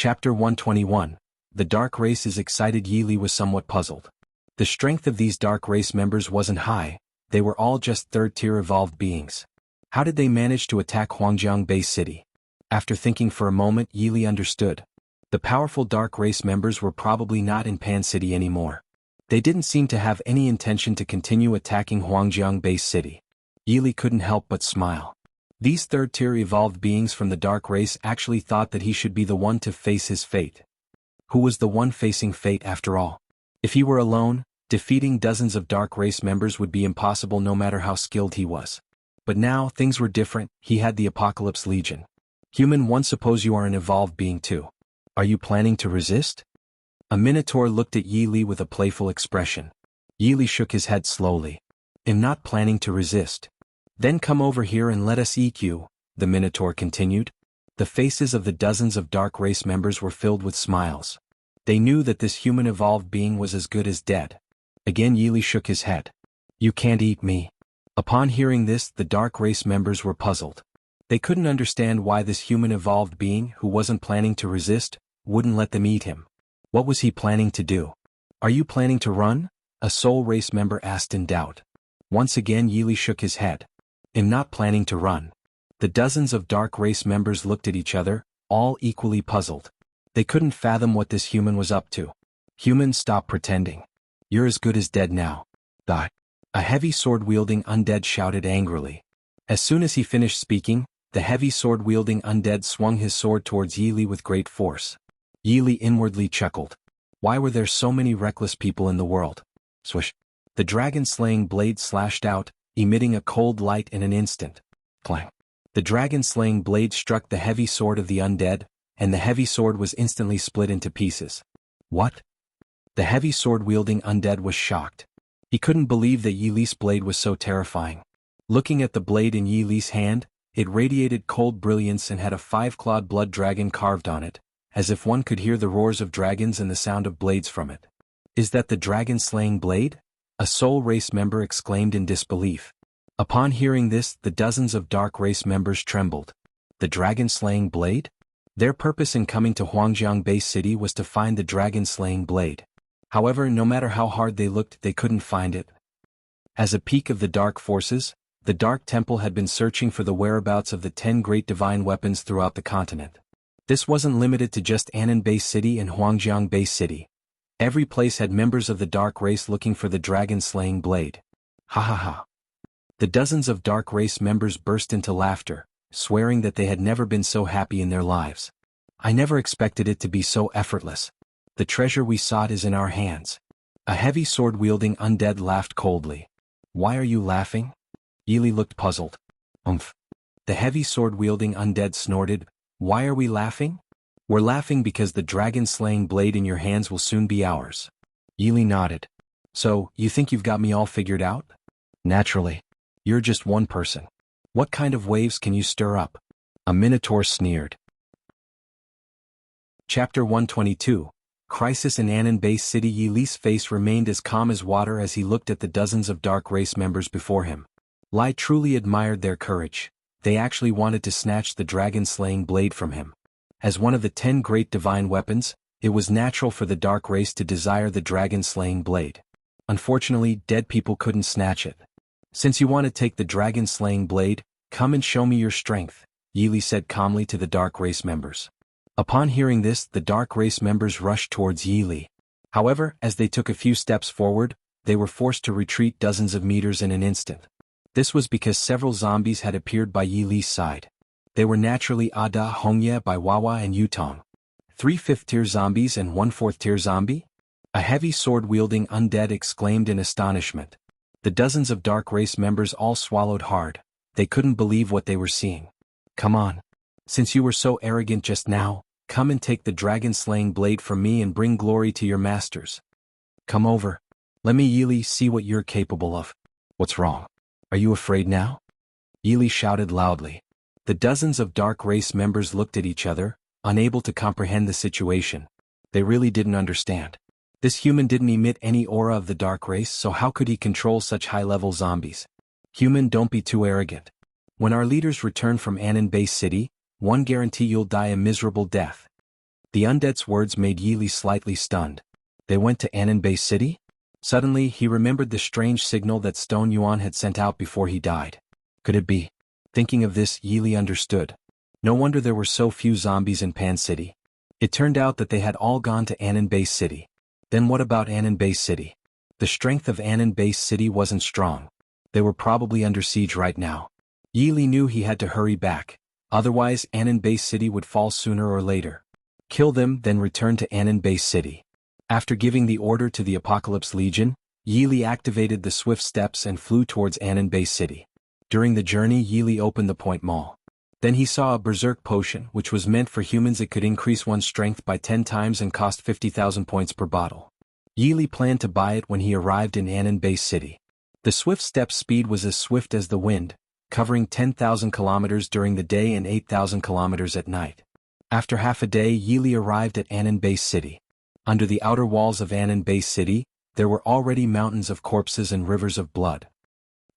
Chapter 121. The Dark Race is excited. Yili was somewhat puzzled. The strength of these Dark Race members wasn't high, they were all just third-tier evolved beings. How did they manage to attack Huangjiang Base City? After thinking for a moment, Yili understood. The powerful Dark Race members were probably not in Pan City anymore. They didn't seem to have any intention to continue attacking Huangjiang Base City. Yili couldn't help but smile. These third-tier evolved beings from the Dark Race actually thought that he should be the one to face his fate. Who was the one facing fate after all? If he were alone, defeating dozens of Dark Race members would be impossible no matter how skilled he was. But now, things were different. He had the Apocalypse Legion. Human one, suppose you are an evolved being too. Are you planning to resist? A Minotaur looked at Yili with a playful expression. Yili shook his head slowly. I'm not planning to resist. Then come over here and let us eat you, the Minotaur continued. The faces of the dozens of Dark Race members were filled with smiles. They knew that this human evolved being was as good as dead. Again Yili shook his head. You can't eat me. Upon hearing this, the Dark Race members were puzzled. They couldn't understand why this human evolved being, who wasn't planning to resist, wouldn't let them eat him. What was he planning to do? Are you planning to run? A Soul Race member asked in doubt. Once again Yili shook his head. I'm not planning to run. The dozens of Dark Race members looked at each other, all equally puzzled. They couldn't fathom what this human was up to. Human, stop pretending. You're as good as dead now. Die. A heavy sword-wielding undead shouted angrily. As soon as he finished speaking, the heavy sword-wielding undead swung his sword towards Yili with great force. Yili inwardly chuckled. Why were there so many reckless people in the world? Swish. The dragon-slaying blade slashed out, emitting a cold light in an instant. Clang. The dragon-slaying blade struck the heavy sword of the undead, and the heavy sword was instantly split into pieces. What? The heavy sword-wielding undead was shocked. He couldn't believe that Yili's blade was so terrifying. Looking at the blade in Yili's hand, it radiated cold brilliance and had a 5-clawed blood dragon carved on it, as if one could hear the roars of dragons and the sound of blades from it. Is that the dragon-slaying blade? A Soul Race member exclaimed in disbelief. Upon hearing this, the dozens of Dark Race members trembled. The dragon-slaying blade? Their purpose in coming to Huangjiang Base City was to find the dragon-slaying blade. However, no matter how hard they looked, they couldn't find it. As a peak of the Dark Forces, the Dark Temple had been searching for the whereabouts of the 10 great divine weapons throughout the continent. This wasn't limited to just Anan Base City and Huangjiang Base City. Every place had members of the Dark Race looking for the dragon-slaying blade. Ha ha ha. The dozens of Dark Race members burst into laughter, swearing that they had never been so happy in their lives. I never expected it to be so effortless. The treasure we sought is in our hands. A heavy sword-wielding undead laughed coldly. Why are you laughing? Yili looked puzzled. Umph. The heavy sword-wielding undead snorted. Why are we laughing? We're laughing because the dragon-slaying blade in your hands will soon be ours. Yili nodded. So, you think you've got me all figured out? Naturally. You're just one person. What kind of waves can you stir up? A Minotaur sneered. Chapter 122. Crisis in Anan Base City. Yili's face remained as calm as water as he looked at the dozens of Dark Race members before him. Lai truly admired their courage. They actually wanted to snatch the dragon-slaying blade from him. As one of the 10 great divine weapons, it was natural for the Dark Race to desire the dragon-slaying blade. Unfortunately, dead people couldn't snatch it. Since you want to take the dragon-slaying blade, come and show me your strength, Yili said calmly to the Dark Race members. Upon hearing this, the Dark Race members rushed towards Yili. However, as they took a few steps forward, they were forced to retreat dozens of meters in an instant. This was because several zombies had appeared by Yili's side. They were naturally Ada Hongye by Wawa and Yutong. 3 5th-tier zombies and 1 4th-tier zombie? A heavy sword-wielding undead exclaimed in astonishment. The dozens of Dark Race members all swallowed hard. They couldn't believe what they were seeing. Come on. Since you were so arrogant just now, come and take the dragon-slaying blade from me and bring glory to your masters. Come over. Let me Yili see what you're capable of. What's wrong? Are you afraid now? Yili shouted loudly. The dozens of Dark Race members looked at each other, unable to comprehend the situation. They really didn't understand. This human didn't emit any aura of the Dark Race, so how could he control such high-level zombies? Human, don't be too arrogant. When our leaders return from Anan Base City, one guarantee you'll die a miserable death. The undead's words made Yili slightly stunned. They went to Ananbei City? Suddenly he remembered the strange signal that Stone Yuan had sent out before he died. Could it be? Thinking of this, Yili understood. No wonder there were so few zombies in Pan City. It turned out that they had all gone to Ananbei City. Then what about Ananbei City? The strength of Ananbei City wasn't strong. They were probably under siege right now. Yili knew he had to hurry back, otherwise Ananbei City would fall sooner or later. Kill them, then return to Ananbei City. After giving the order to the Apocalypse Legion, Yili activated the swift steps and flew towards Ananbei City. During the journey, Yili opened the Point Mall. Then he saw a berserk potion which was meant for humans. It could increase one's strength by 10 times and cost 50,000 points per bottle. Yili planned to buy it when he arrived in Ananbei City. The swift step speed was as swift as the wind, covering 10,000 kilometers during the day and 8,000 kilometers at night. After half a day, Yili arrived at Ananbei City. Under the outer walls of Ananbei City, there were already mountains of corpses and rivers of blood.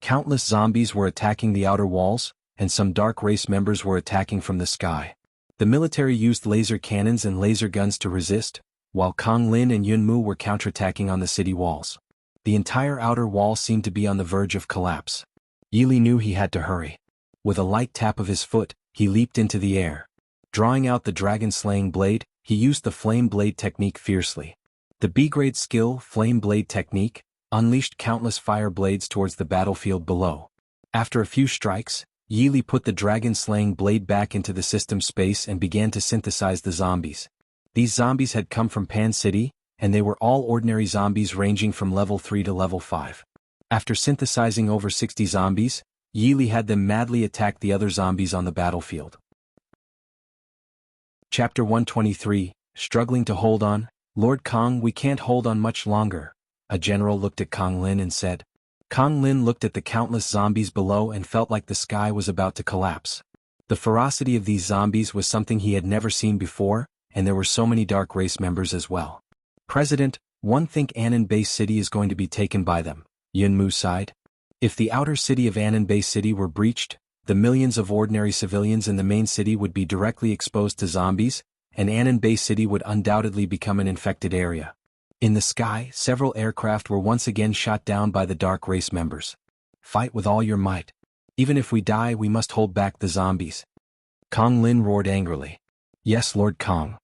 Countless zombies were attacking the outer walls, and some dark race members were attacking from the sky. The military used laser cannons and laser guns to resist, while Kong Lin and Yun Mu were counterattacking on the city walls. The entire outer wall seemed to be on the verge of collapse. Yili knew he had to hurry. With a light tap of his foot, he leaped into the air. Drawing out the dragon-slaying blade, he used the flame blade technique fiercely. The B-grade skill, flame blade technique, unleashed countless fire blades towards the battlefield below. After a few strikes, Yili put the dragon-slaying blade back into the system space and began to synthesize the zombies. These zombies had come from Pan City, and they were all ordinary zombies ranging from level 3 to level 5. After synthesizing over 60 zombies, Yili had them madly attack the other zombies on the battlefield. Chapter 123, Struggling to Hold On. Lord Kong, we can't hold on much longer. A general looked at Kong Lin and said. Kong Lin looked at the countless zombies below and felt like the sky was about to collapse. The ferocity of these zombies was something he had never seen before, and there were so many dark race members as well. President, one think Ananbei City is going to be taken by them, Yun Mu sighed. If the outer city of Ananbei City were breached, the millions of ordinary civilians in the main city would be directly exposed to zombies, and Ananbei City would undoubtedly become an infected area. In the sky, several aircraft were once again shot down by the dark race members. Fight with all your might. Even if we die, we must hold back the zombies. Kong Lin roared angrily. Yes, Lord Kong.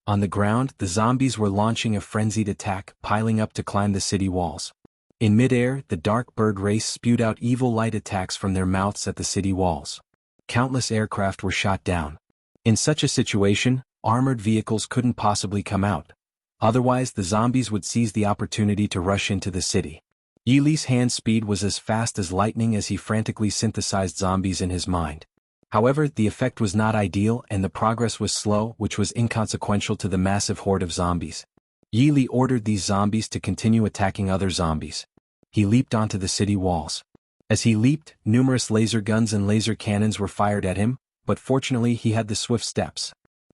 On the ground, the zombies were launching a frenzied attack, piling up to climb the city walls. In midair, the dark bird race spewed out evil light attacks from their mouths at the city walls. Countless aircraft were shot down. In such a situation, armored vehicles couldn't possibly come out. Otherwise, the zombies would seize the opportunity to rush into the city. Yili's hand speed was as fast as lightning as he frantically synthesized zombies in his mind. However, the effect was not ideal and the progress was slow, which was inconsequential to the massive horde of zombies. Yili ordered these zombies to continue attacking other zombies. He leaped onto the city walls. As he leaped, numerous laser guns and laser cannons were fired at him, but fortunately he had the swift steps.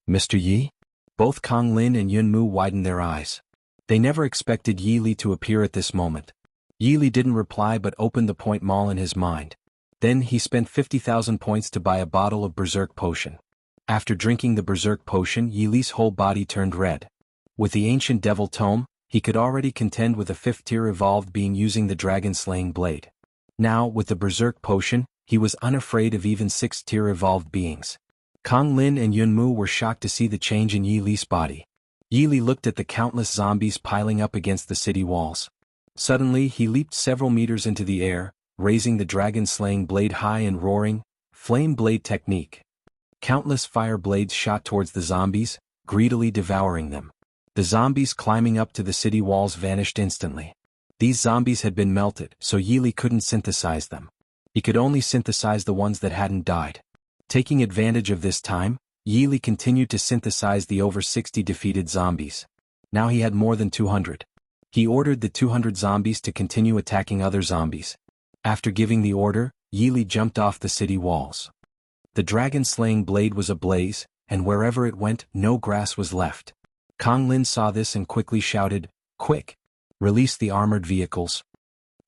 Mr. Yi? Both Kong Lin and Yun Mu widened their eyes. They never expected Yili to appear at this moment. Yili didn't reply but opened the Point Mall in his mind. Then he spent 50,000 points to buy a bottle of berserk potion. After drinking the berserk potion, Yili's whole body turned red. With the ancient devil tome, he could already contend with a 5th-tier evolved being using the dragon-slaying blade. Now, with the berserk potion, he was unafraid of even 6th-tier evolved beings. Kong Lin and Yun Mu were shocked to see the change in Yili's body. Yili looked at the countless zombies piling up against the city walls. Suddenly, he leaped several meters into the air, raising the dragon-slaying blade high and roaring, flame blade technique. Countless fire blades shot towards the zombies, greedily devouring them. The zombies climbing up to the city walls vanished instantly. These zombies had been melted, so Yili couldn't synthesize them. He could only synthesize the ones that hadn't died. Taking advantage of this time, Yili continued to synthesize the over 60 defeated zombies. Now he had more than 200. He ordered the 200 zombies to continue attacking other zombies. After giving the order, Yili jumped off the city walls. The dragon-slaying blade was ablaze, and wherever it went, no grass was left. Kong Lin saw this and quickly shouted, "Quick! Release the armored vehicles."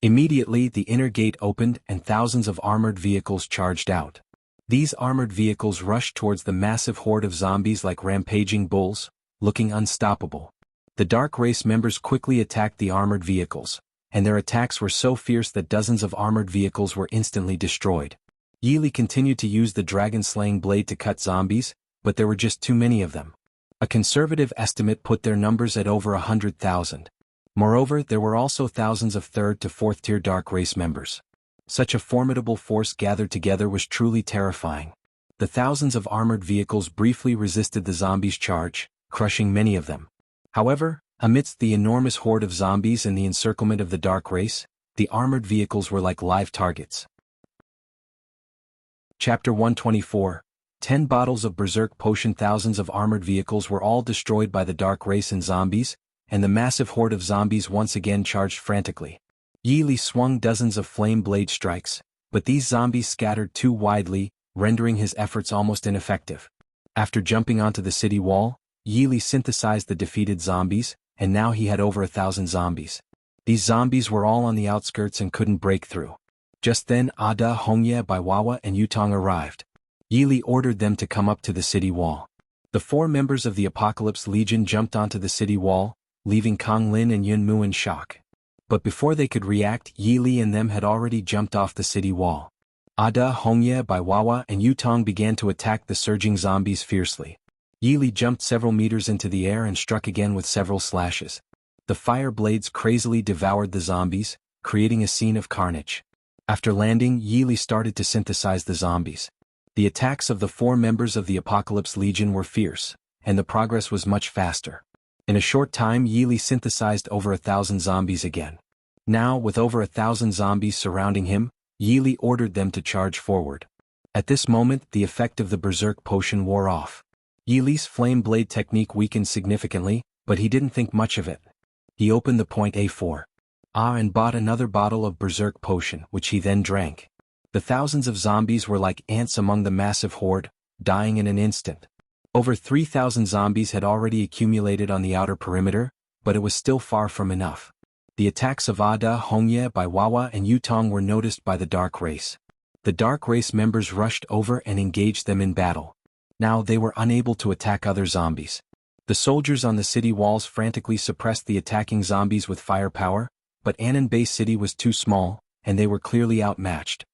Immediately the inner gate opened and thousands of armored vehicles charged out. These armored vehicles rushed towards the massive horde of zombies like rampaging bulls, looking unstoppable. The dark race members quickly attacked the armored vehicles, and their attacks were so fierce that dozens of armored vehicles were instantly destroyed. Yili continued to use the dragon-slaying blade to cut zombies, but there were just too many of them. A conservative estimate put their numbers at over 100,000. Moreover, there were also thousands of 3rd to 4th tier dark race members. Such a formidable force gathered together was truly terrifying. The thousands of armored vehicles briefly resisted the zombies' charge, crushing many of them. However, amidst the enormous horde of zombies and the encirclement of the dark race, the armored vehicles were like live targets. Chapter 124. 10 bottles of Berserk Potion. Thousands of armored vehicles were all destroyed by the dark race and zombies, and the massive horde of zombies once again charged frantically. Yili swung dozens of flame blade strikes, but these zombies scattered too widely, rendering his efforts almost ineffective. After jumping onto the city wall, Yili synthesized the defeated zombies, and now he had over 1,000 zombies. These zombies were all on the outskirts and couldn't break through. Just then Ada, Hongye, Baiwawa and Yutong arrived. Yili ordered them to come up to the city wall. The 4 members of the Apocalypse Legion jumped onto the city wall, leaving Kong Lin and Yun Mu in shock. But before they could react, Yili and them had already jumped off the city wall. Ada, Hongye, Baiwawa and Yutong began to attack the surging zombies fiercely. Yili jumped several meters into the air and struck again with several slashes. The fire blades crazily devoured the zombies, creating a scene of carnage. After landing, Yili started to synthesize the zombies. The attacks of the 4 members of the Apocalypse Legion were fierce, and the progress was much faster. In a short time Yili synthesized over 1,000 zombies again. Now, with over 1,000 zombies surrounding him, Yili ordered them to charge forward. At this moment, the effect of the Berserk Potion wore off. Yili's flame blade technique weakened significantly, but he didn't think much of it. He opened the point A4. And bought another bottle of Berserk Potion, which he then drank. The thousands of zombies were like ants among the massive horde, dying in an instant. Over 3,000 zombies had already accumulated on the outer perimeter, but it was still far from enough. The attacks of Ada, Hongye, Baiwawa and Yutong were noticed by the dark race. The dark race members rushed over and engaged them in battle. Now they were unable to attack other zombies. The soldiers on the city walls frantically suppressed the attacking zombies with firepower, but Anan Bay City was too small, and they were clearly outmatched.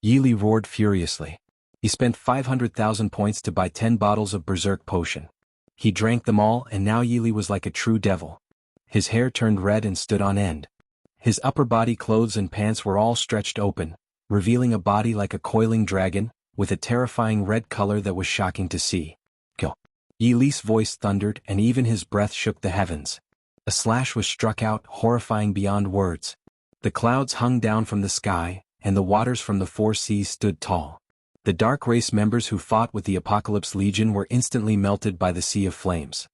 Yili roared furiously. He spent 500,000 points to buy 10 bottles of Berserk Potion. He drank them all, and now Yili was like a true devil. His hair turned red and stood on end. His upper body clothes and pants were all stretched open, revealing a body like a coiling dragon, with a terrifying red color that was shocking to see. Go! Yili's voice thundered, and even his breath shook the heavens. A slash was struck out, horrifying beyond words. The clouds hung down from the sky, and the waters from the 4 seas stood tall. The dark race members who fought with the Apocalypse Legion were instantly melted by the sea of flames.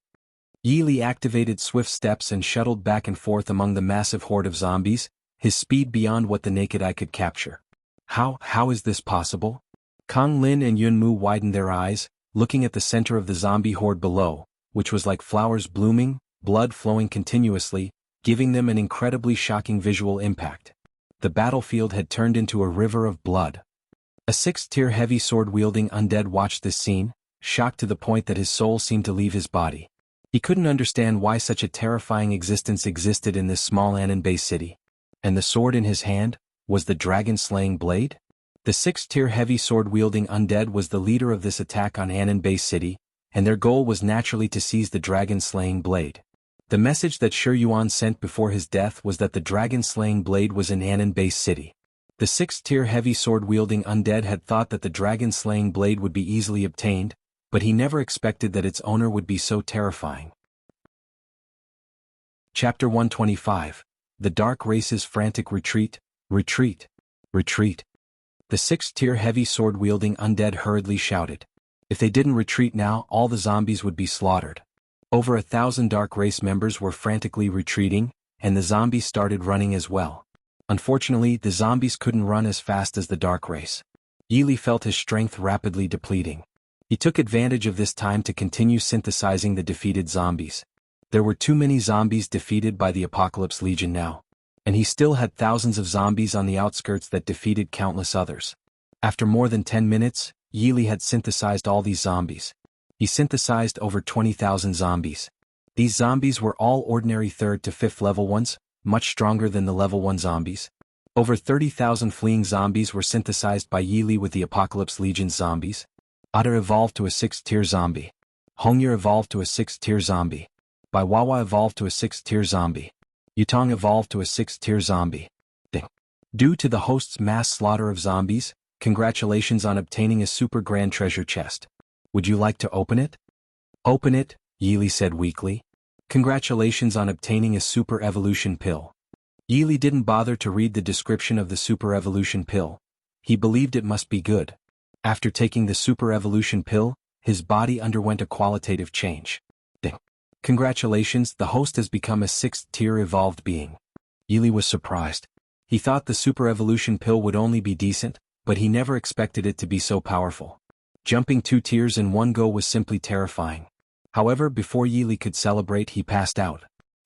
Yili activated swift steps and shuttled back and forth among the massive horde of zombies, his speed beyond what the naked eye could capture. How is this possible? Kong Lin and Yun Mu widened their eyes, looking at the center of the zombie horde below, which was like flowers blooming, blood flowing continuously, giving them an incredibly shocking visual impact. The battlefield had turned into a river of blood. A 6th-tier heavy sword-wielding undead watched this scene, shocked to the point that his soul seemed to leave his body. He couldn't understand why such a terrifying existence existed in this small Anan Bay city. And the sword in his hand was the dragon-slaying blade? The 6th-tier heavy sword-wielding undead was the leader of this attack on Anan Bay city, and their goal was naturally to seize the dragon-slaying blade. The message that Shi Yuan sent before his death was that the dragon-slaying blade was in Anan Bay city. The 6th-tier heavy sword-wielding undead had thought that the dragon-slaying blade would be easily obtained, but he never expected that its owner would be so terrifying. Chapter 125. The Dark Race's Frantic Retreat. Retreat. Retreat. The 6th-tier heavy sword-wielding undead hurriedly shouted. If they didn't retreat now, all the zombies would be slaughtered. Over 1,000 Dark Race members were frantically retreating, and the zombies started running as well. Unfortunately, the zombies couldn't run as fast as the Dark Race. Yili felt his strength rapidly depleting. He took advantage of this time to continue synthesizing the defeated zombies. There were too many zombies defeated by the Apocalypse Legion now. And he still had thousands of zombies on the outskirts that defeated countless others. After more than 10 minutes, Yili had synthesized all these zombies. He synthesized over 20,000 zombies. These zombies were all ordinary 3rd to 5th level ones, much stronger than the level 1 zombies. Over 30,000 fleeing zombies were synthesized by Yili with the Apocalypse Legion's zombies. Ada evolved to a 6th tier zombie. Hongya evolved to a 6th tier zombie. Bai Wawa evolved to a 6th tier zombie. Yutong evolved to a 6th tier zombie. Ding. Due to the host's mass slaughter of zombies, congratulations on obtaining a super grand treasure chest. Would you like to open it? Open it, Yili said weakly. Congratulations on obtaining a super evolution pill. Yili didn't bother to read the description of the super evolution pill. He believed it must be good. After taking the super evolution pill, his body underwent a qualitative change. Ding. Congratulations, the host has become a 6th tier evolved being. Yili was surprised. He thought the super evolution pill would only be decent, but he never expected it to be so powerful. Jumping 2 tiers in one go was simply terrifying. However, before Yili could celebrate, he passed out.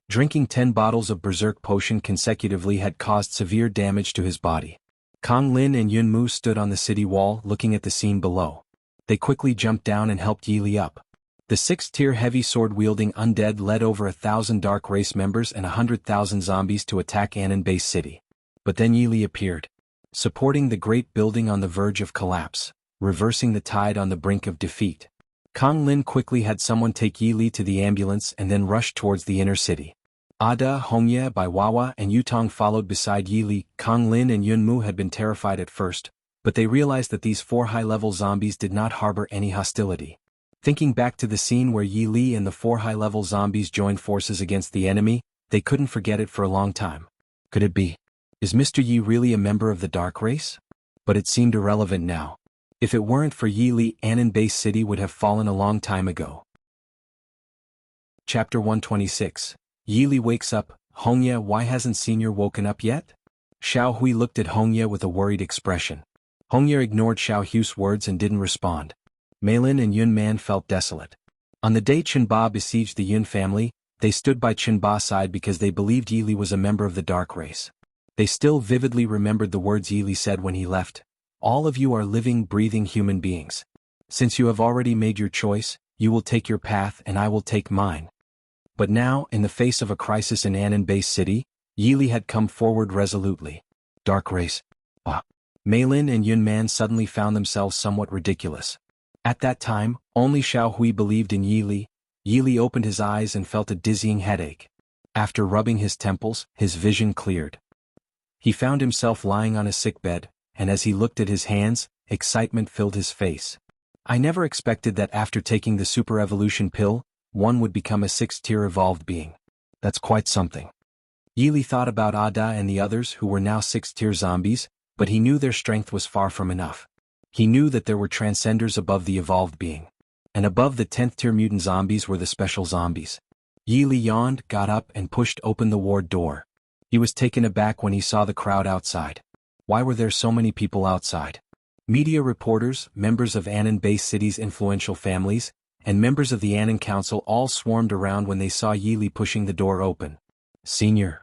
Drinking 10 bottles of Berserk Potion consecutively had caused severe damage to his body. Kong Lin and Yun Mu stood on the city wall looking at the scene below. They quickly jumped down and helped Yili up. The 6th tier heavy sword-wielding undead led over 1,000 dark race members and 100,000 zombies to attack Anon Base City. But then Yili appeared, supporting the great building on the verge of collapse, reversing the tide on the brink of defeat. Kong Lin quickly had someone take Yili to the ambulance and then rushed towards the inner city. Ada, Hongya, Bai Wawa and Yutong followed beside Yili. Kong Lin and Yun Mu had been terrified at first, but they realized that these 4 high-level zombies did not harbor any hostility. Thinking back to the scene where Yili and the 4 high-level zombies joined forces against the enemy, they couldn't forget it for a long time. Could it be? Is Mr. Yi really a member of the Dark Race? But it seemed irrelevant now. If it weren't for Yili, Anon Base City would have fallen a long time ago. Chapter 126. Yili wakes up. Hongya, why hasn't Senior woken up yet? Xiao Hui looked at Hongya with a worried expression. Hongya ignored Xiao Hui's words and didn't respond. Meilin and Yun Man felt desolate. On the day Qinba besieged the Yun family, they stood by Qinba's side because they believed Yili was a member of the Dark Race. They still vividly remembered the words Yili said when he left. All of you are living, breathing human beings. Since you have already made your choice, you will take your path and I will take mine. But now, in the face of a crisis in Anon Base City, Yili had come forward resolutely. Dark Race. Meilin and Yun Man suddenly found themselves somewhat ridiculous. At that time, only Xiao Hui believed in Yili. Yili opened his eyes and felt a dizzying headache. After rubbing his temples, his vision cleared. He found himself lying on a sickbed, and as he looked at his hands, excitement filled his face. I never expected that after taking the super evolution pill, one would become a 6th tier evolved being. That's quite something. Yili thought about Ada and the others who were now 6th tier zombies, but he knew their strength was far from enough. He knew that there were transcenders above the evolved being. And above the 10th tier mutant zombies were the special zombies. Yili yawned, got up and pushed open the ward door. He was taken aback when he saw the crowd outside. Why were there so many people outside? Media reporters, members of Anon Base City's influential families, and members of the Anon Council all swarmed around when they saw Yili pushing the door open. Senior.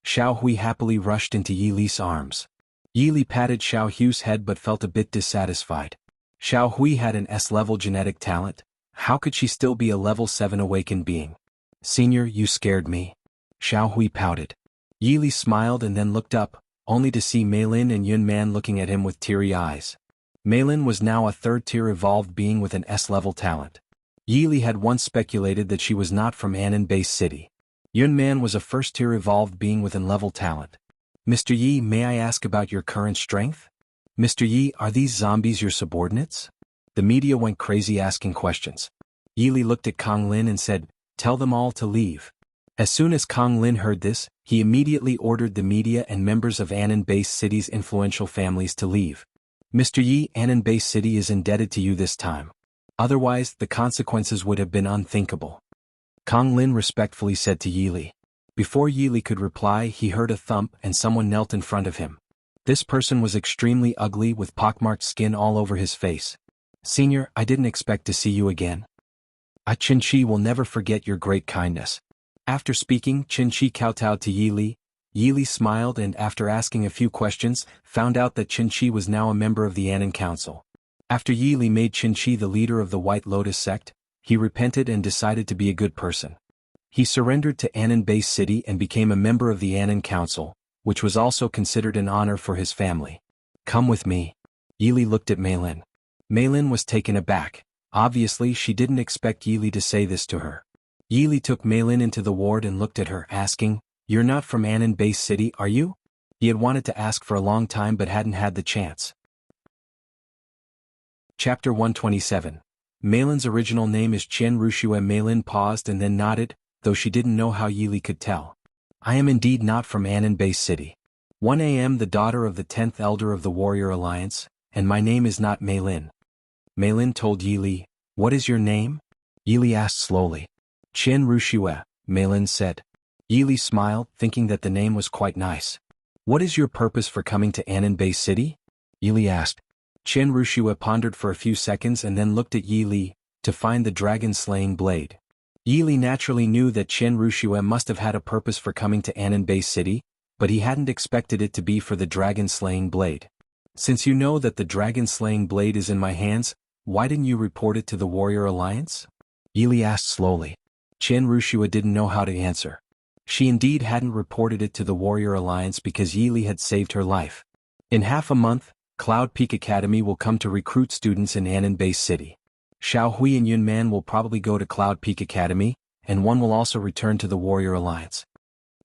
Xiao Hui happily rushed into Yili's arms. Yili patted Xiao Hui's head but felt a bit dissatisfied. Xiao Hui had an S-level genetic talent. How could she still be a level 7 awakened being? Senior, you scared me. Xiao Hui pouted. Yili smiled and then looked up, only to see Meilin and Yun Man looking at him with teary eyes. Meilin was now a 3rd tier evolved being with an S-level talent. Yili had once speculated that she was not from Anon Base City. Yun Man was a 1st tier evolved being with an level talent. Mr. Yi, may I ask about your current strength? Mr. Yi, are these zombies your subordinates? The media went crazy asking questions. Yili looked at Kong Lin and said, tell them all to leave. As soon as Kong Lin heard this, he immediately ordered the media and members of Anon Base City's influential families to leave. Mr. Yi, Anon Base City is indebted to you this time. Otherwise, the consequences would have been unthinkable. Kong Lin respectfully said to Yili. Before Yili could reply, he heard a thump and someone knelt in front of him. This person was extremely ugly with pockmarked skin all over his face. Senior, I didn't expect to see you again. Qin-Chi will never forget your great kindness. After speaking, Qin-Chi kowtowed to Yili. Yili smiled and after asking a few questions, found out that Qin-Chi was now a member of the Anon Council. After Yili made Qin-Chi the leader of the White Lotus sect, He repented and decided to be a good person. He surrendered to Annan Base City and became a member of the Annan Council, which was also considered an honor for his family. Come with me. Yili looked at Meilin. Meilin was taken aback. Obviously she didn't expect Yili to say this to her. Yili took Meilin into the ward and looked at her, asking, "You're not from Annan Base City, are you?" He had wanted to ask for a long time but hadn't had the chance. Chapter 127. Meilin's original name is Chen Rushue. Meilin paused and then nodded, though she didn't know how Yili could tell. "I am indeed not from Annan Base City. 1 am the daughter of the 10th elder of the Warrior Alliance, and my name is not Meilin." Meilin told Yili. "What is your name?" Yili asked slowly. "Chen Rushue," Meilin said. Yili smiled, thinking that the name was quite nice. "What is your purpose for coming to Annan Base City?" Yili asked. Chen Rushue pondered for a few seconds and then looked at Yili, to find the dragon-slaying blade. Yili naturally knew that Chen Rushue must have had a purpose for coming to Annan Base City, but he hadn't expected it to be for the dragon-slaying blade. "Since you know that the dragon-slaying blade is in my hands, why didn't you report it to the Warrior Alliance?" Yili asked slowly. Chen Rushue didn't know how to answer. She indeed hadn't reported it to the Warrior Alliance because Yili had saved her life. In half a month, Cloud Peak Academy will come to recruit students in Annan Base City. Xiao Hui and Yun Man will probably go to Cloud Peak Academy, and one will also return to the Warrior Alliance.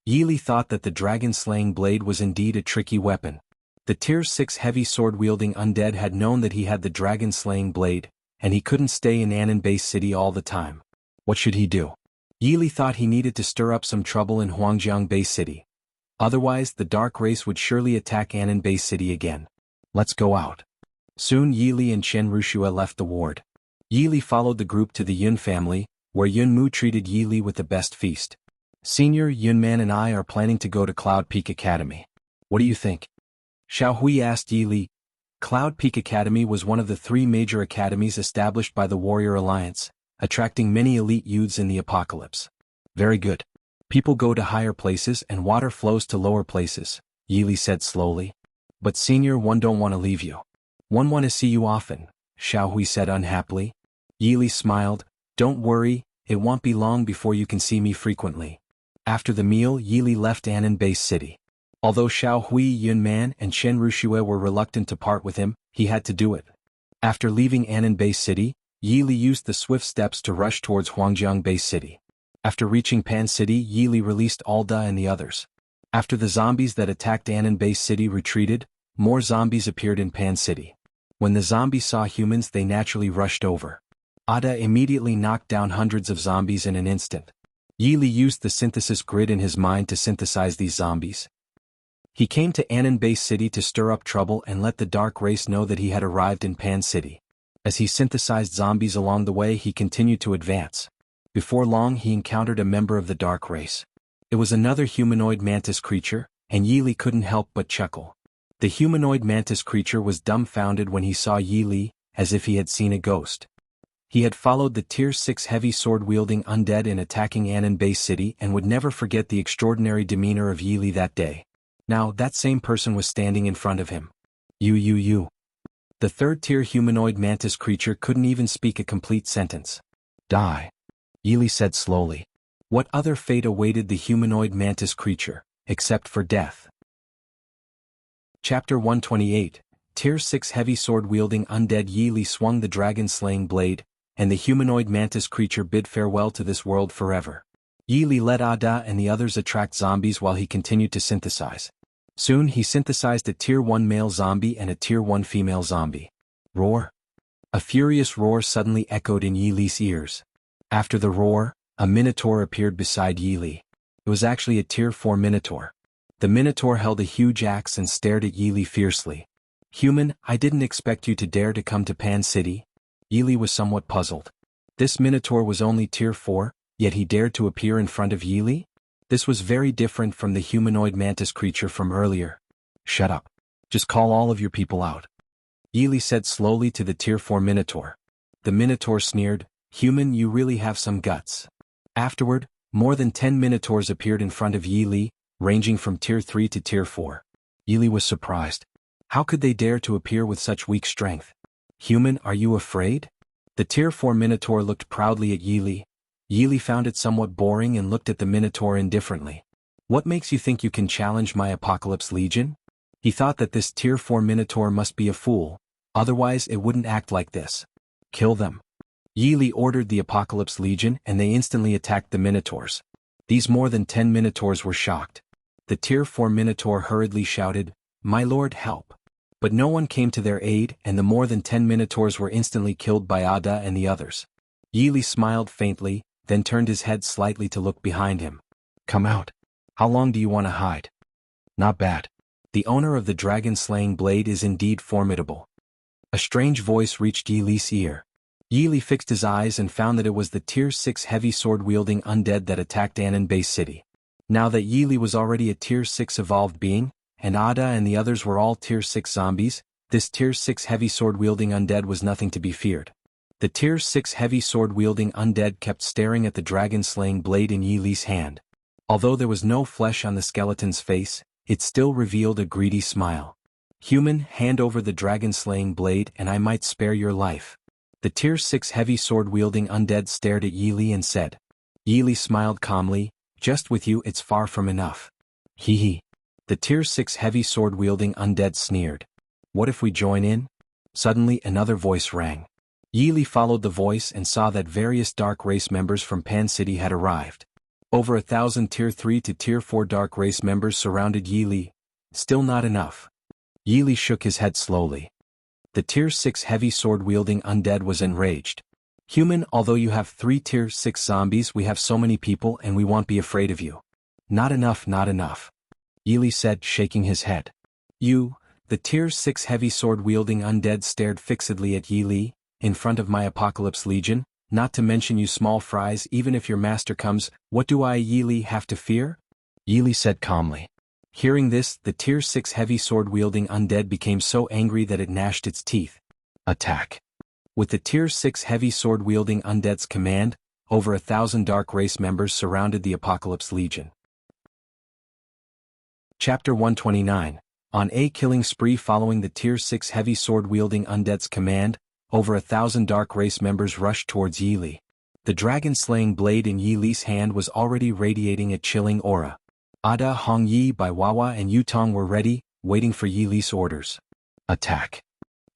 Yili thought that the dragon-slaying blade was indeed a tricky weapon. The Tier 6 heavy sword-wielding undead had known that he had the dragon-slaying blade, and he couldn't stay in Annan Base City all the time. What should he do? Yili thought he needed to stir up some trouble in Huangjiang Base City. Otherwise, the dark race would surely attack Annan Base City again. "Let's go out." Soon Yili and Chen Rushue left the ward. Yili followed the group to the Yun family, where Yun Mu treated Yili with the best feast. "Senior Yun Man and I are planning to go to Cloud Peak Academy. What do you think?" Xiao Hui asked Yili. Cloud Peak Academy was one of the 3 major academies established by the Warrior Alliance, attracting many elite youths in the apocalypse. "Very good. People go to higher places and water flows to lower places," Yili said slowly. "But senior, one don't want to leave you. One want to see you often," Xiao Hui said unhappily. Yili smiled. "Don't worry, it won't be long before you can see me frequently." After the meal, Yili left Annan Base City. Although Xiao Hui, Yun Man, and Chen Rushue were reluctant to part with him, he had to do it. After leaving Annan Base City, Yili used the swift steps to rush towards Huangjiang Base City. After reaching Pan City, Yili released Alda and the others. After the zombies that attacked Annan Base City retreated, more zombies appeared in Pan City. When the zombies saw humans, they naturally rushed over. Ada immediately knocked down hundreds of zombies in an instant. Yili used the synthesis grid in his mind to synthesize these zombies. He came to Annan Base City to stir up trouble and let the dark race know that he had arrived in Pan City. As he synthesized zombies along the way, he continued to advance. Before long, he encountered a member of the dark race. It was another humanoid mantis creature, and Yili couldn't help but chuckle. The humanoid mantis creature was dumbfounded when he saw Yili, as if he had seen a ghost. He had followed the Tier 6 heavy sword-wielding undead in attacking Annan Base City and would never forget the extraordinary demeanor of Yili that day. Now, that same person was standing in front of him. You. The third-tier humanoid mantis creature couldn't even speak a complete sentence. "Die," Yili said slowly. What other fate awaited the humanoid mantis creature, except for death? Chapter 128. Tier 6 heavy sword-wielding undead Yili swung the dragon-slaying blade, and the humanoid mantis creature bid farewell to this world forever. Yili let Ada and the others attract zombies while he continued to synthesize. Soon he synthesized a Tier 1 male zombie and a Tier 1 female zombie. Roar! A furious roar suddenly echoed in Yili's ears. After the roar, a minotaur appeared beside Yili. It was actually a Tier 4 minotaur. The minotaur held a huge axe and stared at Yili fiercely. "Human, I didn't expect you to dare to come to Pan City." Yili was somewhat puzzled. This minotaur was only Tier 4, yet he dared to appear in front of Yili? This was very different from the humanoid mantis creature from earlier. "Shut up. Just call all of your people out," Yili said slowly to the Tier 4 minotaur. The minotaur sneered, "Human, you really have some guts." Afterward, more than 10 minotaurs appeared in front of Yili, ranging from Tier 3 to Tier 4. Yili was surprised. How could they dare to appear with such weak strength? "Human, are you afraid?" The Tier 4 Minotaur looked proudly at Yili. Yili found it somewhat boring and looked at the Minotaur indifferently. What makes you think you can challenge my Apocalypse Legion? He thought that this Tier 4 Minotaur must be a fool, otherwise it wouldn't act like this. Kill them. Yili ordered the Apocalypse Legion and they instantly attacked the Minotaurs. These more than 10 Minotaurs were shocked. The Tier 4 Minotaur hurriedly shouted, "My lord, help!" But no one came to their aid and the more than 10 Minotaurs were instantly killed by Ada and the others. Yili smiled faintly, then turned his head slightly to look behind him. "Come out. How long do you want to hide?" "Not bad. The owner of the dragon-slaying blade is indeed formidable." A strange voice reached Yili's ear. Yili fixed his eyes and found that it was the Tier 6 heavy sword-wielding undead that attacked Anon Base City. Now that Yili was already a Tier 6 evolved being, and Ada and the others were all Tier 6 zombies, this Tier 6 heavy sword-wielding undead was nothing to be feared. The Tier 6 heavy sword-wielding undead kept staring at the dragon-slaying blade in Yili's hand. Although there was no flesh on the skeleton's face, it still revealed a greedy smile. "Human, hand over the dragon-slaying blade and I might spare your life." The Tier 6 heavy sword-wielding undead stared at Yili and said. Yili smiled calmly, "Just with you it's far from enough." "Hee hee." The Tier 6 heavy sword-wielding undead sneered. "What if we join in?" Suddenly another voice rang. Yili followed the voice and saw that various Dark Race members from Pan City had arrived. Over 1,000 Tier 3 to Tier 4 Dark Race members surrounded Yili. Still not enough. Yili shook his head slowly. The Tier 6 heavy sword-wielding undead was enraged. "Human, although you have 3 Tier 6 zombies, we have so many people and we won't be afraid of you." "Not enough, not enough," Yili said, shaking his head. "You," the Tier 6 heavy sword-wielding undead stared fixedly at Yili, "in front of my Apocalypse Legion, not to mention you small fries, even if your master comes, what do I, Yili, have to fear?" Yili said calmly. Hearing this, the Tier 6 heavy sword-wielding undead became so angry that it gnashed its teeth. "Attack." With the Tier 6 heavy sword-wielding undead's command, over 1,000 Dark Race members surrounded the Apocalypse Legion. Chapter 129. On a killing spree following the Tier 6 heavy sword-wielding undead's command, over 1,000 Dark Race members rushed towards Yili. The dragon-slaying blade in Yili's hand was already radiating a chilling aura. Ada, Hong Yi, Bai Wawa and Yutong were ready, waiting for Yili's orders. "Attack."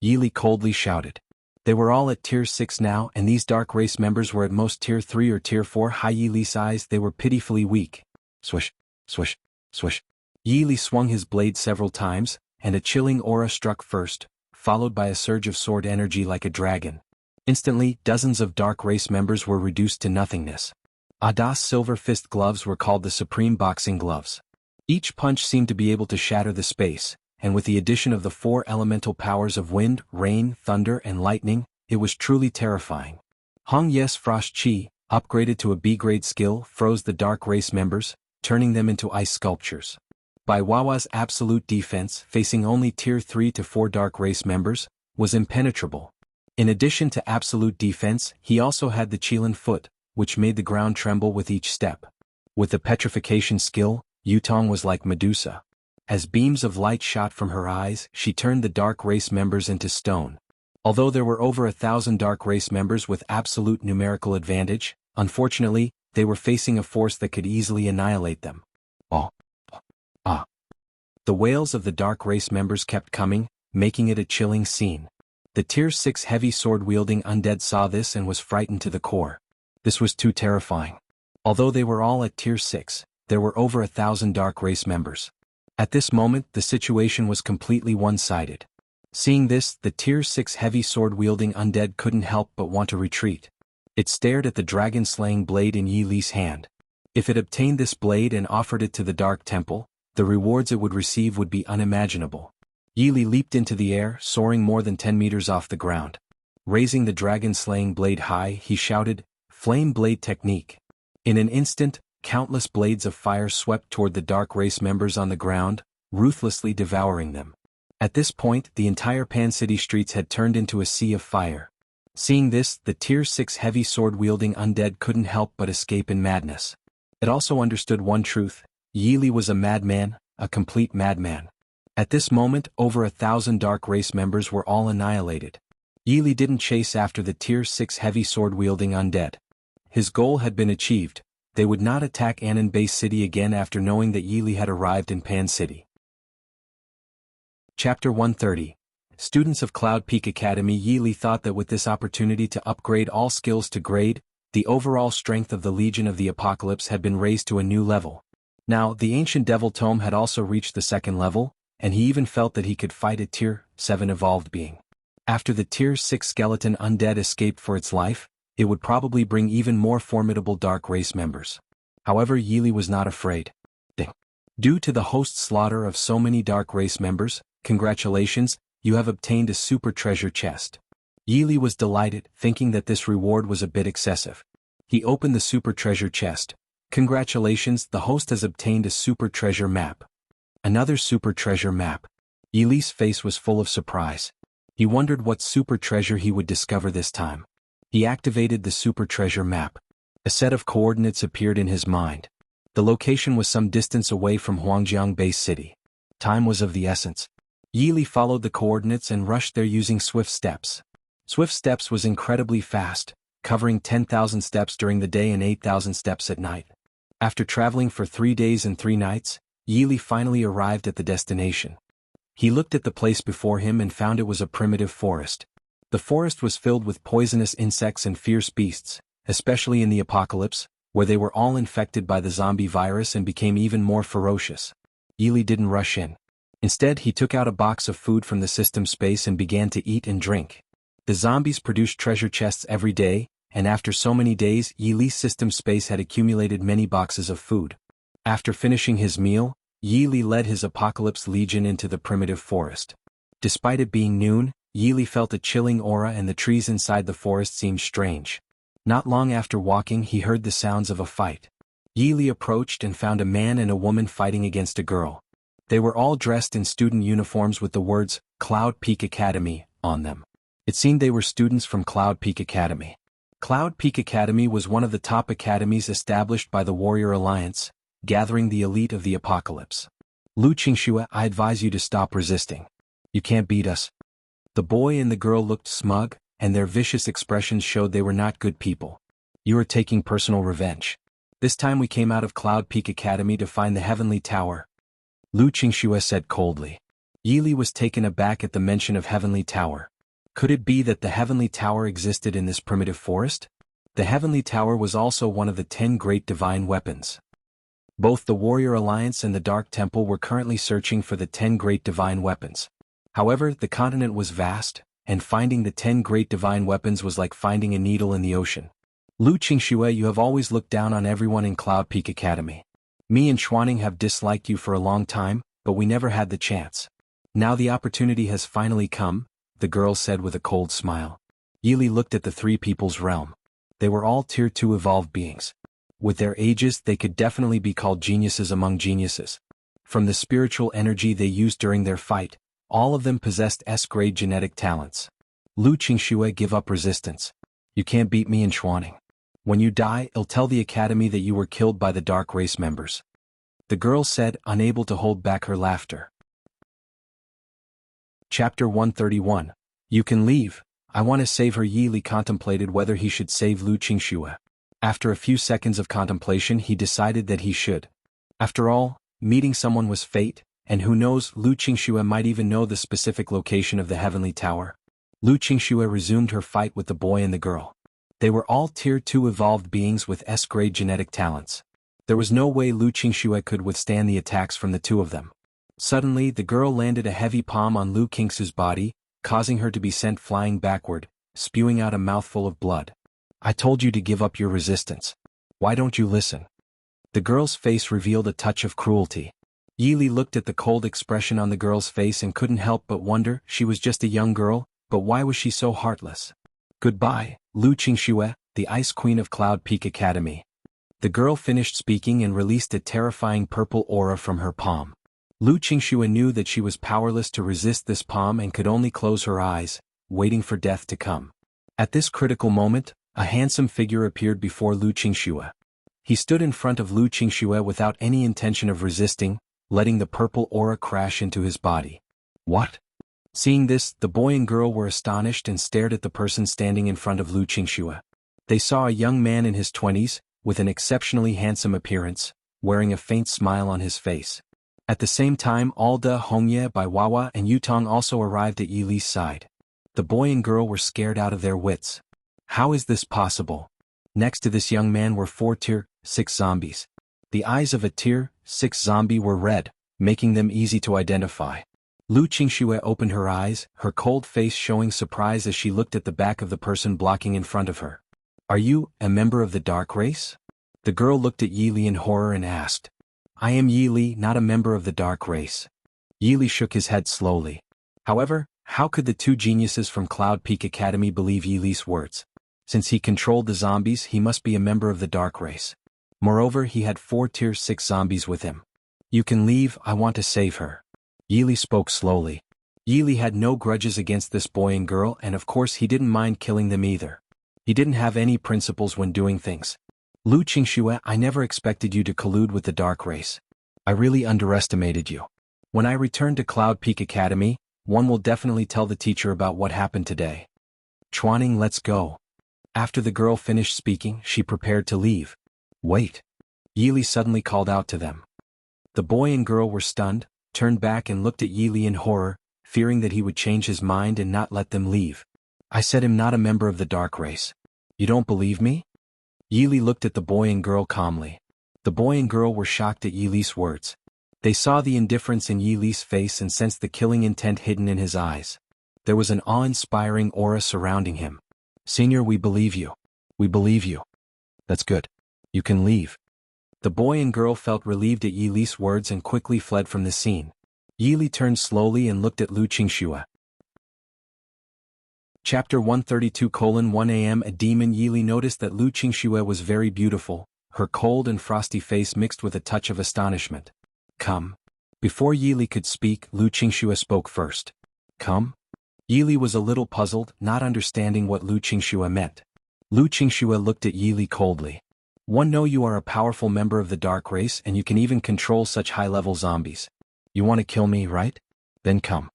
Yili coldly shouted. They were all at Tier 6 now and these Dark Race members were at most Tier 3 or Tier 4 high. Yili's eyes, they were pitifully weak. Swish, swish, swish. Yili swung his blade several times, and a chilling aura struck first, followed by a surge of sword energy like a dragon. Instantly, dozens of Dark Race members were reduced to nothingness. Ada's silver fist gloves were called the Supreme Boxing Gloves. Each punch seemed to be able to shatter the space, and with the addition of the 4 elemental powers of wind, rain, thunder and lightning, it was truly terrifying. Hong Ye's Frost Chi, upgraded to a B-grade skill, froze the Dark Race members, turning them into ice sculptures. Bai Wawa's absolute defense, facing only Tier 3 to 4 Dark Race members, was impenetrable. In addition to absolute defense, he also had the Qilin Foot, which made the ground tremble with each step. With the petrification skill, Yutong was like Medusa. As beams of light shot from her eyes, she turned the Dark Race members into stone. Although there were over 1,000 Dark Race members with absolute numerical advantage, unfortunately, they were facing a force that could easily annihilate them. Oh. Ah. The wails of the Dark Race members kept coming, making it a chilling scene. The Tier 6 heavy sword-wielding undead saw this and was frightened to the core. This was too terrifying. Although they were all at Tier 6, there were over 1,000 Dark Race members. At this moment, the situation was completely one-sided. Seeing this, the Tier 6 heavy sword-wielding undead couldn't help but want to retreat. It stared at the dragon-slaying blade in Yili's hand. If it obtained this blade and offered it to the Dark Temple, the rewards it would receive would be unimaginable. Yili leaped into the air, soaring more than 10 meters off the ground. Raising the dragon-slaying blade high, he shouted, "Flame Blade Technique." In an instant, countless blades of fire swept toward the Dark Race members on the ground, ruthlessly devouring them. At this point, the entire Pan City streets had turned into a sea of fire. Seeing this, the Tier 6 heavy sword-wielding undead couldn't help but escape in madness. It also understood one truth: Yili was a madman, a complete madman. At this moment, over 1,000 Dark Race members were all annihilated. Yili didn't chase after the Tier 6 heavy sword-wielding undead. His goal had been achieved. They would not attack Anan Base City again after knowing that Yili had arrived in Pan City. Chapter 130. Students of Cloud Peak Academy. Yili thought that with this opportunity to upgrade all skills to grade, the overall strength of the Legion of the Apocalypse had been raised to a new level. Now, the Ancient Devil Tome had also reached the second level, and he even felt that he could fight a Tier 7 evolved being. After the Tier 6 skeleton undead escaped for its life, it would probably bring even more formidable dark race members. However, Yili was not afraid. Due to the host's slaughter of so many dark race members, congratulations, you have obtained a super treasure chest. Yili was delighted, thinking that this reward was a bit excessive. He opened the super treasure chest. Congratulations, the host has obtained a super treasure map. Another super treasure map. Yili's face was full of surprise. He wondered what super treasure he would discover this time. He activated the super treasure map. A set of coordinates appeared in his mind. The location was some distance away from Huangjiang Base City. Time was of the essence. Yili followed the coordinates and rushed there using swift steps. Swift steps was incredibly fast, covering 10,000 steps during the day and 8,000 steps at night. After traveling for 3 days and 3 nights, Yili finally arrived at the destination. He looked at the place before him and found it was a primitive forest. The forest was filled with poisonous insects and fierce beasts, especially in the apocalypse, where they were all infected by the zombie virus and became even more ferocious. Yili didn't rush in. Instead, he took out a box of food from the system space and began to eat and drink. The zombies produced treasure chests every day, and after so many days, Yili's system space had accumulated many boxes of food. After finishing his meal, Yili led his Apocalypse Legion into the primitive forest. Despite it being noon, Yili felt a chilling aura and the trees inside the forest seemed strange. Not long after walking, he heard the sounds of a fight. Yili approached and found a man and a woman fighting against a girl. They were all dressed in student uniforms with the words, Cloud Peak Academy, on them. It seemed they were students from Cloud Peak Academy. Cloud Peak Academy was one of the top academies established by the Warrior Alliance, gathering the elite of the apocalypse. Lu Qingxue, I advise you to stop resisting. You can't beat us. The boy and the girl looked smug, and their vicious expressions showed they were not good people. You are taking personal revenge. This time we came out of Cloud Peak Academy to find the Heavenly Tower. Lu Qingxue said coldly. Yili was taken aback at the mention of Heavenly Tower. Could it be that the Heavenly Tower existed in this primitive forest? The Heavenly Tower was also one of the 10 great divine weapons. Both the Warrior Alliance and the Dark Temple were currently searching for the 10 great divine weapons. However, the continent was vast, and finding the 10 great divine weapons was like finding a needle in the ocean. Lu Qingxue, you have always looked down on everyone in Cloud Peak Academy. Me and Xuaning have disliked you for a long time, but we never had the chance. Now the opportunity has finally come, the girl said with a cold smile. Yili looked at the 3 people's realm. They were all Tier 2 evolved beings. With their ages, they could definitely be called geniuses among geniuses. From the spiritual energy they used during their fight, all of them possessed S-grade genetic talents. Lu Qingxue, give up resistance. You can't beat me and Xuaning. When you die, I'll tell the academy that you were killed by the dark race members. The girl said, unable to hold back her laughter. Chapter 131. You can leave. I want to save her. Yili contemplated whether he should save Lu Qingxue. After a few seconds of contemplation, he decided that he should. After all, meeting someone was fate, and who knows, Lu Qingxue might even know the specific location of the Heavenly Tower. Lu Qingxue resumed her fight with the boy and the girl. They were all Tier 2 evolved beings with S-grade genetic talents. There was no way Lu Qingxue could withstand the attacks from the 2 of them. Suddenly, the girl landed a heavy palm on Lu Qingxue's body, causing her to be sent flying backward, spewing out a mouthful of blood. I told you to give up your resistance. Why don't you listen? The girl's face revealed a touch of cruelty. Yili looked at the cold expression on the girl's face and couldn't help but wonder, she was just a young girl, but why was she so heartless? Goodbye, Lu Qingxue, the Ice Queen of Cloud Peak Academy. The girl finished speaking and released a terrifying purple aura from her palm. Lu Qingxue knew that she was powerless to resist this palm and could only close her eyes, waiting for death to come. At this critical moment, a handsome figure appeared before Lu Qingxue. He stood in front of Lu Qingxue without any intention of resisting, letting the purple aura crash into his body. What? Seeing this, the boy and girl were astonished and stared at the person standing in front of Lu Qingxue. They saw a young man in his 20s, with an exceptionally handsome appearance, wearing a faint smile on his face. At the same time, Alda, Hongye, Baiwawa and Yutong also arrived at Yi Li's side. The boy and girl were scared out of their wits. How is this possible? Next to this young man were 4 Tier 6 zombies. The eyes of a Tier 6 zombie were red, making them easy to identify. Lu Qingxue opened her eyes, her cold face showing surprise as she looked at the back of the person blocking in front of her. Are you a member of the dark race? The girl looked at Yi Li in horror and asked. I am Yi Li, not a member of the dark race. Yi Li shook his head slowly. However, how could the 2 geniuses from Cloud Peak Academy believe Yi Li's words? Since he controlled the zombies, he must be a member of the dark race. Moreover, he had 4 Tier 6 zombies with him. You can leave, I want to save her. Yi Li spoke slowly. Yi Li had no grudges against this boy and girl, and of course he didn't mind killing them either. He didn't have any principles when doing things. Lu Qingxue, I never expected you to collude with the dark race. I really underestimated you. When I return to Cloud Peak Academy, one will definitely tell the teacher about what happened today. Chuaning, let's go. After the girl finished speaking, she prepared to leave. Wait. Yi Li suddenly called out to them. The boy and girl were stunned, turned back and looked at Yi Li in horror, fearing that he would change his mind and not let them leave. I said I'm not a member of the dark race. You don't believe me? Yi Li looked at the boy and girl calmly. The boy and girl were shocked at Yi Li's words. They saw the indifference in Yi Li's face and sensed the killing intent hidden in his eyes. There was an awe-inspiring aura surrounding him. Senior, we believe you. We believe you. That's good. You can leave. The boy and girl felt relieved at Yi Li's words and quickly fled from the scene. Yi Li turned slowly and looked at Lu Qingxue. Chapter 132:1 a.m. A demon. Yi Li noticed that Lu Qingxue was very beautiful, her cold and frosty face mixed with a touch of astonishment. Come. Before Yi Li could speak, Lu Qingxue spoke first. Come? Yi Li was a little puzzled, not understanding what Lu Qingxue meant. Lu Qingxue looked at Yi Li coldly. One know you are a powerful member of the dark race and you can even control such high-level zombies. You want to kill me, right? Then come.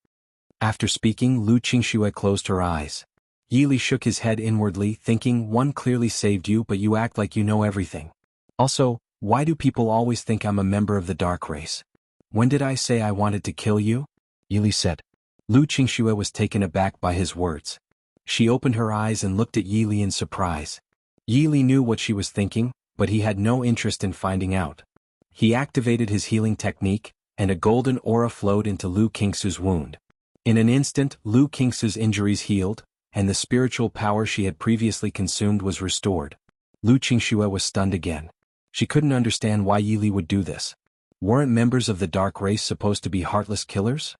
After speaking, Lu Qingxue closed her eyes. Yi Li shook his head inwardly, thinking, one clearly saved you but you act like you know everything. Also, why do people always think I'm a member of the dark race? When did I say I wanted to kill you? Yi Li said. Lu Qingxue was taken aback by his words. She opened her eyes and looked at Yi Li in surprise. Yi Li knew what she was thinking, but he had no interest in finding out. He activated his healing technique, and a golden aura flowed into Lu Qingxue's wound. In an instant, Lu Qingxue's injuries healed, and the spiritual power she had previously consumed was restored. Lu Qingxue was stunned again. She couldn't understand why Yi Li would do this. Weren't members of the dark race supposed to be heartless killers?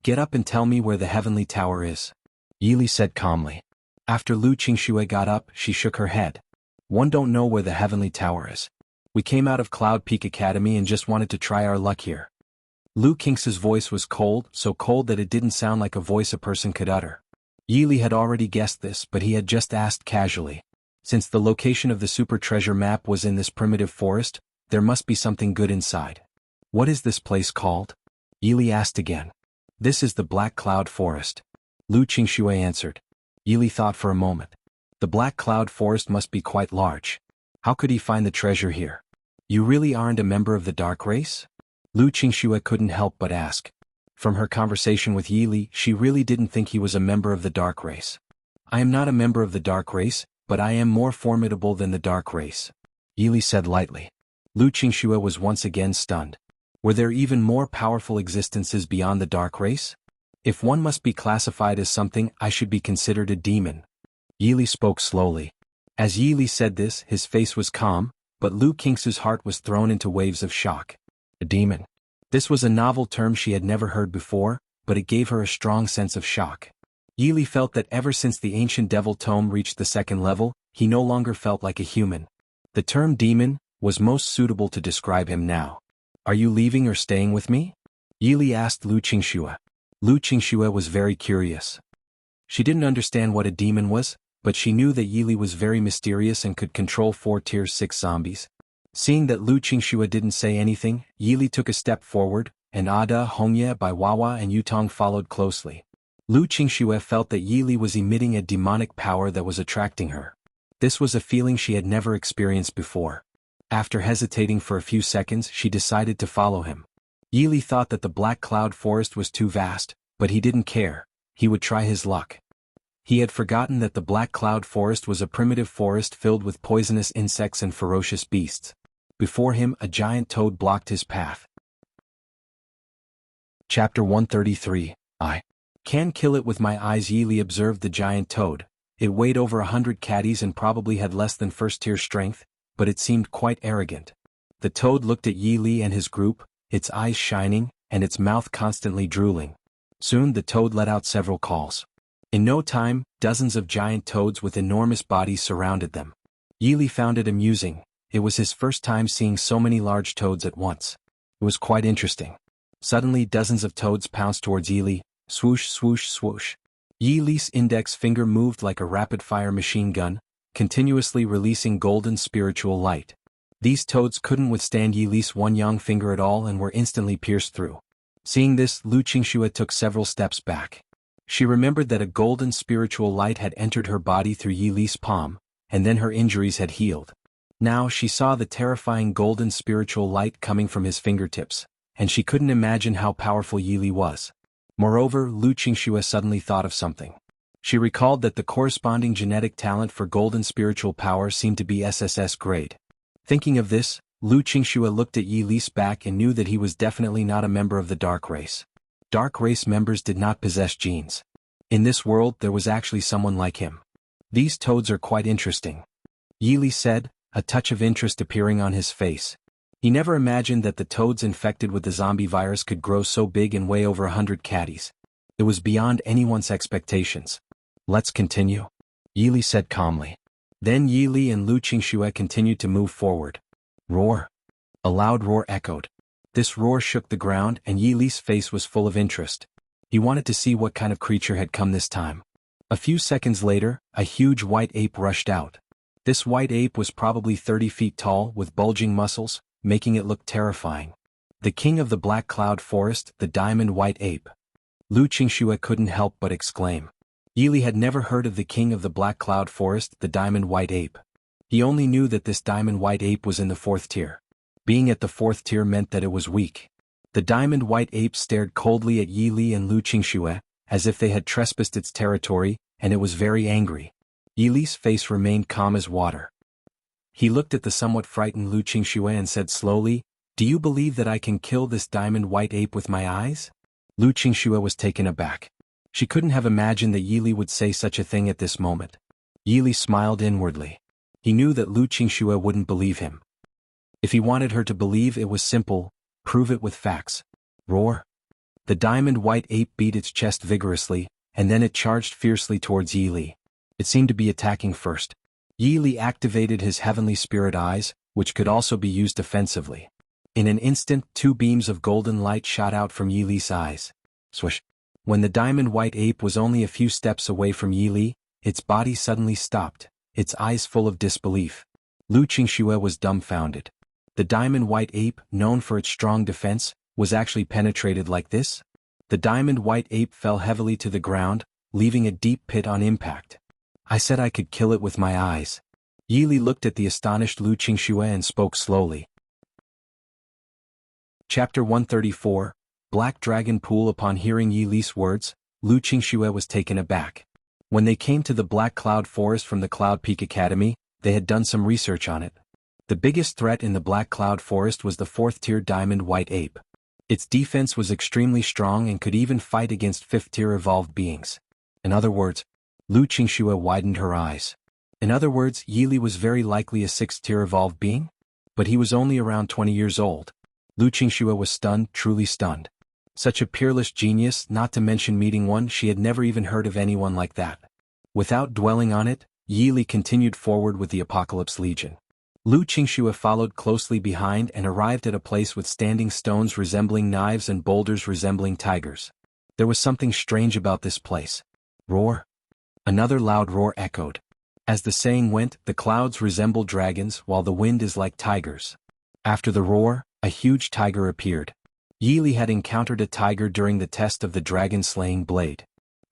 Get up and tell me where the heavenly tower is. Yi Li said calmly. After Lu Qingxue got up, she shook her head. One don't know where the heavenly tower is. We came out of Cloud Peak Academy and just wanted to try our luck here. Lu Qingxue's voice was cold, so cold that it didn't sound like a voice a person could utter. Yi Li had already guessed this, but he had just asked casually. Since the location of the super treasure map was in this primitive forest, there must be something good inside. What is this place called? Yi Li asked again. This is the Black Cloud Forest. Lu Qingxue answered. Yi Li thought for a moment. The Black Cloud Forest must be quite large. How could he find the treasure here? You really aren't a member of the dark race? Lu Qingxue couldn't help but ask. From her conversation with Yi Li, she really didn't think he was a member of the dark race. I am not a member of the dark race, but I am more formidable than the dark race. Yi Li said lightly. Lu Qingxue was once again stunned. Were there even more powerful existences beyond the dark race? If one must be classified as something, I should be considered a demon. Yi Li spoke slowly. As Yi Li said this, his face was calm, but Lu Qingxue's heart was thrown into waves of shock. A demon. This was a novel term she had never heard before, but it gave her a strong sense of shock. Yi Li felt that ever since the ancient devil tome reached the second level, he no longer felt like a human. The term demon was most suitable to describe him now. Are you leaving or staying with me? Yi Li asked Lu Qingxue. Lu Qingxue was very curious. She didn't understand what a demon was, but she knew that Yi Li was very mysterious and could control 4 Tier 6 zombies. Seeing that Lu Qingxue didn't say anything, Yi Li took a step forward, and Ada, Hongye, Baiwawa and Yutong followed closely. Lu Qingxue felt that Yi Li was emitting a demonic power that was attracting her. This was a feeling she had never experienced before. After hesitating for a few seconds, she decided to follow him. Yi Li thought that the Black Cloud Forest was too vast, but he didn't care. He would try his luck. He had forgotten that the Black Cloud Forest was a primitive forest filled with poisonous insects and ferocious beasts. Before him, a giant toad blocked his path. Chapter 133, I can kill it with my eyes. Yi Li observed the giant toad. It weighed over 100 caddies and probably had less than first-tier strength, but it seemed quite arrogant. The toad looked at Yi Li and his group, its eyes shining, and its mouth constantly drooling. Soon the toad let out several calls. In no time, dozens of giant toads with enormous bodies surrounded them. Yi Li found it amusing. It was his first time seeing so many large toads at once. It was quite interesting. Suddenly dozens of toads pounced towards Yi Li. Swoosh, swoosh, swoosh. Yi Li's index finger moved like a rapid-fire machine gun, continuously releasing golden spiritual light. These toads couldn't withstand Yi Li's one young finger at all and were instantly pierced through. Seeing this, Lu Qingxue took several steps back. She remembered that a golden spiritual light had entered her body through Yi Li's palm, and then her injuries had healed. Now she saw the terrifying golden spiritual light coming from his fingertips, and she couldn't imagine how powerful Yi Li was. Moreover, Lu Qingxue suddenly thought of something. She recalled that the corresponding genetic talent for golden spiritual power seemed to be SSS grade. Thinking of this, Lu Qingxue looked at Yi Li's back and knew that he was definitely not a member of the dark race. Dark race members did not possess genes. In this world there was actually someone like him. These toads are quite interesting, Yi Li said, a touch of interest appearing on his face. He never imagined that the toads infected with the zombie virus could grow so big and weigh over 100 caddies. It was beyond anyone's expectations. Let's continue, Yi Li said calmly. Then Yi Li and Lu Qingxue continued to move forward. Roar. A loud roar echoed. This roar shook the ground and Yi Li's face was full of interest. He wanted to see what kind of creature had come this time. A few seconds later, a huge white ape rushed out. This white ape was probably 30 feet tall with bulging muscles, making it look terrifying. The king of the Black Cloud Forest, the diamond white ape. Lu Qingxue couldn't help but exclaim. Yi Li had never heard of the king of the Black Cloud Forest, the diamond white ape. He only knew that this diamond white ape was in the 4th tier. Being at the 4th tier meant that it was weak. The diamond white ape stared coldly at Yi Li and Lu Qingxue, as if they had trespassed its territory, and it was very angry. Yi Li's face remained calm as water. He looked at the somewhat frightened Lu Qingxue and said slowly, "Do you believe that I can kill this diamond white ape with my eyes?" Lu Qingxue was taken aback. She couldn't have imagined that Yi Li would say such a thing at this moment. Yi Li smiled inwardly. He knew that Lu Qingxue wouldn't believe him. If he wanted her to believe, it was simple: prove it with facts. Roar. The diamond white ape beat its chest vigorously, and then it charged fiercely towards Yi Li. It seemed to be attacking first. Yi Li activated his heavenly spirit eyes, which could also be used offensively. In an instant, 2 beams of golden light shot out from Yi Li's eyes. Swish. When the diamond white ape was only a few steps away from Yi Li, its body suddenly stopped, its eyes full of disbelief. Lu Qingxue was dumbfounded. The diamond white ape, known for its strong defense, was actually penetrated like this? The diamond white ape fell heavily to the ground, leaving a deep pit on impact. I said I could kill it with my eyes. Yi Li looked at the astonished Lu Qingxue and spoke slowly. Chapter 134, Black Dragon Pool. Upon hearing Yi Li's words, Lu Qingxue was taken aback. When they came to the Black Cloud Forest from the Cloud Peak Academy, they had done some research on it. The biggest threat in the Black Cloud Forest was the 4th-tier diamond white ape. Its defense was extremely strong and could even fight against 5th-tier evolved beings. In other words, Lu Qingxue widened her eyes. In other words, Yi Li was very likely a 6th-tier evolved being? But he was only around 20 years old. Lu Qingxue was stunned, truly stunned. Such a peerless genius, not to mention meeting one she had never even heard of anyone like that. Without dwelling on it, Yi Li continued forward with the Apocalypse Legion. Lu Qingxue followed closely behind and arrived at a place with standing stones resembling knives and boulders resembling tigers. There was something strange about this place. Roar. Another loud roar echoed. As the saying went, the clouds resemble dragons while the wind is like tigers. After the roar, a huge tiger appeared. Yi Li had encountered a tiger during the test of the dragon-slaying blade.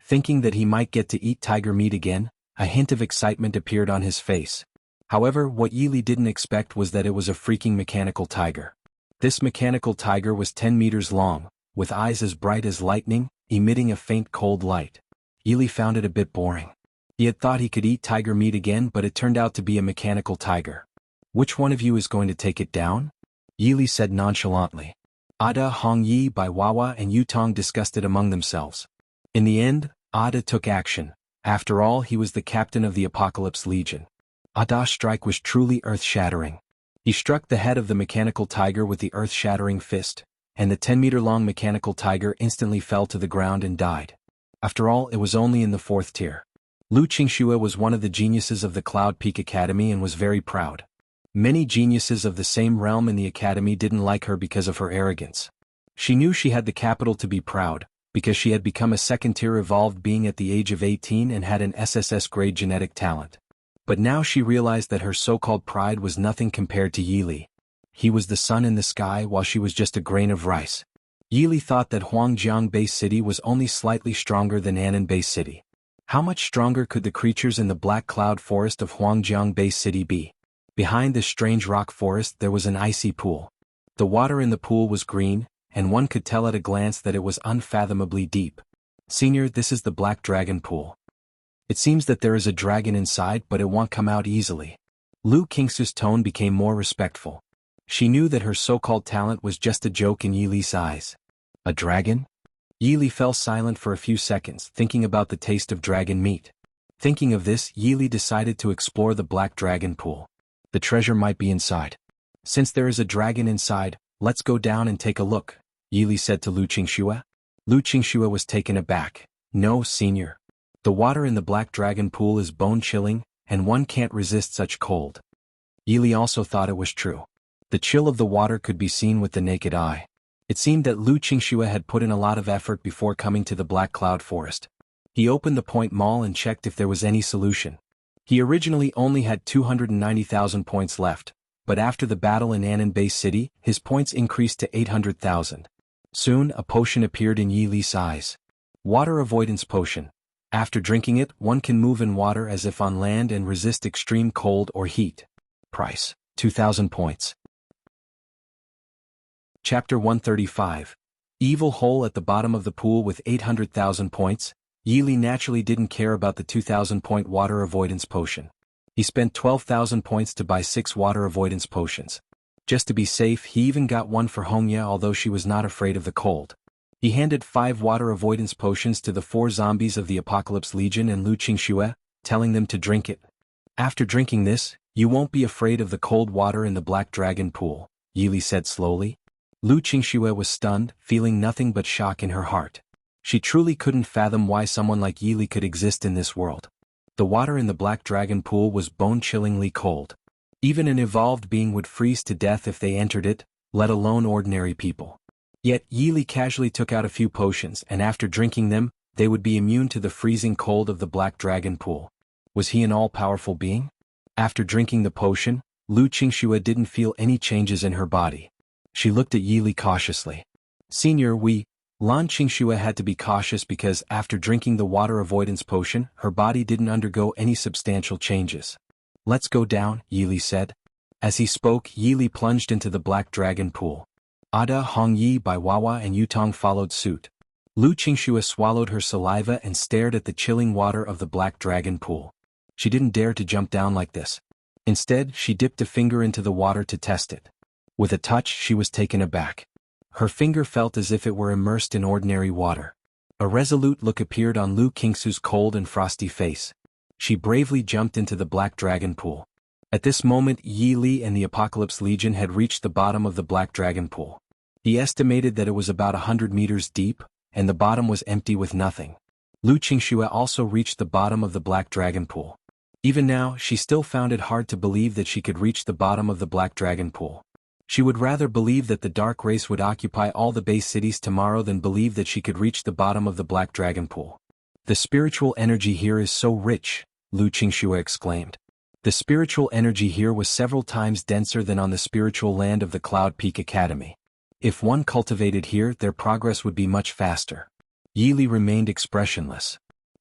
Thinking that he might get to eat tiger meat again, a hint of excitement appeared on his face. However, what Yili didn't expect was that it was a freaking mechanical tiger. This mechanical tiger was 10 meters long, with eyes as bright as lightning, emitting a faint cold light. Yili found it a bit boring. He had thought he could eat tiger meat again, but it turned out to be a mechanical tiger. Which one of you is going to take it down? Yili said nonchalantly. Ada, Hongyi, Baiwawa and Yutong discussed it among themselves. In the end, Ada took action. After all, he was the captain of the Apocalypse Legion. Ada's strike was truly earth-shattering. He struck the head of the mechanical tiger with the earth-shattering fist, and the 10-meter-long mechanical tiger instantly fell to the ground and died. After all, it was only in the 4th tier. Lu Qingxue was one of the geniuses of the Cloud Peak Academy and was very proud. Many geniuses of the same realm in the academy didn't like her because of her arrogance. She knew she had the capital to be proud, because she had become a 2nd-tier evolved being at the age of 18 and had an SSS-grade genetic talent. But now she realized that her so-called pride was nothing compared to Yili. He was the sun in the sky while she was just a grain of rice. Yili thought that Huangjiang Base City was only slightly stronger than Anan Base City. How much stronger could the creatures in the Black Cloud Forest of Huangjiang Base City be? Behind this strange rock forest there was an icy pool. The water in the pool was green, and one could tell at a glance that it was unfathomably deep. Senior, this is the Black Dragon Pool. It seems that there is a dragon inside, but it won't come out easily. Lu Qingxu's tone became more respectful. She knew that her so-called talent was just a joke in Yili's eyes. A dragon? Yili fell silent for a few seconds, thinking about the taste of dragon meat. Thinking of this, Yili decided to explore the Black Dragon Pool. The treasure might be inside. Since there is a dragon inside, let's go down and take a look, Yili said to Lu Qingxue. Lu Qingxue was taken aback. No, senior. The water in the Black Dragon Pool is bone-chilling, and one can't resist such cold. Yili also thought it was true. The chill of the water could be seen with the naked eye. It seemed that Lu Qingxue had put in a lot of effort before coming to the Black Cloud Forest. He opened the Point Mall and checked if there was any solution. He originally only had 290,000 points left, but after the battle in Anan Base City, his points increased to 800,000. Soon, a potion appeared in Yili's eyes. Water Avoidance Potion. After drinking it, one can move in water as if on land and resist extreme cold or heat. Price: 2,000 points. Chapter 135. Evil Hole at the bottom of the pool with 800,000 points. Yili naturally didn't care about the 2,000-point water avoidance potion. He spent 12,000 points to buy 6 water avoidance potions. Just to be safe, he even got one for Hongya, although she was not afraid of the cold. He handed 5 water avoidance potions to the 4 zombies of the Apocalypse Legion and Lu Qingxue, telling them to drink it. After drinking this, you won't be afraid of the cold water in the Black Dragon Pool, Yili said slowly. Lu Qingxue was stunned, feeling nothing but shock in her heart. She truly couldn't fathom why someone like Yili could exist in this world. The water in the Black Dragon Pool was bone-chillingly cold. Even an evolved being would freeze to death if they entered it, let alone ordinary people. Yet Yili casually took out a few potions, and after drinking them, they would be immune to the freezing cold of the Black Dragon Pool. Was he an all-powerful being? After drinking the potion, Lu Qingxue didn't feel any changes in her body. She looked at Yili cautiously. Senior, Lan Qingxue had to be cautious because after drinking the water avoidance potion, her body didn't undergo any substantial changes. Let's go down, Yili said. As he spoke, Yili plunged into the Black Dragon Pool. Ada, Hongyi, Baiwawa and Yutong followed suit. Lu Qingxue swallowed her saliva and stared at the chilling water of the Black Dragon Pool. She didn't dare to jump down like this. Instead, she dipped a finger into the water to test it. With a touch, she was taken aback. Her finger felt as if it were immersed in ordinary water. A resolute look appeared on Lu Qingxue's cold and frosty face. She bravely jumped into the Black Dragon Pool. At this moment, Yili and the Apocalypse Legion had reached the bottom of the Black Dragon Pool. He estimated that it was about 100 meters deep, and the bottom was empty with nothing. Lu Qingxue also reached the bottom of the Black Dragon Pool. Even now, she still found it hard to believe that she could reach the bottom of the Black Dragon Pool. She would rather believe that the dark race would occupy all the base cities tomorrow than believe that she could reach the bottom of the Black Dragon Pool. The spiritual energy here is so rich, Lu Qingxue exclaimed. The spiritual energy here was several times denser than on the spiritual land of the Cloud Peak Academy. If one cultivated here, their progress would be much faster. Yili remained expressionless.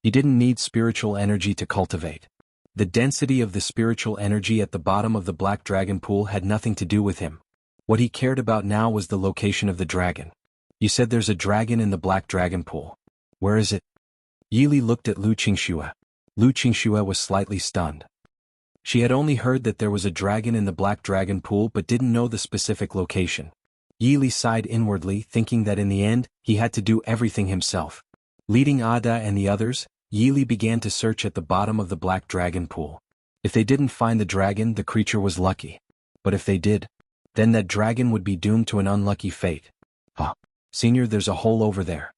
He didn't need spiritual energy to cultivate. The density of the spiritual energy at the bottom of the black dragon pool had nothing to do with him. What he cared about now was the location of the dragon. You said there's a dragon in the black dragon pool. Where is it? Yili looked at Lu Qingxue. Lu Qingxue was slightly stunned. She had only heard that there was a dragon in the black dragon pool but didn't know the specific location. Yili sighed inwardly, thinking that in the end, he had to do everything himself. Leading Ada and the others, Yili began to search at the bottom of the black dragon pool. If they didn't find the dragon, the creature was lucky. But if they did, then that dragon would be doomed to an unlucky fate. Senior, there's a hole over there.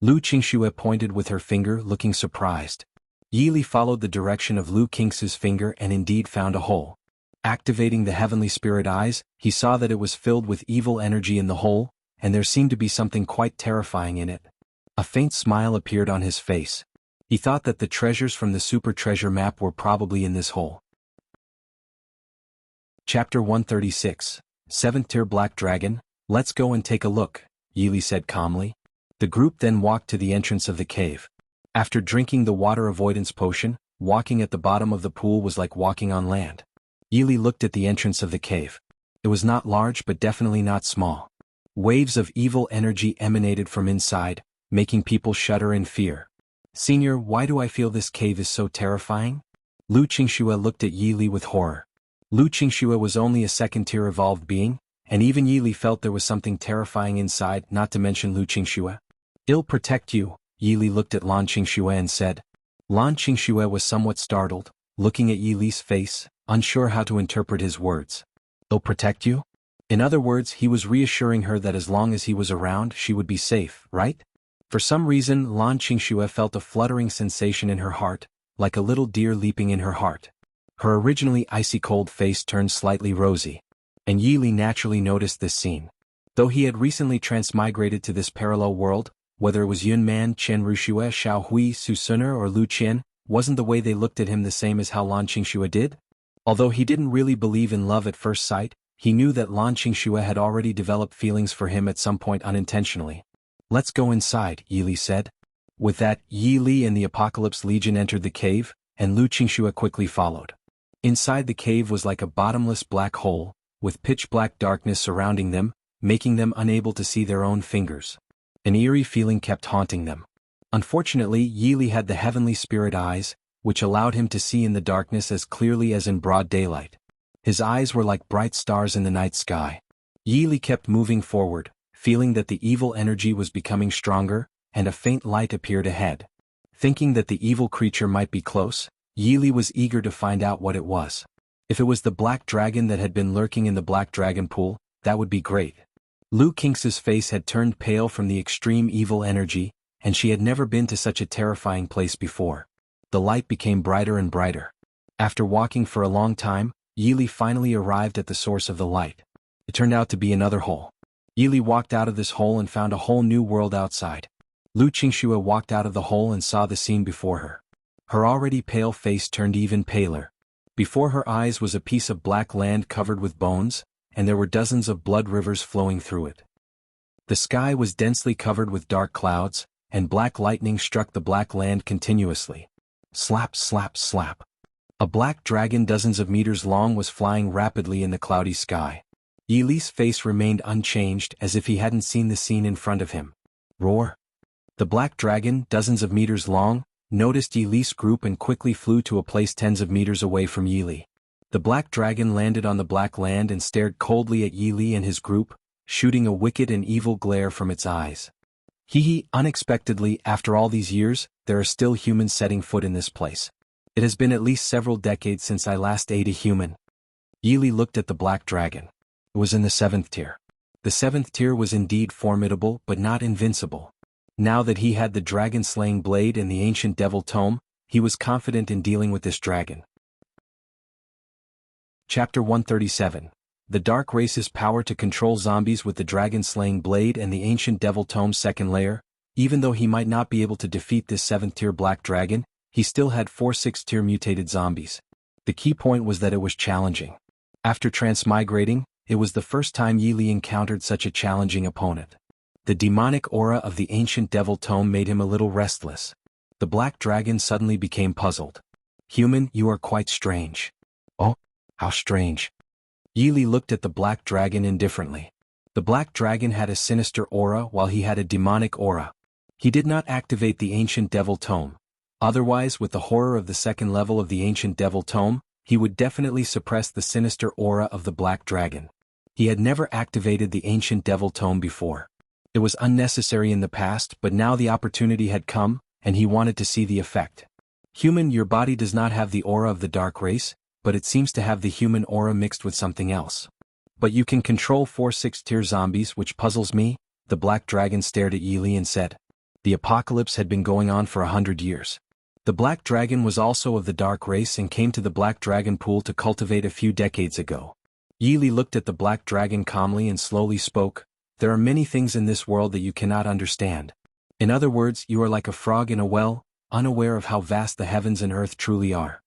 Lu Qingxue pointed with her finger, looking surprised. Yili followed the direction of Lu Qingxue's finger and indeed found a hole. Activating the heavenly spirit eyes, he saw that it was filled with evil energy in the hole, and there seemed to be something quite terrifying in it. A faint smile appeared on his face. He thought that the treasures from the super treasure map were probably in this hole. Chapter 136, 7th Tier Black Dragon. Let's go and take a look, Yili said calmly. The group then walked to the entrance of the cave. After drinking the water avoidance potion, walking at the bottom of the pool was like walking on land. Yili looked at the entrance of the cave. It was not large but definitely not small. Waves of evil energy emanated from inside, making people shudder in fear. Senior, why do I feel this cave is so terrifying? Lu Qingxue looked at Yili with horror. Lu Qingxue was only a 2nd tier evolved being, and even Yili felt there was something terrifying inside, not to mention Lu Qingxue. I'll protect you, Yili looked at Lan Qingxue and said. Lan Qingxue was somewhat startled, looking at Yili's face, unsure how to interpret his words. I'll protect you? In other words, he was reassuring her that as long as he was around, she would be safe, right? For some reason, Lan Qingxue felt a fluttering sensation in her heart, like a little deer leaping in her heart. Her originally icy-cold face turned slightly rosy. And Yili naturally noticed this scene. Though he had recently transmigrated to this parallel world, whether it was Yunman, Chen Ruxue, Xiaohui, Su Suner or Lu Qian, wasn't the way they looked at him the same as how Lan Qingxue did? Although he didn't really believe in love at first sight, he knew that Lan Qingxue had already developed feelings for him at some point unintentionally. Let's go inside, Yili said. With that, Yili and the Apocalypse Legion entered the cave, and Lu Qingxue quickly followed. Inside the cave was like a bottomless black hole, with pitch-black darkness surrounding them, making them unable to see their own fingers. An eerie feeling kept haunting them. Unfortunately, Yili had the heavenly spirit eyes, which allowed him to see in the darkness as clearly as in broad daylight. His eyes were like bright stars in the night sky. Yili kept moving forward, feeling that the evil energy was becoming stronger, and a faint light appeared ahead. Thinking that the evil creature might be close, Yili was eager to find out what it was. If it was the black dragon that had been lurking in the black dragon pool, that would be great. Lu Qingxue's face had turned pale from the extreme evil energy, and she had never been to such a terrifying place before. The light became brighter and brighter. After walking for a long time, Yili finally arrived at the source of the light. It turned out to be another hole. Yili walked out of this hole and found a whole new world outside. Lu Qingxue walked out of the hole and saw the scene before her. Her already pale face turned even paler. Before her eyes was a piece of black land covered with bones, and there were dozens of blood rivers flowing through it. The sky was densely covered with dark clouds, and black lightning struck the black land continuously. Slap, slap, slap. A black dragon dozens of meters long was flying rapidly in the cloudy sky. Yili's face remained unchanged as if he hadn't seen the scene in front of him. Roar. The black dragon, dozens of meters long, noticed Yili's group and quickly flew to a place tens of meters away from Yili. The black dragon landed on the black land and stared coldly at Yili and his group, shooting a wicked and evil glare from its eyes. Unexpectedly, after all these years, there are still humans setting foot in this place. It has been at least several decades since I last ate a human. Yili looked at the black dragon. It was in the 7th tier. The 7th tier was indeed formidable but not invincible. Now that he had the dragon-slaying blade and the ancient devil tome, he was confident in dealing with this dragon. Chapter 137. The Dark Race's power to control zombies with the dragon-slaying blade and the ancient devil tome's second layer. Even though he might not be able to defeat this 7th tier black dragon, he still had 4 6th tier mutated zombies. The key point was that it was challenging. After transmigrating, it was the first time Yili encountered such a challenging opponent. The demonic aura of the ancient devil tome made him a little restless. The black dragon suddenly became puzzled. Human, you are quite strange. Oh, how strange. Yili looked at the black dragon indifferently. The black dragon had a sinister aura while he had a demonic aura. He did not activate the ancient devil tome. Otherwise, with the horror of the second level of the ancient devil tome, he would definitely suppress the sinister aura of the black dragon. He had never activated the ancient devil tome before. It was unnecessary in the past, but now the opportunity had come, and he wanted to see the effect. Human, your body does not have the aura of the dark race, but it seems to have the human aura mixed with something else. But you can control 4-6 tier zombies, which puzzles me. The black dragon stared at Yili and said. The apocalypse had been going on for 100 years. The black dragon was also of the dark race and came to the black dragon pool to cultivate a few decades ago. Yili looked at the black dragon calmly and slowly spoke. There are many things in this world that you cannot understand. In other words, you are like a frog in a well, unaware of how vast the heavens and earth truly are.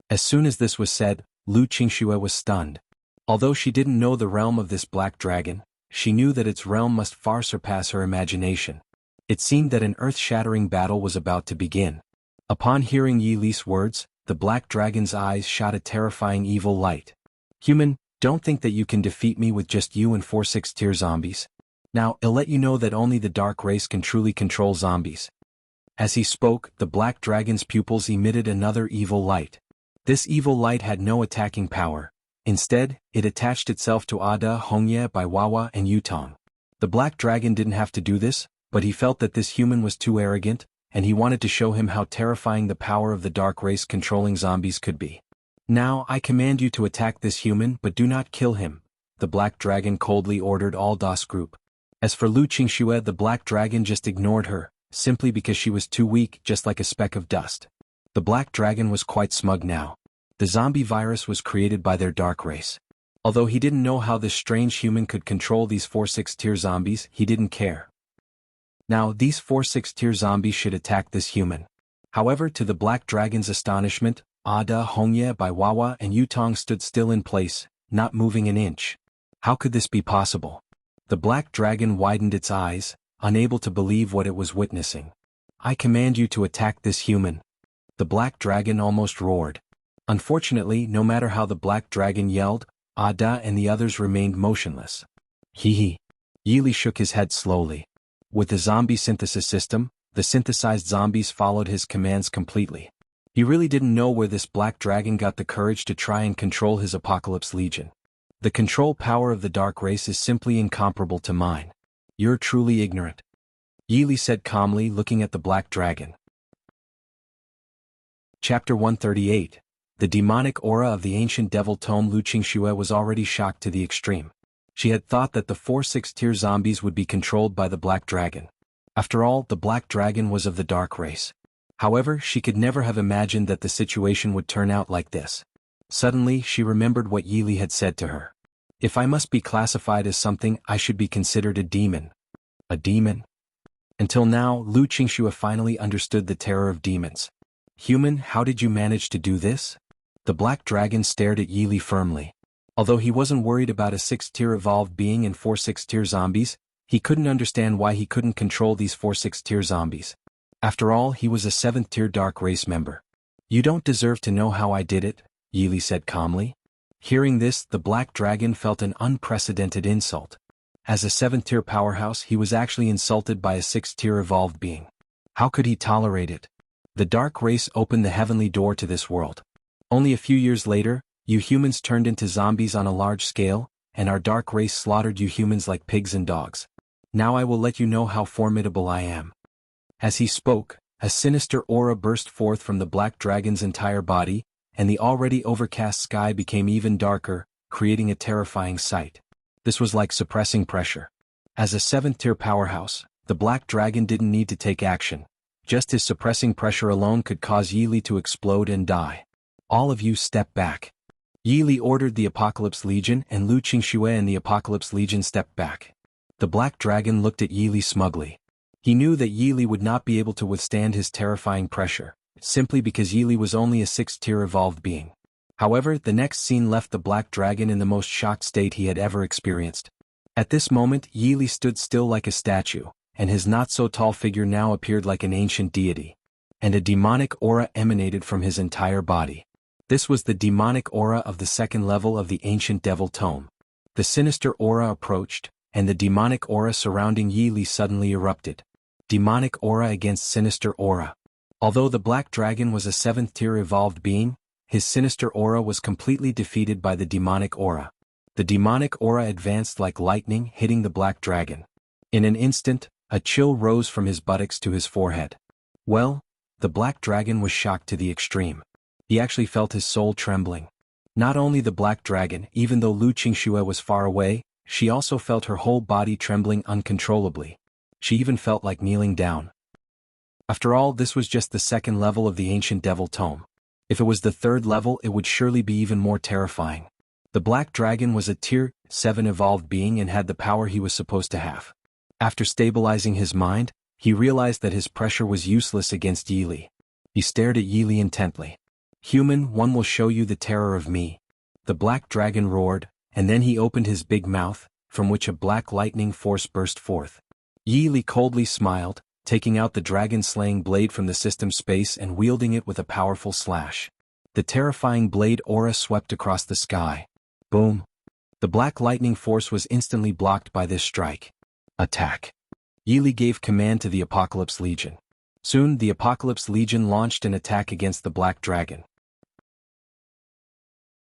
As soon as this was said, Lu Qingxue was stunned. Although she didn't know the realm of this black dragon, she knew that its realm must far surpass her imagination. It seemed that an earth-shattering battle was about to begin. Upon hearing Yi Li's words, the black dragon's eyes shot a terrifying evil light. Human, don't think that you can defeat me with just you and 4-6 tier zombies. Now, I'll let you know that only the dark race can truly control zombies. As he spoke, the black dragon's pupils emitted another evil light. This evil light had no attacking power. Instead, it attached itself to Ada, Hongye, Baiwawa, and Yutong. The black dragon didn't have to do this, but he felt that this human was too arrogant, and he wanted to show him how terrifying the power of the dark race controlling zombies could be. Now, I command you to attack this human, but do not kill him, the black dragon coldly ordered all DOS group. As for Lu Qingxue, the black dragon just ignored her, simply because she was too weak, just like a speck of dust. The black dragon was quite smug now. The zombie virus was created by their dark race. Although he didn't know how this strange human could control these 4-6 tier zombies, he didn't care. Now, these 4-6 tier zombies should attack this human. However, to the black dragon's astonishment, Ada, Hongye, Baiwawa, and Yutong stood still in place, not moving an inch. How could this be possible? The black dragon widened its eyes, unable to believe what it was witnessing. I command you to attack this human. The black dragon almost roared. Unfortunately, no matter how the black dragon yelled, Ada and the others remained motionless. Hee. Yili shook his head slowly. With the zombie synthesis system, the synthesized zombies followed his commands completely. He really didn't know where this black dragon got the courage to try and control his Apocalypse Legion. The control power of the dark race is simply incomparable to mine. You're truly ignorant. Yili said calmly, looking at the black dragon. Chapter 138. The demonic aura of the ancient devil tome. Lu Qingxue was already shocked to the extreme. She had thought that the 4-6 tier zombies would be controlled by the black dragon. After all, the black dragon was of the dark race. However, she could never have imagined that the situation would turn out like this. Suddenly, she remembered what Yili had said to her. If I must be classified as something, I should be considered a demon. A demon? Until now, Lu Qingxue finally understood the terror of demons. Human, how did you manage to do this? The black dragon stared at Yili firmly. Although he wasn't worried about a 6-tier evolved being and 4-6 tier zombies, he couldn't understand why he couldn't control these 4-6 tier zombies. After all, he was a 7th tier dark race member. You don't deserve to know how I did it, Yili said calmly. Hearing this, the black dragon felt an unprecedented insult. As a 7th tier powerhouse, he was actually insulted by a 6th tier evolved being. How could he tolerate it? The dark race opened the heavenly door to this world. Only a few years later, you humans turned into zombies on a large scale, and our dark race slaughtered you humans like pigs and dogs. Now I will let you know how formidable I am. As he spoke, a sinister aura burst forth from the black dragon's entire body, and the already overcast sky became even darker, creating a terrifying sight. This was like suppressing pressure. As a 7th tier powerhouse, the black dragon didn't need to take action. Just his suppressing pressure alone could cause Yili to explode and die. All of you step back. Yili ordered the Apocalypse Legion, and Lu Qingxue and the Apocalypse Legion stepped back. The black dragon looked at Yili smugly. He knew that Yili would not be able to withstand his terrifying pressure, simply because Yili was only a 6th tier evolved being. However, the next scene left the black dragon in the most shocked state he had ever experienced. At this moment, Yili stood still like a statue, and his not-so-tall figure now appeared like an ancient deity. and a demonic aura emanated from his entire body. This was the demonic aura of the second level of the ancient devil tome. The sinister aura approached, and the demonic aura surrounding Yi Li suddenly erupted. Demonic aura against sinister aura. Although the Black Dragon was a 7th tier evolved being, his sinister aura was completely defeated by the demonic aura. The demonic aura advanced like lightning, hitting the Black Dragon. In an instant, a chill rose from his buttocks to his forehead. Well, the Black Dragon was shocked to the extreme. He actually felt his soul trembling. Not only the Black Dragon, even though Lu Qingxue was far away, she also felt her whole body trembling uncontrollably. She even felt like kneeling down. After all, this was just the second level of the ancient devil tome. If it was the third level, it would surely be even more terrifying. The Black Dragon was a tier 7 evolved being and had the power he was supposed to have. After stabilizing his mind, he realized that his pressure was useless against Yi Li. He stared at Yi Li intently. "Human, one will show you the terror of me." The Black Dragon roared, and then he opened his big mouth, from which a black lightning force burst forth. Yi Li coldly smiled, taking out the dragon-slaying blade from the system space and wielding it with a powerful slash. The terrifying blade aura swept across the sky. Boom! The black lightning force was instantly blocked by this strike. Attack! Yi Li gave command to the Apocalypse Legion. Soon, the Apocalypse Legion launched an attack against the Black Dragon.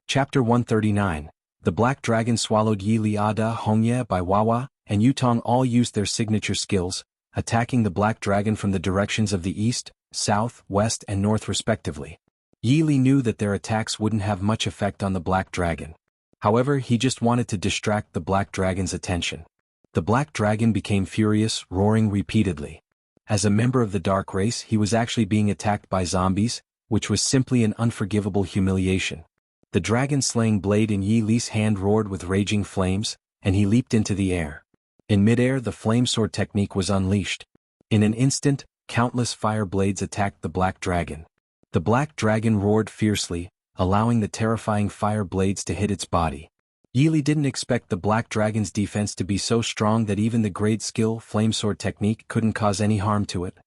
Chapter 139. The Black Dragon swallowed Yi Li. Ada, Hongye, Bai Wawa, and Yutong all used their signature skills, attacking the Black Dragon from the directions of the east, south, west, and north respectively. Yi Li knew that their attacks wouldn't have much effect on the Black Dragon. However, he just wanted to distract the Black Dragon's attention. The Black Dragon became furious, roaring repeatedly. As a member of the Dark Race, he was actually being attacked by zombies, which was simply an unforgivable humiliation. The dragon-slaying blade in Yi Li's hand roared with raging flames, and he leaped into the air. In midair, the flame sword technique was unleashed. In an instant, countless fire blades attacked the Black Dragon. The Black Dragon roared fiercely, allowing the terrifying fire blades to hit its body. Yi Li didn't expect the Black Dragon's defense to be so strong that even the grade skill flame sword technique couldn't cause any harm to it.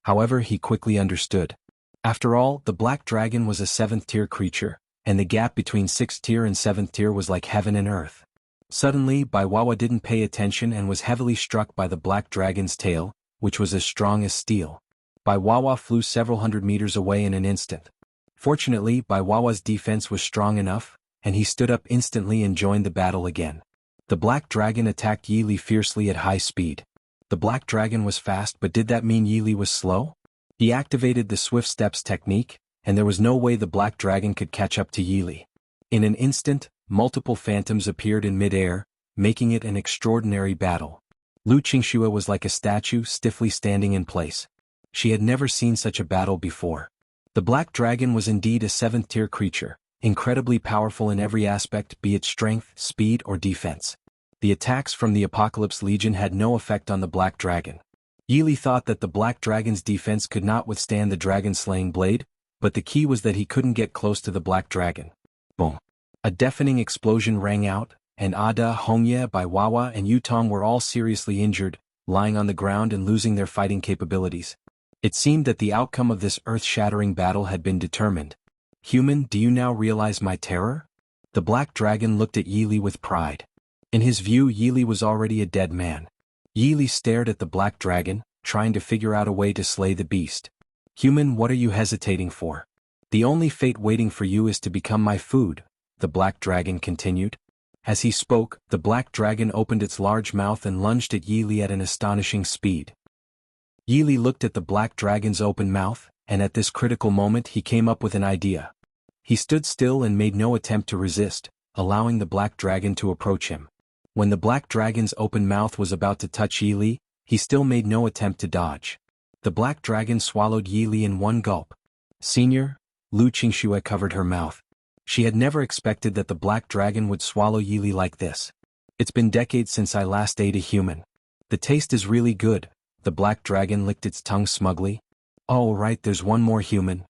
However, he quickly understood. After all, the Black Dragon was a 7th tier creature, and the gap between 6th tier and 7th tier was like heaven and earth. Suddenly, Bai Wawa didn't pay attention and was heavily struck by the Black Dragon's tail, which was as strong as steel. Bai Wawa flew several hundred meters away in an instant. Fortunately, Bai Wawa's defense was strong enough, and he stood up instantly and joined the battle again. The Black Dragon attacked Yi Li fiercely at high speed. The Black Dragon was fast, but did that mean Yi Li was slow? He activated the Swift Steps technique, and there was no way the Black Dragon could catch up to Yi Li. In an instant, multiple phantoms appeared in mid-air, making it an extraordinary battle. Lu Qingxue was like a statue stiffly standing in place. She had never seen such a battle before. The Black Dragon was indeed a 7th tier creature, incredibly powerful in every aspect, be it strength, speed, or defense. The attacks from the Apocalypse Legion had no effect on the Black Dragon. Yi Li thought that the Black Dragon's defense could not withstand the dragon-slaying blade, but the key was that he couldn't get close to the Black Dragon. Boom! A deafening explosion rang out, and Ada, Hongye, Bai Wawa, and Yutong were all seriously injured, lying on the ground and losing their fighting capabilities. It seemed that the outcome of this earth-shattering battle had been determined. "Human, do you now realize my terror?" The Black Dragon looked at Yi Li with pride. In his view, Yi Li was already a dead man. Yi Li stared at the Black Dragon, trying to figure out a way to slay the beast. "Human, what are you hesitating for? The only fate waiting for you is to become my food," the Black Dragon continued. As he spoke, the Black Dragon opened its large mouth and lunged at Yi Li at an astonishing speed. Yi Li looked at the Black Dragon's open mouth, and at this critical moment he came up with an idea. He stood still and made no attempt to resist, allowing the Black Dragon to approach him. When the Black Dragon's open mouth was about to touch Yi Li, he still made no attempt to dodge. The Black Dragon swallowed Yi Li in one gulp. "Senior," Lu Qingxue covered her mouth. She had never expected that the Black Dragon would swallow Yi Li like this. "It's been decades since I last ate a human. The taste is really good." The Black Dragon licked its tongue smugly. "Oh right, there's one more human."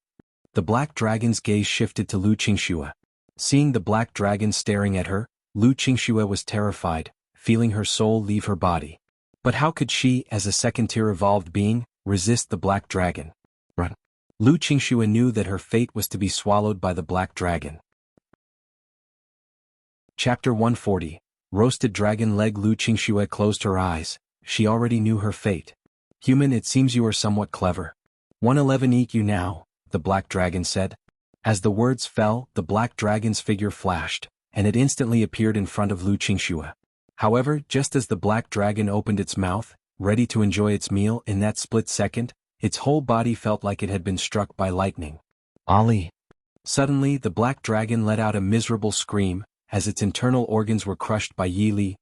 The Black Dragon's gaze shifted to Lu Qingxue. Seeing the Black Dragon staring at her, Lu Qingxue was terrified, feeling her soul leave her body. But how could she, as a 2nd tier evolved being, resist the Black Dragon? Run! Lu Qingxue knew that her fate was to be swallowed by the black dragon. Chapter 140. Roasted Dragon Leg. Lu Qingxue closed her eyes. She already knew her fate. Human, it seems you are somewhat clever. 111 eat you now, the black dragon said. As the words fell, the black dragon's figure flashed, and it instantly appeared in front of Lu Qingxue. However, just as the black dragon opened its mouth, ready to enjoy its meal, in that split second, its whole body felt like it had been struck by lightning. Ali! Suddenly, the black dragon let out a miserable scream, as its internal organs were crushed by Yi Li.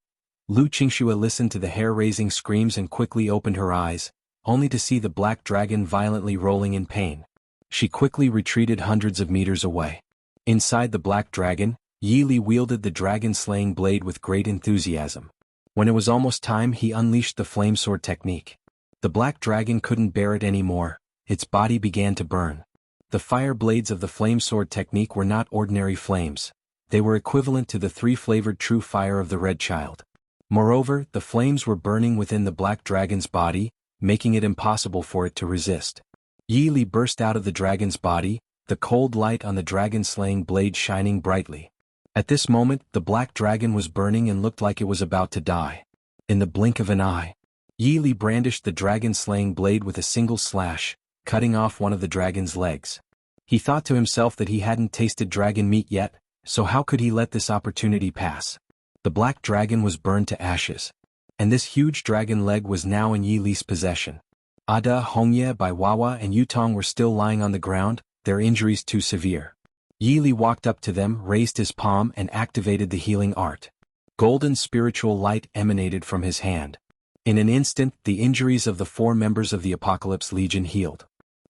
Lu Qingxue listened to the hair-raising screams and quickly opened her eyes, only to see the black dragon violently rolling in pain. She quickly retreated hundreds of meters away. Inside the black dragon, Yi Li wielded the dragon-slaying blade with great enthusiasm. When it was almost time, he unleashed the flame sword technique. The black dragon couldn't bear it anymore. Its body began to burn. The fire blades of the flame sword technique were not ordinary flames. They were equivalent to the three-flavored true fire of the red child. Moreover, the flames were burning within the black dragon's body, making it impossible for it to resist. Yi Li burst out of the dragon's body, the cold light on the dragon-slaying blade shining brightly. At this moment, the black dragon was burning and looked like it was about to die. In the blink of an eye, Yi Li brandished the dragon-slaying blade with a single slash, cutting off one of the dragon's legs. He thought to himself that he hadn't tasted dragon meat yet, so how could he let this opportunity pass? The black dragon was burned to ashes. And this huge dragon leg was now in Yi Li's possession. Ada, Hongye, Bai Wawa and Yutong were still lying on the ground, their injuries too severe. Yi Li walked up to them, raised his palm and activated the healing art. Golden spiritual light emanated from his hand. In an instant, the injuries of the 4 members of the Apocalypse Legion healed.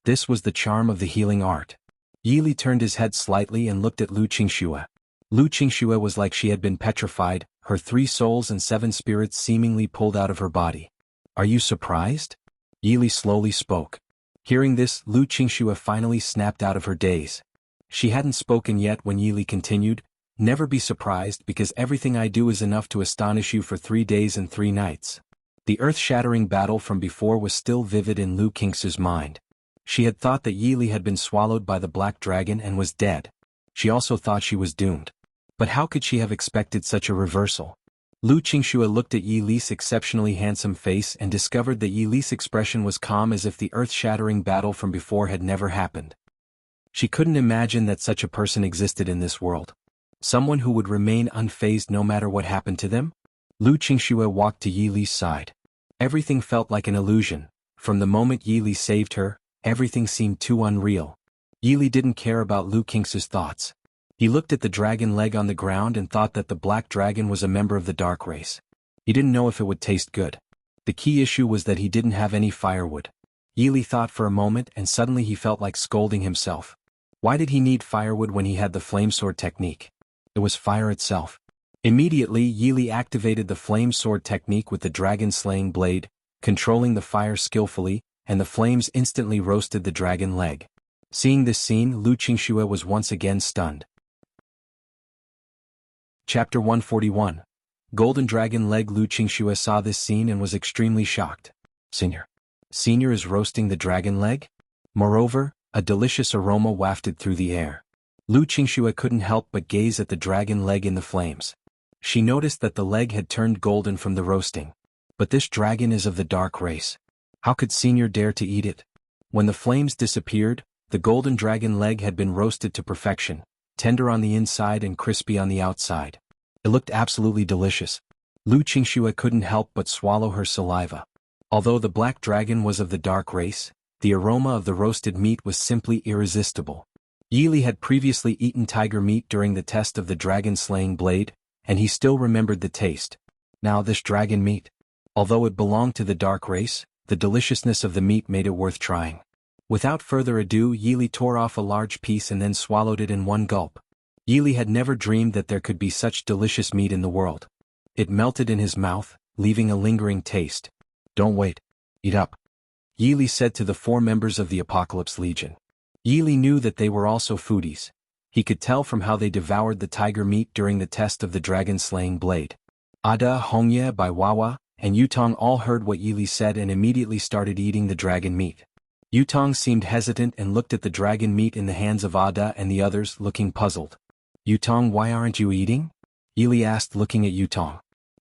This was the charm of the healing art. Yi Li turned his head slightly and looked at Lu Qingxue. Lu Qingxue was like she had been petrified, her 3 souls and 7 spirits seemingly pulled out of her body. Are you surprised? Yi Li slowly spoke. Hearing this, Lu Qingxue finally snapped out of her daze. She hadn't spoken yet when Yi Li continued, Never be surprised because everything I do is enough to astonish you for 3 days and 3 nights. The earth-shattering battle from before was still vivid in Lu Qingxue's mind. She had thought that Yi Li had been swallowed by the black dragon and was dead. She also thought she was doomed. But how could she have expected such a reversal? Lu Qingxue looked at Yi Li's exceptionally handsome face and discovered that Yi Li's expression was calm as if the earth-shattering battle from before had never happened. She couldn't imagine that such a person existed in this world. Someone who would remain unfazed no matter what happened to them? Lu Qingxue walked to Yi Li's side. Everything felt like an illusion. From the moment Yi Li saved her, everything seemed too unreal. Yi Li didn't care about Lu Qingxue's thoughts. He looked at the dragon leg on the ground and thought that the black dragon was a member of the dark race. He didn't know if it would taste good. The key issue was that he didn't have any firewood. Yi Li thought for a moment and suddenly he felt like scolding himself. Why did he need firewood when he had the flame sword technique? It was fire itself. Immediately, Yi Li activated the flame sword technique with the dragon-slaying blade, controlling the fire skillfully, and the flames instantly roasted the dragon leg. Seeing this scene, Lu Qingxue was once again stunned. Chapter 141. Golden Dragon Leg. Lu Qingxue saw this scene and was extremely shocked. Senior is roasting the dragon leg? Moreover, a delicious aroma wafted through the air. Lu Qingxue couldn't help but gaze at the dragon leg in the flames. She noticed that the leg had turned golden from the roasting. But this dragon is of the dark race. How could Senior dare to eat it? When the flames disappeared, the golden dragon leg had been roasted to perfection, tender on the inside and crispy on the outside. It looked absolutely delicious. Lu Qingxue couldn't help but swallow her saliva. Although the black dragon was of the dark race, the aroma of the roasted meat was simply irresistible. Yi Li had previously eaten tiger meat during the test of the dragon-slaying blade, and he still remembered the taste. Now this dragon meat. Although it belonged to the dark race, the deliciousness of the meat made it worth trying. Without further ado, Yi Li tore off a large piece and then swallowed it in one gulp. Yi Li had never dreamed that there could be such delicious meat in the world. It melted in his mouth, leaving a lingering taste. Don't wait. Eat up. Yi Li said to the 4 members of the Apocalypse Legion. Yi Li knew that they were also foodies. He could tell from how they devoured the tiger meat during the test of the dragon-slaying blade. Ada, Hongye, Bai Wawa, and Yutong all heard what Yi Li said and immediately started eating the dragon meat. Yutong seemed hesitant and looked at the dragon meat in the hands of Ada and the others, looking puzzled. Yutong, why aren't you eating? Yili asked, looking at Yutong.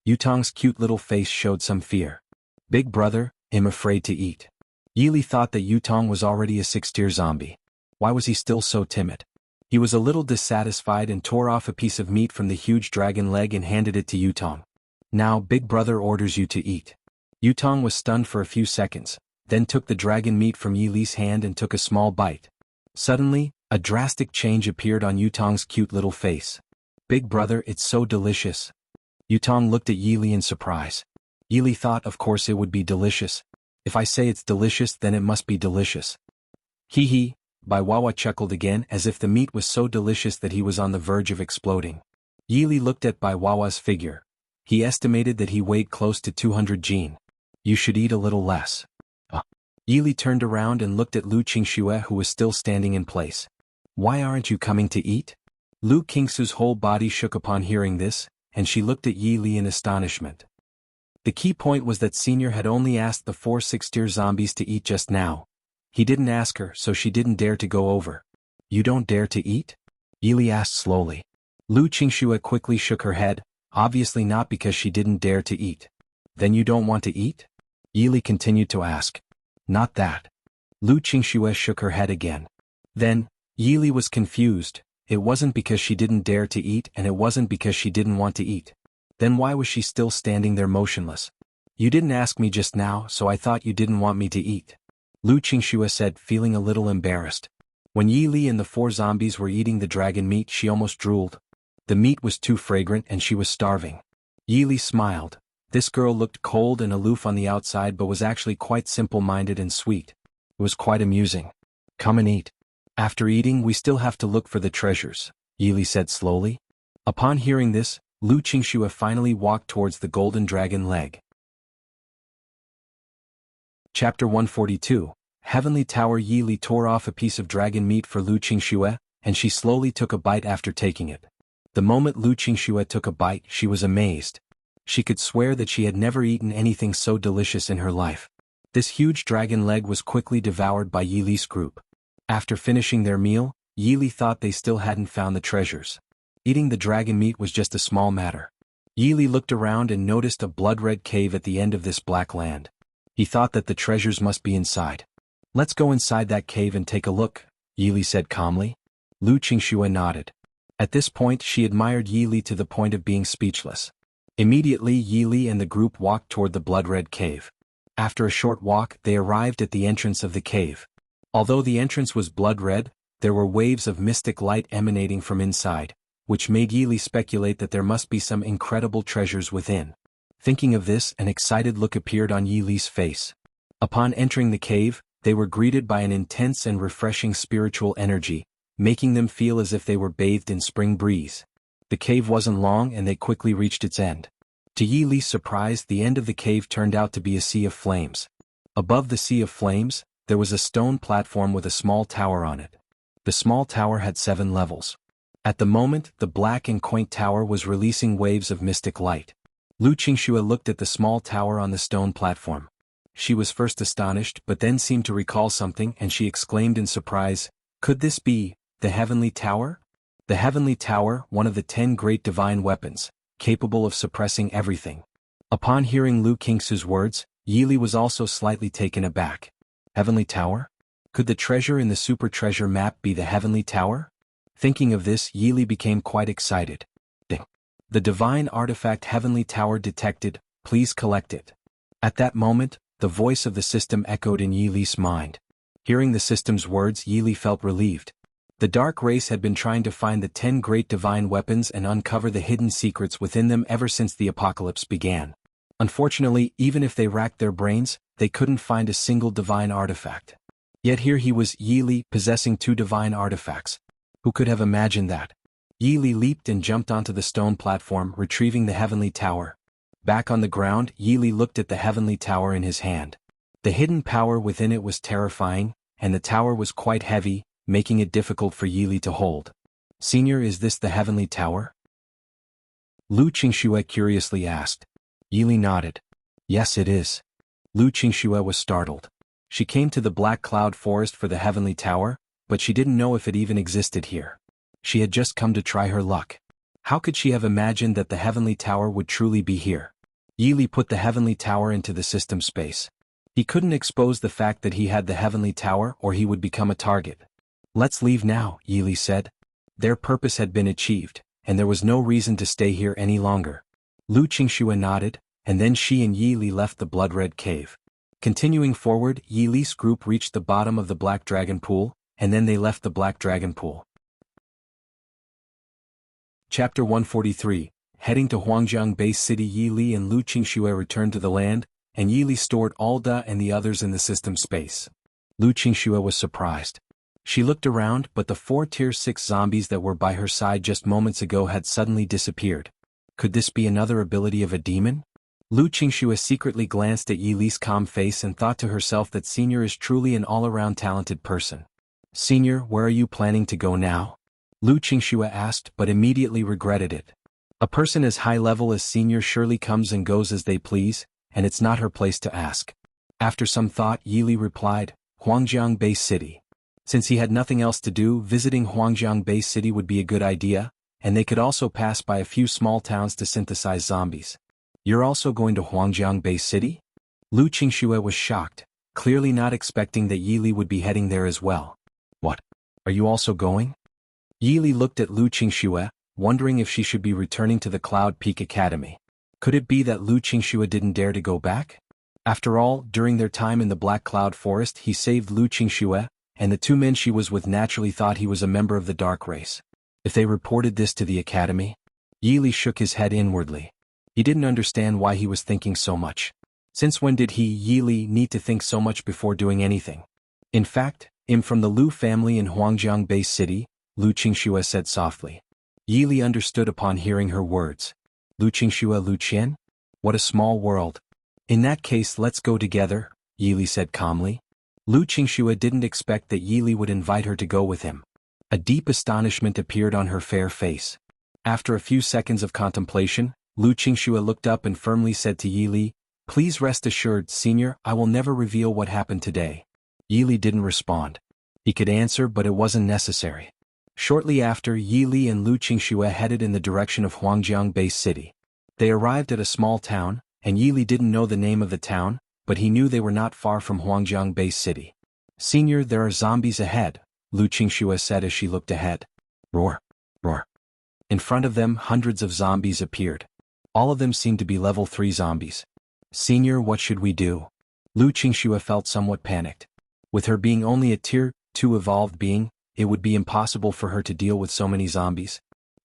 Yutong's cute little face showed some fear. Big brother, I'm afraid to eat. Yili thought that Yutong was already a 6-tier zombie. Why was he still so timid? He was a little dissatisfied and tore off a piece of meat from the huge dragon leg and handed it to Yutong. Now Big Brother orders you to eat. Yutong was stunned for a few seconds, then took the dragon meat from Yili's hand and took a small bite. Suddenly, a drastic change appeared on Yutong's cute little face. Big Brother, it's so delicious. Yutong looked at Yili in surprise. Yili thought of course it would be delicious. If I say it's delicious then it must be delicious. Hee hee. Bai Wawa chuckled again as if the meat was so delicious that he was on the verge of exploding. Yili looked at Bai Wawa's figure. He estimated that he weighed close to 200 jin. You should eat a little less. Yili turned around and looked at Lu Qingxue, who was still standing in place. Why aren't you coming to eat? Lu Qingxue's whole body shook upon hearing this, and she looked at Yili in astonishment. The key point was that Senior had only asked the 4 6-tier zombies to eat just now. He didn't ask her, so she didn't dare to go over. You don't dare to eat? Yili asked slowly. Lu Qingxue quickly shook her head, obviously not because she didn't dare to eat. Then you don't want to eat? Yili continued to ask. Not that. Lu Qingxue shook her head again. Then, Yili was confused. It wasn't because she didn't dare to eat and it wasn't because she didn't want to eat. Then why was she still standing there motionless? You didn't ask me just now, so I thought you didn't want me to eat. Lu Qingxue said, feeling a little embarrassed. When Yili and the 4 zombies were eating the dragon meat, she almost drooled. The meat was too fragrant and she was starving. Yili smiled. This girl looked cold and aloof on the outside but was actually quite simple-minded and sweet. It was quite amusing. Come and eat. After eating we still have to look for the treasures, Yili said slowly. Upon hearing this, Lu Qingxue finally walked towards the golden dragon leg. Chapter 142, Heavenly Tower. Yili tore off a piece of dragon meat for Lu Qingxue, and she slowly took a bite after taking it. The moment Lu Qingxue took a bite, she was amazed. She could swear that she had never eaten anything so delicious in her life. This huge dragon leg was quickly devoured by Yili's group. After finishing their meal, Yili thought they still hadn't found the treasures. Eating the dragon meat was just a small matter. Yili looked around and noticed a blood-red cave at the end of this black land. He thought that the treasures must be inside. Let's go inside that cave and take a look, Yili said calmly. Lu Qingxue nodded. At this point she admired Yili to the point of being speechless. Immediately Yili and the group walked toward the blood-red cave. After a short walk they arrived at the entrance of the cave. Although the entrance was blood-red, there were waves of mystic light emanating from inside, which made Yili speculate that there must be some incredible treasures within. Thinking of this, an excited look appeared on Yili's face. Upon entering the cave, they were greeted by an intense and refreshing spiritual energy, making them feel as if they were bathed in spring breeze. The cave wasn't long and they quickly reached its end. To Yili's surprise, the end of the cave turned out to be a sea of flames. Above the sea of flames, there was a stone platform with a small tower on it. The small tower had 7 levels. At the moment, the black and quaint tower was releasing waves of mystic light. Lu Qingxue looked at the small tower on the stone platform. She was first astonished but then seemed to recall something and she exclaimed in surprise, could this be the Heavenly Tower? The Heavenly Tower, one of the 10 great divine weapons, capable of suppressing everything. Upon hearing Lu Qingxue's words, Yili was also slightly taken aback. Heavenly Tower? Could the treasure in the super treasure map be the Heavenly Tower? Thinking of this, Yili became quite excited. The divine artifact Heavenly Tower detected, please collect it. At that moment, the voice of the system echoed in Yili's mind. Hearing the system's words, Yili felt relieved. The dark race had been trying to find the 10 great divine weapons and uncover the hidden secrets within them ever since the apocalypse began. Unfortunately, even if they racked their brains, they couldn't find a single divine artifact. Yet here he was, Yili, possessing 2 divine artifacts. Who could have imagined that? Yili leaped and jumped onto the stone platform, retrieving the Heavenly Tower. Back on the ground, Yili looked at the Heavenly Tower in his hand. The hidden power within it was terrifying, and the tower was quite heavy, making it difficult for Yili to hold. Senior, is this the Heavenly Tower? Lu Qingxue curiously asked. Yili nodded. Yes, it is. Lu Qingxue was startled. She came to the Black Cloud Forest for the Heavenly Tower, but she didn't know if it even existed here. She had just come to try her luck. How could she have imagined that the Heavenly Tower would truly be here? Yili put the Heavenly Tower into the system space. He couldn't expose the fact that he had the Heavenly Tower or he would become a target. Let's leave now, Yili said. Their purpose had been achieved, and there was no reason to stay here any longer. Lu Qingxue nodded, and then she and Yili left the blood-red cave. Continuing forward, Yili's group reached the bottom of the Black Dragon Pool, and then they left the Black Dragon Pool. Chapter 143. Heading to Huangjiang Base City, Yili and Lu Qingxue returned to the land, and Yili stored Alda and the others in the system space. Lu Qingxue was surprised. She looked around, but the 4 Tier 6 zombies that were by her side just moments ago had suddenly disappeared. Could this be another ability of a demon? Lu Qingxue secretly glanced at Yili's calm face and thought to herself that Senior is truly an all-around talented person. Senior, where are you planning to go now? Lu Qingxue asked, but immediately regretted it. A person as high level as Senior surely comes and goes as they please, and it's not her place to ask. After some thought, Yili replied, Huangjiang Base City. Since he had nothing else to do, visiting Huangjiang Base City would be a good idea, and they could also pass by a few small towns to synthesize zombies. You're also going to Huangjiang Base City? Lu Qingxue was shocked, clearly not expecting that Yili would be heading there as well. What? Are you also going? Yili looked at Lu Qingxue, wondering if she should be returning to the Cloud Peak Academy. Could it be that Lu Qingxue didn't dare to go back? After all, during their time in the Black Cloud Forest he saved Lu Qingxue, and the 2 men she was with naturally thought he was a member of the Dark Race. If they reported this to the Academy? Yili shook his head inwardly. He didn't understand why he was thinking so much. Since when did he, Yili, need to think so much before doing anything? In fact, I'm from the Lu family in Huangjiang Base City, Lu Qingxue said softly. Yili understood upon hearing her words. Lu Qingxue, Lu Qian? What a small world. In that case, let's go together, Yili said calmly. Lu Qingxue didn't expect that Yili would invite her to go with him. A deep astonishment appeared on her fair face. After a few seconds of contemplation, Lu Qingxue looked up and firmly said to Yili, Please rest assured, Senior, I will never reveal what happened today. Yili didn't respond. He could answer, but it wasn't necessary. Shortly after, Yili and Lu Qingxue headed in the direction of Huangjiang Base City. They arrived at a small town, and Yili didn't know the name of the town, but he knew they were not far from Huangjiang Base City. Senior, there are zombies ahead, Lu Qingxue said as she looked ahead. Roar, roar. In front of them, hundreds of zombies appeared. All of them seemed to be level 3 zombies. Senior, what should we do? Lu Qingxue felt somewhat panicked. With her being only a Tier 2 evolved being, it would be impossible for her to deal with so many zombies.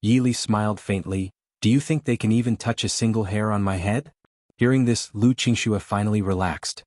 Yili smiled faintly. Do you think they can even touch a single hair on my head? Hearing this, Lu Qingxue finally relaxed.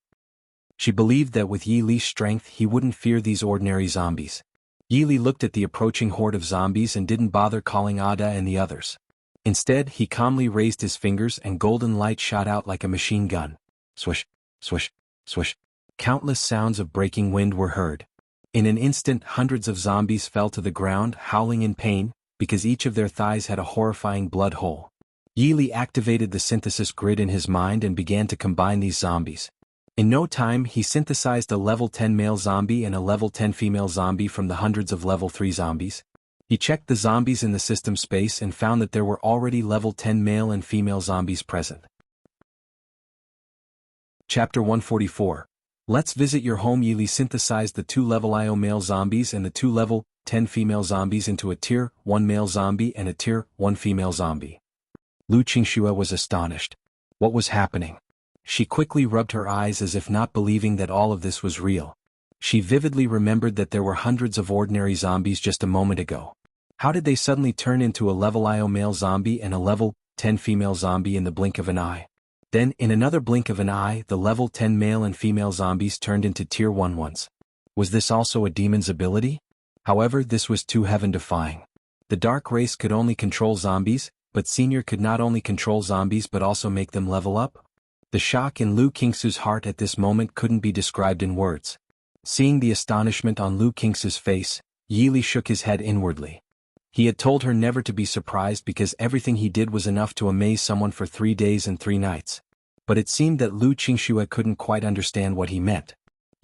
She believed that with Yili's strength he wouldn't fear these ordinary zombies. Yili looked at the approaching horde of zombies and didn't bother calling Ada and the others. Instead, he calmly raised his fingers and golden light shot out like a machine gun. Swish, swish, swish. Countless sounds of breaking wind were heard. In an instant, hundreds of zombies fell to the ground, howling in pain, because each of their thighs had a horrifying blood hole. Yili activated the synthesis grid in his mind and began to combine these zombies. In no time, he synthesized a level 10 male zombie and a level 10 female zombie from the hundreds of level 3 zombies. He checked the zombies in the system space and found that there were already level 10 male and female zombies present. Chapter 144. Let's visit your home. Yili synthesized the 2 level IO male zombies and the 2 level 10 female zombies into a Tier 1 male zombie and a Tier 1 female zombie. Lu Qingxue was astonished. What was happening? She quickly rubbed her eyes as if not believing that all of this was real. She vividly remembered that there were hundreds of ordinary zombies just a moment ago. How did they suddenly turn into a level IO male zombie and a level 10 female zombie in the blink of an eye? Then, in another blink of an eye, the level 10 male and female zombies turned into Tier 1 ones. Was this also a demon's ability? However, this was too heaven-defying. The Dark Race could only control zombies, but Senior could not only control zombies but also make them level up? The shock in Lu Qingxue's heart at this moment couldn't be described in words. Seeing the astonishment on Lu Qingxue's face, Yili shook his head inwardly. He had told her never to be surprised because everything he did was enough to amaze someone for 3 days and 3 nights. But it seemed that Lu Qingxue couldn't quite understand what he meant.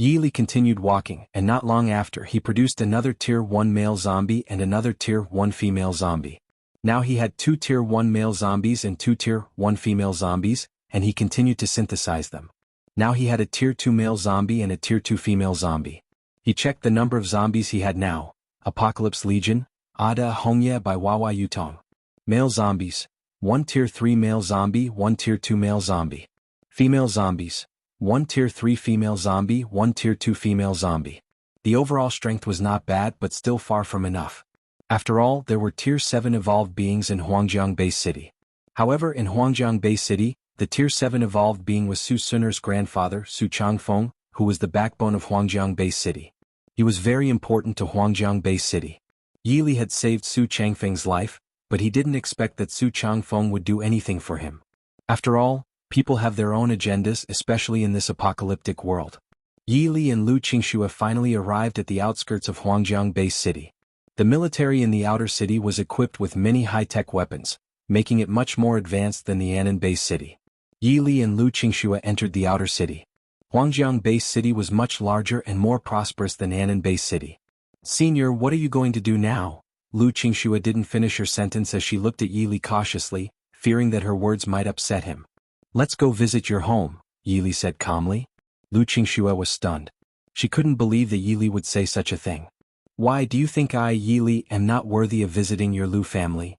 Yili continued walking, and not long after he produced another Tier 1 male zombie and another Tier 1 female zombie. Now he had 2 Tier 1 male zombies and 2 Tier 1 female zombies, and he continued to synthesize them. Now he had a Tier 2 male zombie and a Tier 2 female zombie. He checked the number of zombies he had now. Apocalypse Legion, Ada Hongye by Wawa Yutong. Male zombies, 1 Tier 3 male zombie, 1 Tier 2 male zombie. Female zombies, 1 Tier 3 female zombie, 1 Tier 2 female zombie. The overall strength was not bad but still far from enough. After all, there were Tier 7 evolved beings in Huangjiang Bay City. However, in Huangjiang Bay City, the Tier 7 evolved being was Su Suner's grandfather, Su Changfeng, who was the backbone of Huangjiang Bay City. He was very important to Huangjiang Bay City. Yili had saved Su Changfeng's life, but he didn't expect that Su Changfeng would do anything for him. After all, people have their own agendas, especially in this apocalyptic world. Yili and Lu Qingxue finally arrived at the outskirts of Huangjiang Bay City. The military in the outer city was equipped with many high-tech weapons, making it much more advanced than the Annan Bay City. Yili and Lu Qingxue entered the outer city. Huangjiang Bay City was much larger and more prosperous than Annan Bay City. "Senior, what are you going to do now?" Lu Qingxue didn't finish her sentence as she looked at Yili cautiously, fearing that her words might upset him. "Let's go visit your home," Yili said calmly. Lu Qingxue was stunned. She couldn't believe that Yili would say such a thing. "Why do you think I, Yili, am not worthy of visiting your Lu family?"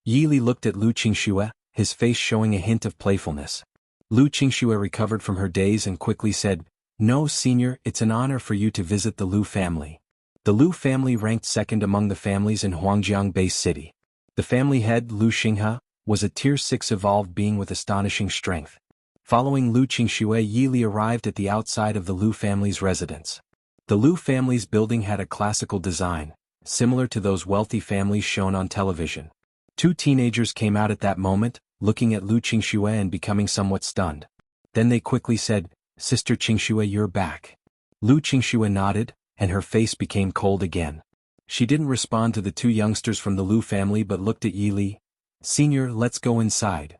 Yili looked at Lu Qingxue, his face showing a hint of playfulness. Lu Qingxue recovered from her daze and quickly said, "No, senior, it's an honor for you to visit the Lu family." The Lu family ranked second among the families in Huangjiang Bay City. The family head, Lu Xinghe, was a Tier 6 evolved being with astonishing strength. Following Lu Qingxue, Yili arrived at the outside of the Lu family's residence. The Lu family's building had a classical design, similar to those wealthy families shown on television. 2 teenagers came out at that moment, looking at Lu Qingxue and becoming somewhat stunned. Then they quickly said, "Sister Qingxue, you're back." Lu Qingxue nodded, and her face became cold again. She didn't respond to the 2 youngsters from the Lu family but looked at Yili. "Senior, let's go inside."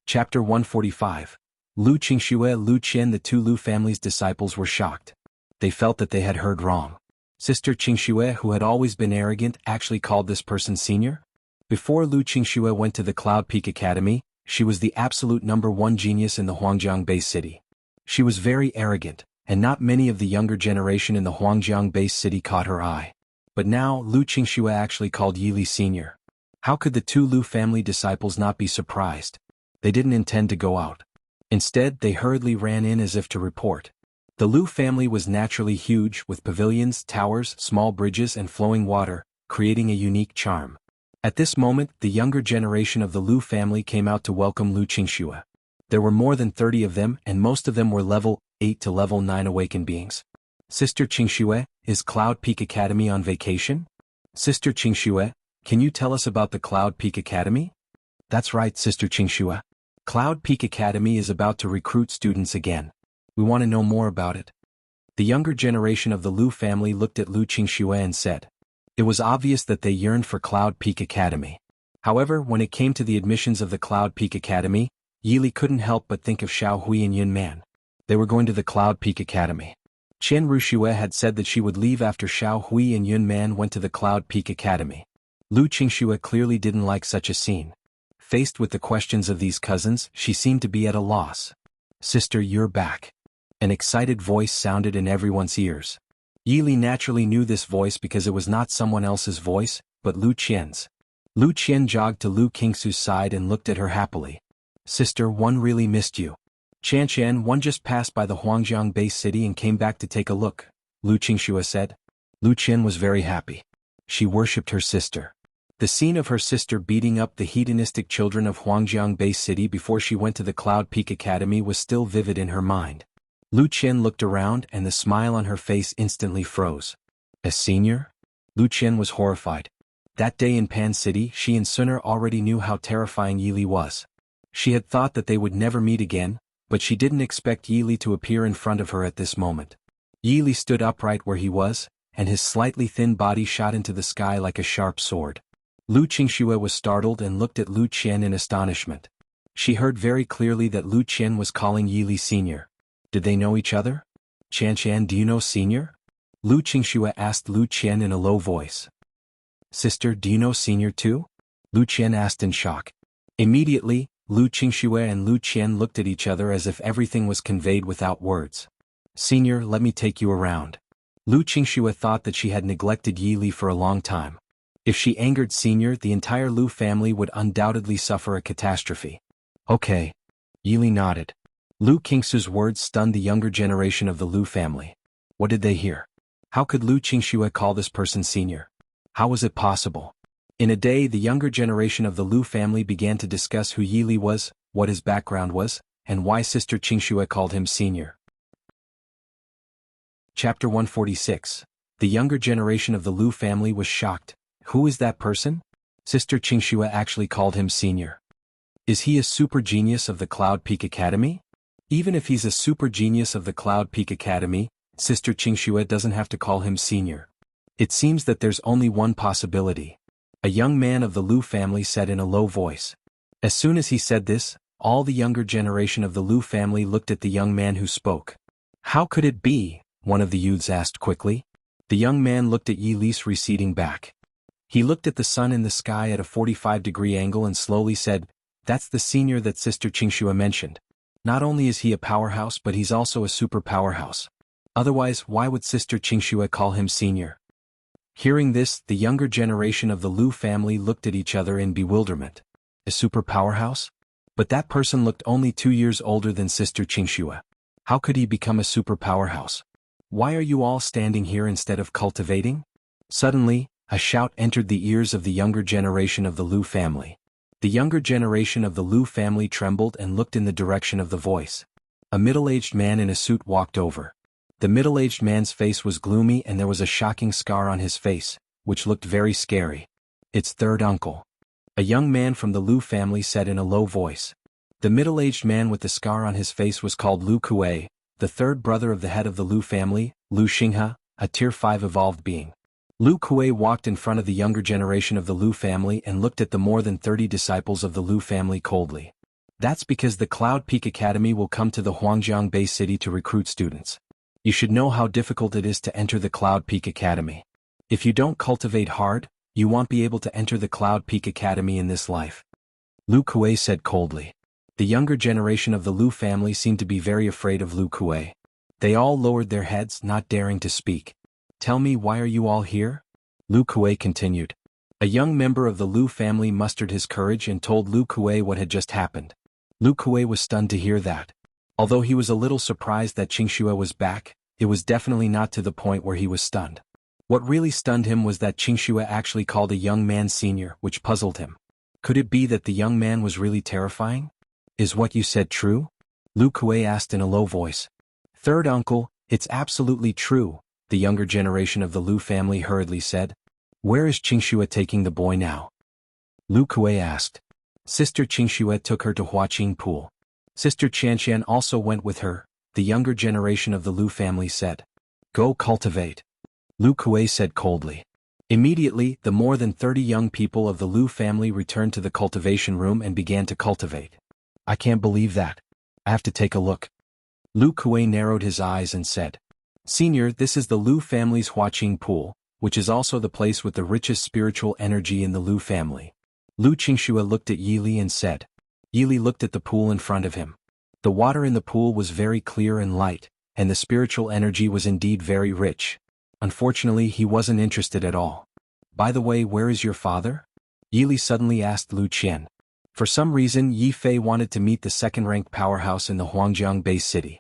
Chapter 145. Lu Qingxue, Lu Qian. The 2 Lu family's disciples were shocked. They felt that they had heard wrong. Sister Qingxue, who had always been arrogant, actually called this person senior? Before Lu Qingxue went to the Cloud Peak Academy, she was the absolute #1 genius in the Huangjiang Bay City. She was very arrogant, and not many of the younger generation in the Huangjiang Bay City caught her eye. But now, Lu Qingxue actually called Yili senior. How could the 2 Lu family disciples not be surprised? They didn't intend to go out. Instead, they hurriedly ran in as if to report. The Lu family was naturally huge, with pavilions, towers, small bridges and flowing water, creating a unique charm. At this moment, the younger generation of the Lu family came out to welcome Lu Qingxue. There were more than 30 of them, and most of them were level 8 to level 9 awakened beings. "Sister Qingxue, is Cloud Peak Academy on vacation?" "Sister Qingxue, can you tell us about the Cloud Peak Academy?" "That's right, Sister Qingxue. Cloud Peak Academy is about to recruit students again. We want to know more about it." The younger generation of the Lu family looked at Lu Qingxue and said. It was obvious that they yearned for Cloud Peak Academy. However, when it came to the admissions of the Cloud Peak Academy, Yili couldn't help but think of Xiao Hui and Yun Man. They were going to the Cloud Peak Academy. Chen Ruxue had said that she would leave after Xiao Hui and Yun Man went to the Cloud Peak Academy. Lu Qingxue clearly didn't like such a scene. Faced with the questions of these cousins, she seemed to be at a loss. "Sister, you're back." An excited voice sounded in everyone's ears. Yili naturally knew this voice because it was not someone else's voice, but Lu Qian's. Lu Qian jogged to Lu Qingxu's side and looked at her happily. "Sister, one really missed you. Qian, one just passed by the Huangjiang Bay City and came back to take a look," Lu Qingxue said. Lu Qian was very happy. She worshipped her sister. The scene of her sister beating up the hedonistic children of Huangjiang Bay City before she went to the Cloud Peak Academy was still vivid in her mind. Lu Qian looked around and the smile on her face instantly froze. "A senior?" Lu Qian was horrified. That day in Pan City, she and Suner already knew how terrifying Yili was. She had thought that they would never meet again, but she didn't expect Yili to appear in front of her at this moment. Yili stood upright where he was, and his slightly thin body shot into the sky like a sharp sword. Lu Qingxue was startled and looked at Lu Qian in astonishment. She heard very clearly that Lu Qian was calling Yili senior. Did they know each other? Qian, do you know Senior? Lu Qingxue asked Lu Qian in a low voice. Sister, do you know Senior too? Lu Qian asked in shock. Immediately, Lu Qingxue and Lu Qian looked at each other as if everything was conveyed without words. Senior, let me take you around. Lu Qingxue thought that she had neglected Yi Li for a long time. If she angered Senior, the entire Lu family would undoubtedly suffer a catastrophe. Okay. Yi Li nodded. Lu Qingxue's words stunned the younger generation of the Lu family. What did they hear? How could Lu Qingxue call this person Senior? How was it possible? In a day, the younger generation of the Lu family began to discuss who Yi Li was, what his background was, and why Sister Qingxue called him Senior. Chapter 146. The younger generation of the Lu family was shocked. Who is that person? Sister Qingxue actually called him Senior. Is he a super genius of the Cloud Peak Academy? Even if he's a super genius of the Cloud Peak Academy, Sister Qingxue doesn't have to call him Senior. It seems that there's only one possibility. A young man of the Lu family said in a low voice. As soon as he said this, all the younger generation of the Lu family looked at the young man who spoke. How could it be? One of the youths asked quickly. The young man looked at Yi Li's receding back. He looked at the sun in the sky at a 45-degree angle and slowly said, That's the Senior that Sister Qingxue mentioned. Not only is he a powerhouse, but he's also a super powerhouse. Otherwise, why would Sister Qingxue call him Senior? Hearing this, the younger generation of the Lu family looked at each other in bewilderment. A super powerhouse? But that person looked only 2 years older than Sister Qingxue. How could he become a super powerhouse? Why are you all standing here instead of cultivating? Suddenly, a shout entered the ears of the younger generation of the Lu family. The younger generation of the Lu family trembled and looked in the direction of the voice. A middle-aged man in a suit walked over. The middle-aged man's face was gloomy and there was a shocking scar on his face, which looked very scary. It's third uncle. A young man from the Lu family said in a low voice. The middle-aged man with the scar on his face was called Lu Kuei, the third brother of the head of the Lu family, Lu Xinghe, a Tier 5 evolved being. Lu Kuei walked in front of the younger generation of the Lu family and looked at the more than 30 disciples of the Lu family coldly. That's because the Cloud Peak Academy will come to the Huangjiang Bay City to recruit students. You should know how difficult it is to enter the Cloud Peak Academy. If you don't cultivate hard, you won't be able to enter the Cloud Peak Academy in this life. Lu Kuei said coldly. The younger generation of the Lu family seemed to be very afraid of Lu Kuei. They all lowered their heads, not daring to speak. Tell me, why are you all here? Lu Kuei continued. A young member of the Lu family mustered his courage and told Lu Kuei what had just happened. Lu Kuei was stunned to hear that. Although he was a little surprised that Qingxue was back, it was definitely not to the point where he was stunned. What really stunned him was that Qingxue actually called a young man Senior, which puzzled him. Could it be that the young man was really terrifying? Is what you said true? Lu Kuei asked in a low voice. Third uncle, it's absolutely true, the younger generation of the Lu family hurriedly said. Where is Qingxue taking the boy now? Lu Kuei asked. Sister Qingxue took her to Huaqing Pool. Sister Qianqian also went with her, the younger generation of the Lu family said. Go cultivate. Lu Kuei said coldly. Immediately, the more than 30 young people of the Lu family returned to the cultivation room and began to cultivate. I can't believe that. I have to take a look. Lu Kuei narrowed his eyes and said. Senior, this is the Lu family's Huaqing Pool, which is also the place with the richest spiritual energy in the Lu family. Lu Qingxue looked at Yi Li and said. Yi Li looked at the pool in front of him. The water in the pool was very clear and light, and the spiritual energy was indeed very rich. Unfortunately, he wasn't interested at all. By the way, where is your father? Yi Li suddenly asked Lu Qian. For some reason, Yi Fei wanted to meet the second-ranked powerhouse in the Huangjiang Bay City.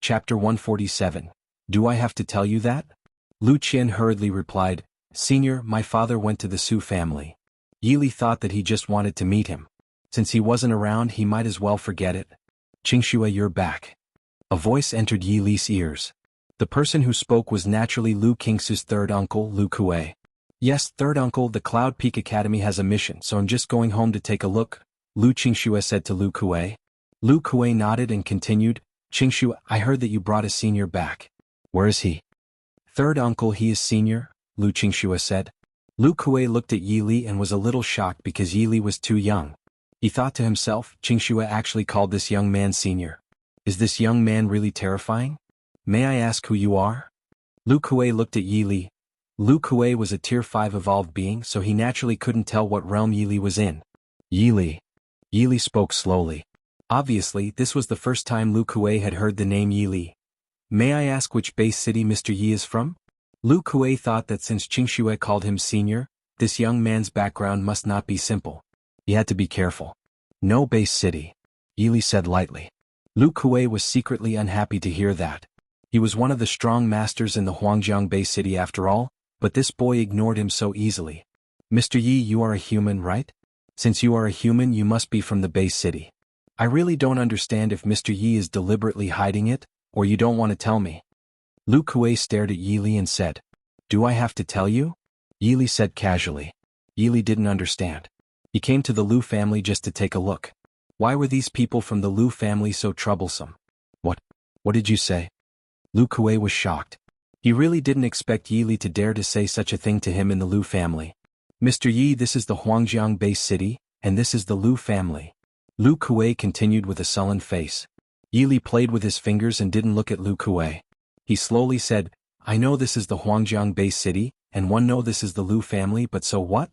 Chapter 147. Do I have to tell you that? Lu Qian hurriedly replied. Senior, my father went to the Su family. Yi Li thought that he just wanted to meet him. Since he wasn't around, he might as well forget it. Qingxue, you're back. A voice entered Yi Li's ears. The person who spoke was naturally Lu Qingxue's third uncle, Lu Kuei. Yes, third uncle, the Cloud Peak Academy has a mission, so I'm just going home to take a look, Lu Qingxue said to Lu Kuei. Lu Kuei nodded and continued, Qingxue, I heard that you brought a senior back. Where is he? Third uncle, he is senior, Lu Qingxue said. Lu Kuei looked at Yi Li and was a little shocked because Yi Li was too young. He thought to himself, Qingxue actually called this young man senior. Is this young man really terrifying? May I ask who you are? Lu Kuei looked at Yi Li. Lu Kuei was a Tier 5 evolved being, so he naturally couldn't tell what realm Yi Li was in. Yi Li. Yi Li spoke slowly. Obviously, this was the first time Lu Kuei had heard the name Yi Li. May I ask which base city Mr. Yi is from? Lu Kuei thought that since Qingxue called him senior, this young man's background must not be simple. He had to be careful. No base city, Yi Li said lightly. Lu Kuei was secretly unhappy to hear that. He was one of the strong masters in the Huangjiang base city after all, but this boy ignored him so easily. Mr. Yi, you are a human, right? Since you are a human, you must be from the base city. I really don't understand if Mr. Yi is deliberately hiding it, or you don't want to tell me. Lu Kuei stared at Yi Li and said, Do I have to tell you? Yi Li said casually. Yi Li didn't understand. He came to the Lu family just to take a look. Why were these people from the Lu family so troublesome? What did you say? Lu Kuei was shocked. He really didn't expect Yi Li to dare to say such a thing to him in the Lu family. Mr. Yi, this is the Huangjiang base city, and this is the Lu family. Lu Kuei continued with a sullen face. Yi Li played with his fingers and didn't look at Lu Kuei. He slowly said, I know this is the Huangjiang base city, and one know this is the Lu family, but so what?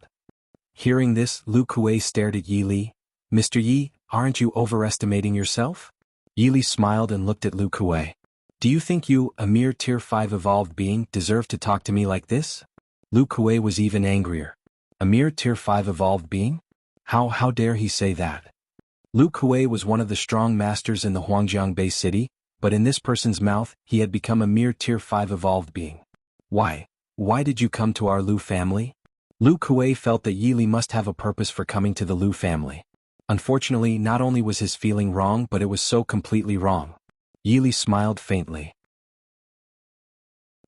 Hearing this, Lu Kuei stared at Yi Li. Mr. Yi, aren't you overestimating yourself? Yi Li smiled and looked at Lu Kuei. Do you think you, a mere Tier 5 evolved being, deserve to talk to me like this? Lu Kuei was even angrier. A mere Tier 5 evolved being? How dare he say that? Lu Kuei was one of the strong masters in the Huangjiang base city, but in this person's mouth, he had become a mere Tier 5 evolved being. Why did you come to our Lu family? Lu Kuei felt that Yi Li must have a purpose for coming to the Lu family. Unfortunately, not only was his feeling wrong, but it was so completely wrong. Yi Li smiled faintly.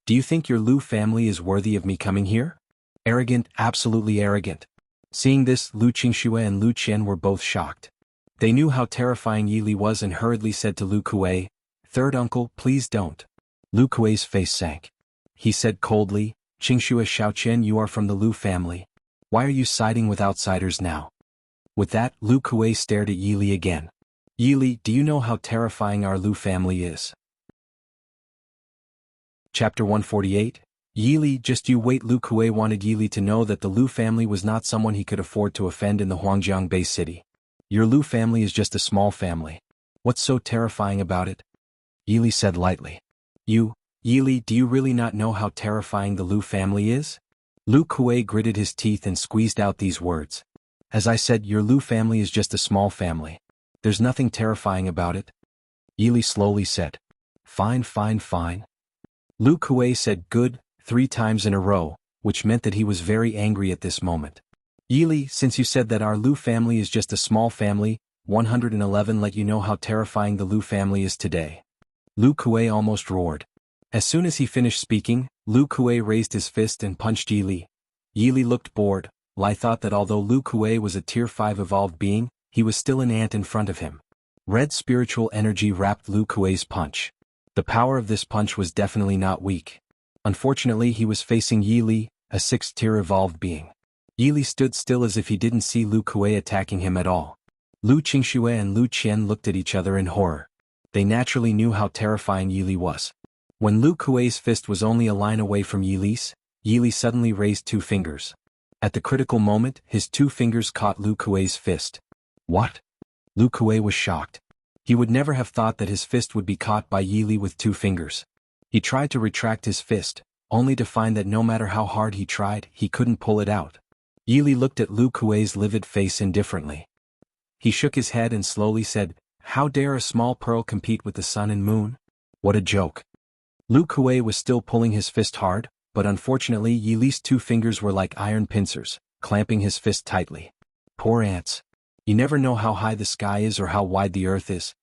Do you think your Lu family is worthy of me coming here? Arrogant, absolutely arrogant. Seeing this, Lu Qingxue and Lu Qian were both shocked. They knew how terrifying Yi Li was and hurriedly said to Lu Kuei, Third uncle, please don't. Lu Kuei's face sank. He said coldly, Qingxue Xiaoqian, you are from the Lu family. Why are you siding with outsiders now? With that, Lu Kuei stared at Yi Li again. Yi Li, do you know how terrifying our Lu family is? Chapter 148. Yi Li, just you wait. Lu Kuei wanted Yi Li to know that the Lu family was not someone he could afford to offend in the Huangjiang base city. Your Lu family is just a small family. What's so terrifying about it? Yi Li said lightly. Yi Li, do you really not know how terrifying the Lu family is? Lu Kuei gritted his teeth and squeezed out these words. As I said, your Lu family is just a small family. There's nothing terrifying about it. Yi Li slowly said. Fine. Lu Kuei said good 3 times in a row, which meant that he was very angry at this moment. Yi Li, since you said that our Lu family is just a small family, 111 let you know how terrifying the Lu family is today. Lu Kuei almost roared. As soon as he finished speaking, Lu Kuei raised his fist and punched Yi Li. Yi Li looked bored. Li thought that although Lu Kuei was a Tier 5 evolved being, he was still an ant in front of him. Red spiritual energy wrapped Lu Kuei's punch. The power of this punch was definitely not weak. Unfortunately, he was facing Yi Li, a 6th tier evolved being. Yi Li stood still as if he didn't see Lu Kuei attacking him at all. Lu Qingxue and Lu Qian looked at each other in horror. They naturally knew how terrifying Yi Li was. When Lu Kuei's fist was only a line away from Yi Li's, Yi Li suddenly raised 2 fingers. At the critical moment, his 2 fingers caught Lu Kuei's fist. What? Lu Kuei was shocked. He would never have thought that his fist would be caught by Yi Li with 2 fingers. He tried to retract his fist, only to find that no matter how hard he tried, he couldn't pull it out. Yi Li looked at Lu Kuei's livid face indifferently. He shook his head and slowly said, How dare a small pearl compete with the sun and moon? What a joke. Lu Kuei was still pulling his fist hard, but unfortunately Yi Li's 2 fingers were like iron pincers, clamping his fist tightly. Poor ants. You never know how high the sky is or how wide the earth is.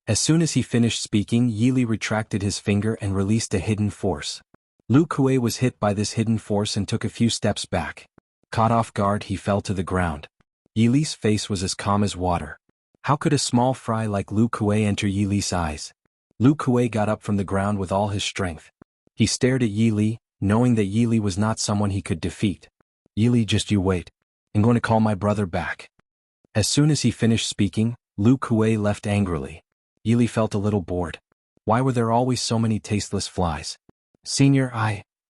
As soon as he finished speaking, Yi Li retracted his finger and released a hidden force. Lu Kuei was hit by this hidden force and took a few steps back. Caught off guard, he fell to the ground. Yi Li's face was as calm as water. How could a small fry like Lu Kuei enter Yi Li's eyes? Lu Kuei got up from the ground with all his strength. He stared at Yi Li, knowing that Yi Li was not someone he could defeat. Yi Li, just you wait. I'm going to call my brother back. As soon as he finished speaking, Lu Kuei left angrily. Yili felt a little bored. Why were there always so many tasteless flies? Senior,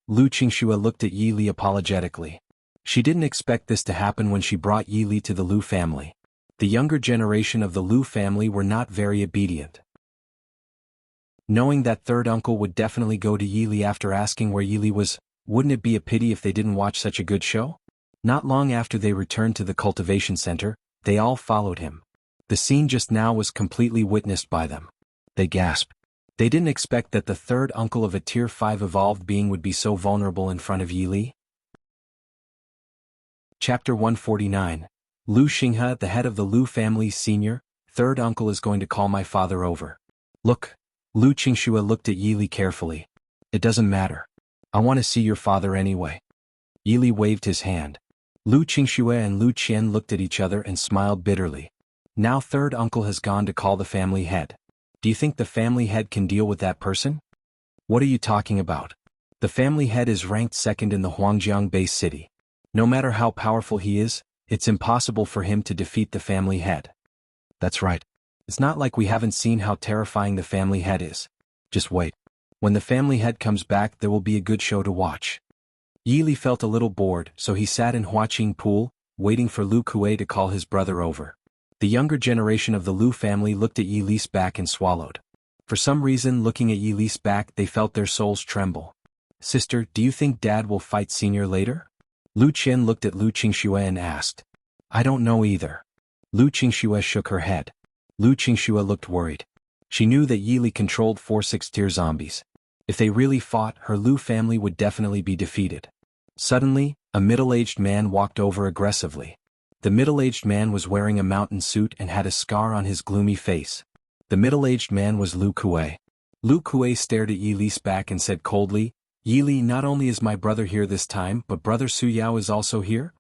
Lu Qingxue looked at Yili apologetically. She didn't expect this to happen when she brought Yili to the Lu family. The younger generation of the Lu family were not very obedient. Knowing that third uncle would definitely go to Yili after asking where Yili was, wouldn't it be a pity if they didn't watch such a good show? Not long after they returned to the cultivation center, they all followed him. The scene just now was completely witnessed by them. They gasped. They didn't expect that the third uncle of a Tier 5 evolved being would be so vulnerable in front of Yili. Chapter 149. Lu Xinghe, the head of the Lu family's senior, third uncle, is going to call my father over. Look. Lu Qingxue looked at Yili carefully. It doesn't matter. I want to see your father anyway. Yili waved his hand. Lu Qingxue and Lu Qian looked at each other and smiled bitterly. Now third uncle has gone to call the family head. Do you think the family head can deal with that person? What are you talking about? The family head is ranked second in the Huangjiang base city. No matter how powerful he is, it's impossible for him to defeat the family head. That's right. It's not like we haven't seen how terrifying the family head is. Just wait. When the family head comes back, there will be a good show to watch. Yili felt a little bored, so he sat in Huaqing Pool, waiting for Lu Kuei to call his brother over. The younger generation of the Lu family looked at Yili's back and swallowed. For some reason, looking at Yili's back, they felt their souls tremble. Sister, do you think Dad will fight Senior later? Lu Qian looked at Lu Qingxue and asked. I don't know either. Lu Qingxue shook her head. Lu Qingxue looked worried. She knew that Yili controlled 4 6-tier zombies. If they really fought, her Lu family would definitely be defeated. Suddenly, a middle-aged man walked over aggressively. The middle-aged man was wearing a mountain suit and had a scar on his gloomy face. The middle-aged man was Lu Kuei. Lu Kuei stared at Yili's back and said coldly, Yili, not only is my brother here this time, but brother Su Yao is also here?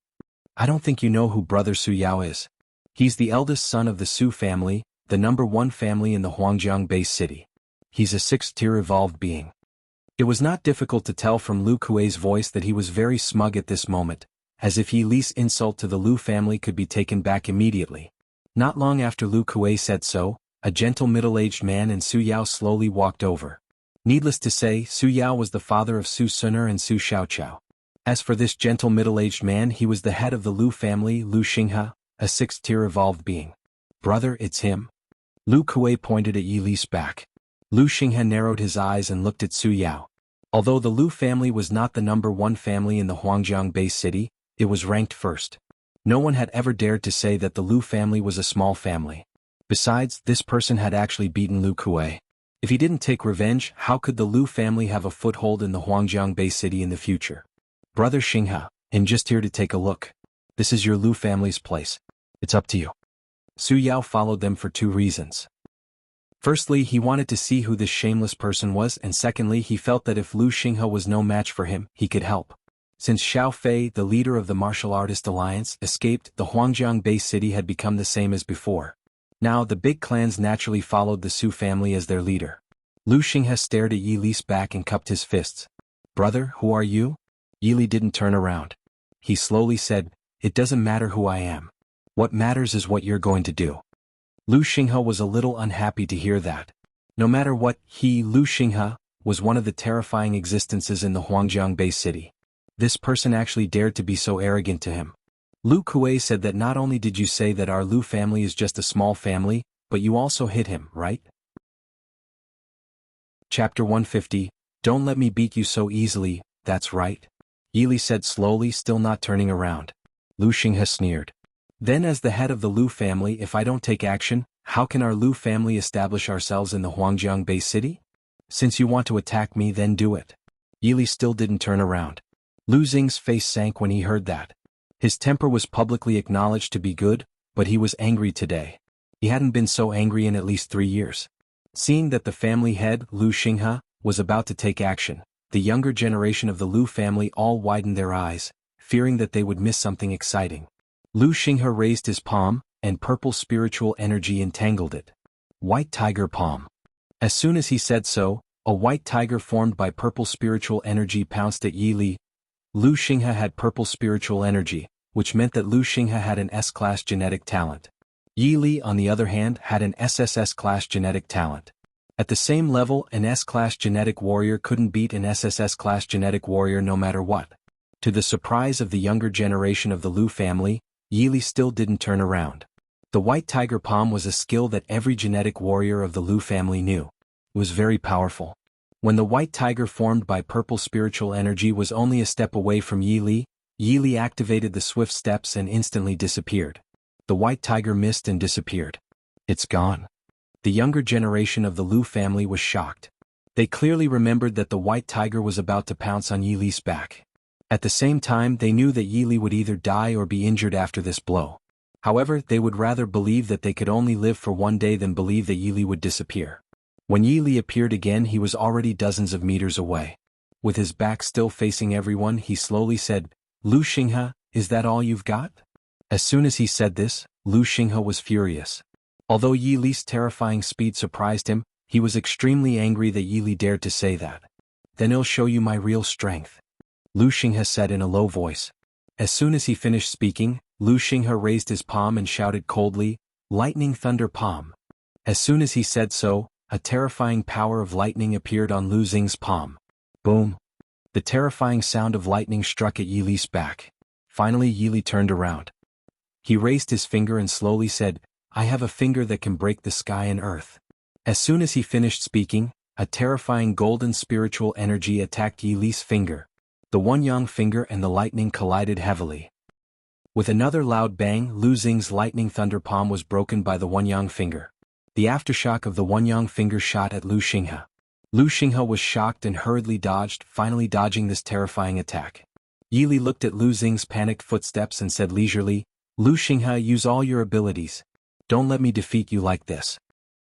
I don't think you know who brother Su Yao is. He's the eldest son of the Su family, the #1 family in the Huangjiang base city. He's a 6th-tier evolved being. It was not difficult to tell from Lu Kuei's voice that he was very smug at this moment, as if Yili's insult to the Lu family could be taken back immediately. Not long after Lu Kuei said so, a gentle middle-aged man and Su Yao slowly walked over. Needless to say, Su Yao was the father of Su Suner and Su Xiaoqiao. As for this gentle middle-aged man, he was the head of the Lu family, Lu Xinghe, a 6th-tier evolved being. Brother, it's him. Lu Kuei pointed at Yili's back. Lu Xinghe narrowed his eyes and looked at Su Yao. Although the Lu family was not the #1 family in the Huangjiang base city, it was ranked first. No one had ever dared to say that the Lu family was a small family. Besides, this person had actually beaten Lu Kuei. If he didn't take revenge, how could the Lu family have a foothold in the Huangjiang base city in the future? Brother Xinghe, I'm just here to take a look. This is your Lu family's place. It's up to you. Su Yao followed them for 2 reasons. Firstly, he wanted to see who this shameless person was, and secondly, he felt that if Lu Xinghe was no match for him, he could help. Since Xiao Fei, the leader of the Martial Artist Alliance, escaped, the Huangjiang base city had become the same as before. Now, the big clans naturally followed the Su family as their leader. Lu Xinghe stared at Yili's back and cupped his fists. Brother, who are you? Yili didn't turn around. He slowly said, It doesn't matter who I am. What matters is what you're going to do. Lu Xinghe was a little unhappy to hear that. No matter what, Lu Xinghe, was one of the terrifying existences in the Huangjiang base city. This person actually dared to be so arrogant to him. Lu Kuei said that not only did you say that our Lu family is just a small family, but you also hit him, right? Chapter 150, Don't let me beat you so easily, that's right. Yili said slowly, still not turning around. Lu Xinghe sneered. Then as the head of the Lu family, if I don't take action, how can our Lu family establish ourselves in the Huangjiang base city? Since you want to attack me, then do it. Yili still didn't turn around. Lu Xing's face sank when he heard that. His temper was publicly acknowledged to be good, but he was angry today. He hadn't been so angry in at least 3 years. Seeing that the family head, Lu Xinghe, was about to take action, the younger generation of the Lu family all widened their eyes, fearing that they would miss something exciting. Lu Xinghe raised his palm, and purple spiritual energy entangled it. White tiger palm. As soon as he said so, a white tiger formed by purple spiritual energy pounced at Yili. Lu Xinghe had purple spiritual energy, which meant that Lu Xinghe had an S-class genetic talent. Yi Li, on the other hand, had an SSS-class genetic talent. At the same level, an S-class genetic warrior couldn't beat an SSS-class genetic warrior no matter what. To the surprise of the younger generation of the Lu family, Yi Li still didn't turn around. The White Tiger Palm was a skill that every genetic warrior of the Lu family knew. It was very powerful. When the White Tiger formed by purple spiritual energy was only a step away from Yi Li activated the swift steps and instantly disappeared. The White Tiger missed and disappeared. It's gone. The younger generation of the Lu family was shocked. They clearly remembered that the White Tiger was about to pounce on Yi Li's back. At the same time, they knew that Yi Li would either die or be injured after this blow. However, they would rather believe that they could only live for one day than believe that Yi Li would disappear. When Yi Li appeared again, he was already dozens of meters away. With his back still facing everyone, he slowly said, "Lu Xinghe, is that all you've got?" As soon as he said this, Lu Xinghe was furious. Although Yi Li's terrifying speed surprised him, he was extremely angry that Yi Li dared to say that. "Then I'll show you my real strength," Lu Xinghe said in a low voice. As soon as he finished speaking, Lu Xinghe raised his palm and shouted coldly, "Lightning Thunder Palm." As soon as he said so, a terrifying power of lightning appeared on Lu Xing's palm. Boom! The terrifying sound of lightning struck at Yi Li's back. Finally, Yi Li turned around. He raised his finger and slowly said, "I have a finger that can break the sky and earth." As soon as he finished speaking, a terrifying golden spiritual energy attacked Yi Li's finger. The Wunyang finger and the lightning collided heavily. With another loud bang, Lu Xing's lightning thunder palm was broken by the Wunyang finger. The aftershock of the Wunyang finger shot at Lu Xinghe. Lu Xinghe was shocked and hurriedly dodged, finally dodging this terrifying attack. Yi Li looked at Lu Xing's panicked footsteps and said leisurely, "Lu Xinghe, use all your abilities. Don't let me defeat you like this."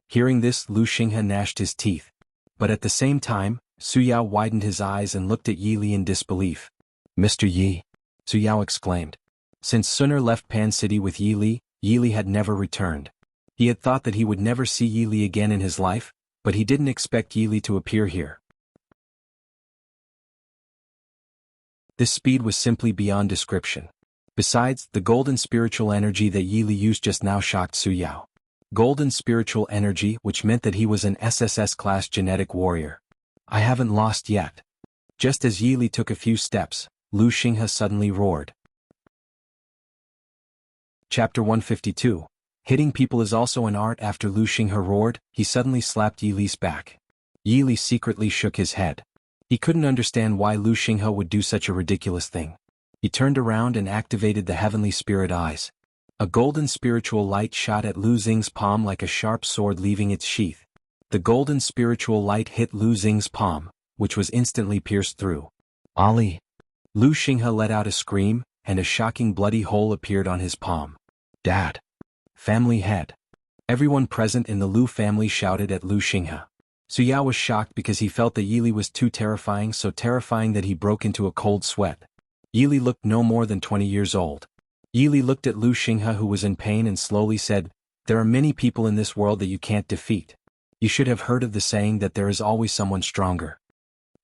Hearing this, Lu Xinghe gnashed his teeth. But at the same time, Su Yao widened his eyes and looked at Yi Li in disbelief. "Mr. Yi," Su Yao exclaimed. Since Sun Er left Pan City with Yi Li had never returned. He had thought that he would never see Yi Li again in his life, but he didn't expect Yi Li to appear here. This speed was simply beyond description. Besides, the golden spiritual energy that Yi Li used just now shocked Su Yao. Golden spiritual energy, which meant that he was an SSS-class genetic warrior. "I haven't lost yet." Just as Yi Li took a few steps, Lu Xinghe suddenly roared. Chapter 152. Hitting people is also an art. After Lu Xinghe roared, he suddenly slapped Yi Li's back. Yi Li secretly shook his head. He couldn't understand why Lu Xinghe would do such a ridiculous thing. He turned around and activated the heavenly spirit eyes. A golden spiritual light shot at Lu Xing's palm like a sharp sword leaving its sheath. The golden spiritual light hit Lu Xing's palm, which was instantly pierced through. "Ali!" Lu Xinghe let out a scream, and a shocking bloody hole appeared on his palm. "Dad!" Family head. Everyone present in the Lu family shouted at Lu Xinghe. Su Yao was shocked because he felt that Yi Li was too terrifying, so terrifying that he broke into a cold sweat. Yi Li looked no more than 20 years old. Yi Li looked at Lu Xinghe, who was in pain, and slowly said, "There are many people in this world that you can't defeat. You should have heard of the saying that there is always someone stronger."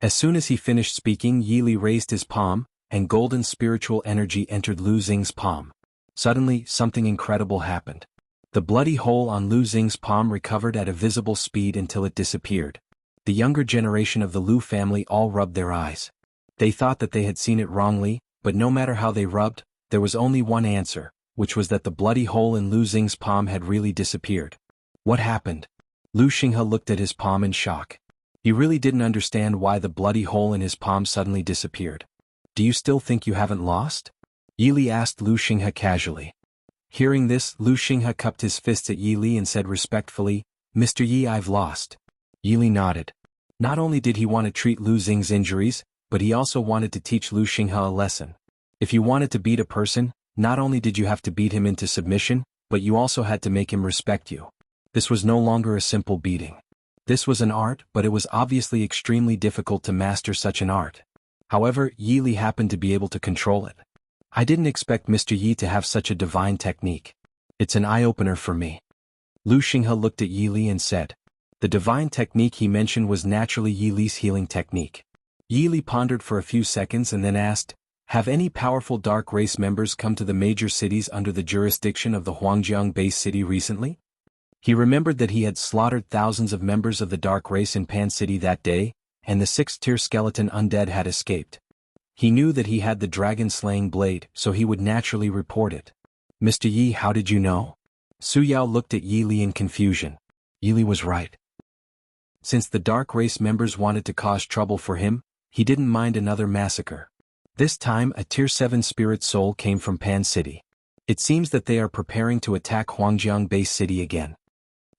As soon as he finished speaking, Yi Li raised his palm, and golden spiritual energy entered Lu Xing's palm. Suddenly, something incredible happened. The bloody hole on Lu Xing's palm recovered at a visible speed until it disappeared. The younger generation of the Lu family all rubbed their eyes. They thought that they had seen it wrongly, but no matter how they rubbed, there was only one answer, which was that the bloody hole in Lu Xing's palm had really disappeared. What happened? Lu Xinghe looked at his palm in shock. He really didn't understand why the bloody hole in his palm suddenly disappeared. "Do you still think you haven't lost?" Yi Li asked Lu Xinghe casually. Hearing this, Lu Xinghe cupped his fists at Yi Li and said respectfully, "Mr. Yi, I've lost." Yi Li nodded. Not only did he want to treat Lu Xing's injuries, but he also wanted to teach Lu Xinghe a lesson. If you wanted to beat a person, not only did you have to beat him into submission, but you also had to make him respect you. This was no longer a simple beating. This was an art, but it was obviously extremely difficult to master such an art. However, Yi Li happened to be able to control it. "I didn't expect Mr. Yi to have such a divine technique. It's an eye-opener for me." Lu Xinghe looked at Yi Li and said. The divine technique he mentioned was naturally Yi Li's healing technique. Yi Li pondered for a few seconds and then asked, Have any powerful dark race members come to the major cities under the jurisdiction of the Huangjiang base city recently? He remembered that he had slaughtered thousands of members of the dark race in Pan City that day, and the 6th-tier skeleton undead had escaped. He knew that he had the dragon-slaying blade, so he would naturally report it. Mr. Yi, how did you know? Su Yao looked at Yi Li in confusion. Yi Li was right. Since the dark race members wanted to cause trouble for him, he didn't mind another massacre. This time a Tier 7 spirit soul came from Pan City. It seems that they are preparing to attack Huangjiang base city again.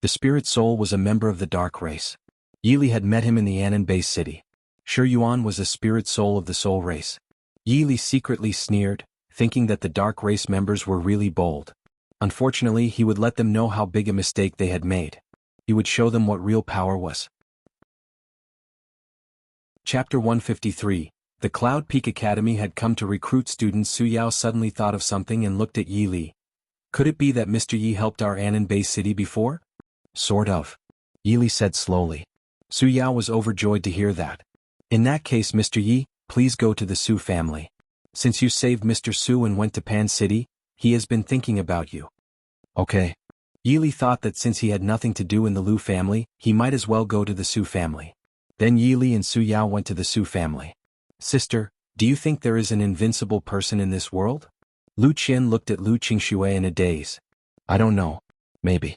The spirit soul was a member of the dark race. Yi Li had met him in the Anan base city. Shi Yuan was a spirit soul of the soul race. Yi Li secretly sneered, thinking that the dark race members were really bold. Unfortunately, he would let them know how big a mistake they had made. He would show them what real power was. Chapter 153. The Cloud Peak Academy had come to recruit students. Su Yao suddenly thought of something and looked at Yi Li. Could it be that Mr. Yi helped our Anan base city before? Sort of. Yi Li said slowly. Su Yao was overjoyed to hear that. In that case, Mr. Yi, please go to the Su family. Since you saved Mr. Su and went to Pan City, he has been thinking about you. Okay. Yi Li thought that since he had nothing to do in the Lu family, he might as well go to the Su family. Then Yi Li and Su Yao went to the Su family. Sister, do you think there is an invincible person in this world? Lu Qian looked at Lu Qingxue in a daze. I don't know. Maybe.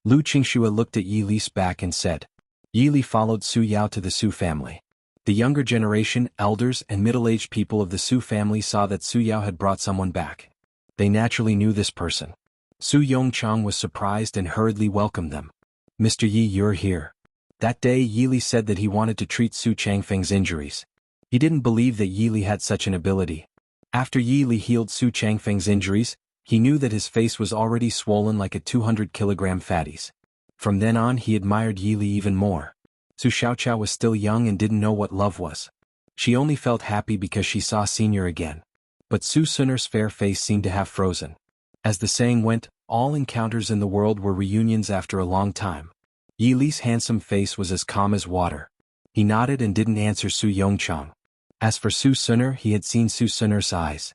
Lu Qingxue looked at Yi Li's back and said. Yi Li followed Su Yao to the Su family. The younger generation, elders and middle-aged people of the Su family saw that Su Yao had brought someone back. They naturally knew this person. Su Yongchang was surprised and hurriedly welcomed them. Mr. Yi, you're here. That day Yi Li said that he wanted to treat Su Changfeng's injuries. He didn't believe that Yi Li had such an ability. After Yi Li healed Su Changfeng's injuries, he knew that his face was already swollen like a 200-kilogram fatty's. From then on he admired Yi Li even more. Su Xiaoqiao was still young and didn't know what love was. She only felt happy because she saw Senior again. But Su Suner's fair face seemed to have frozen. As the saying went, all encounters in the world were reunions after a long time. Yi Li's handsome face was as calm as water. He nodded and didn't answer Su Yongchang. As for Su Suner, he had seen Su Suner's eyes.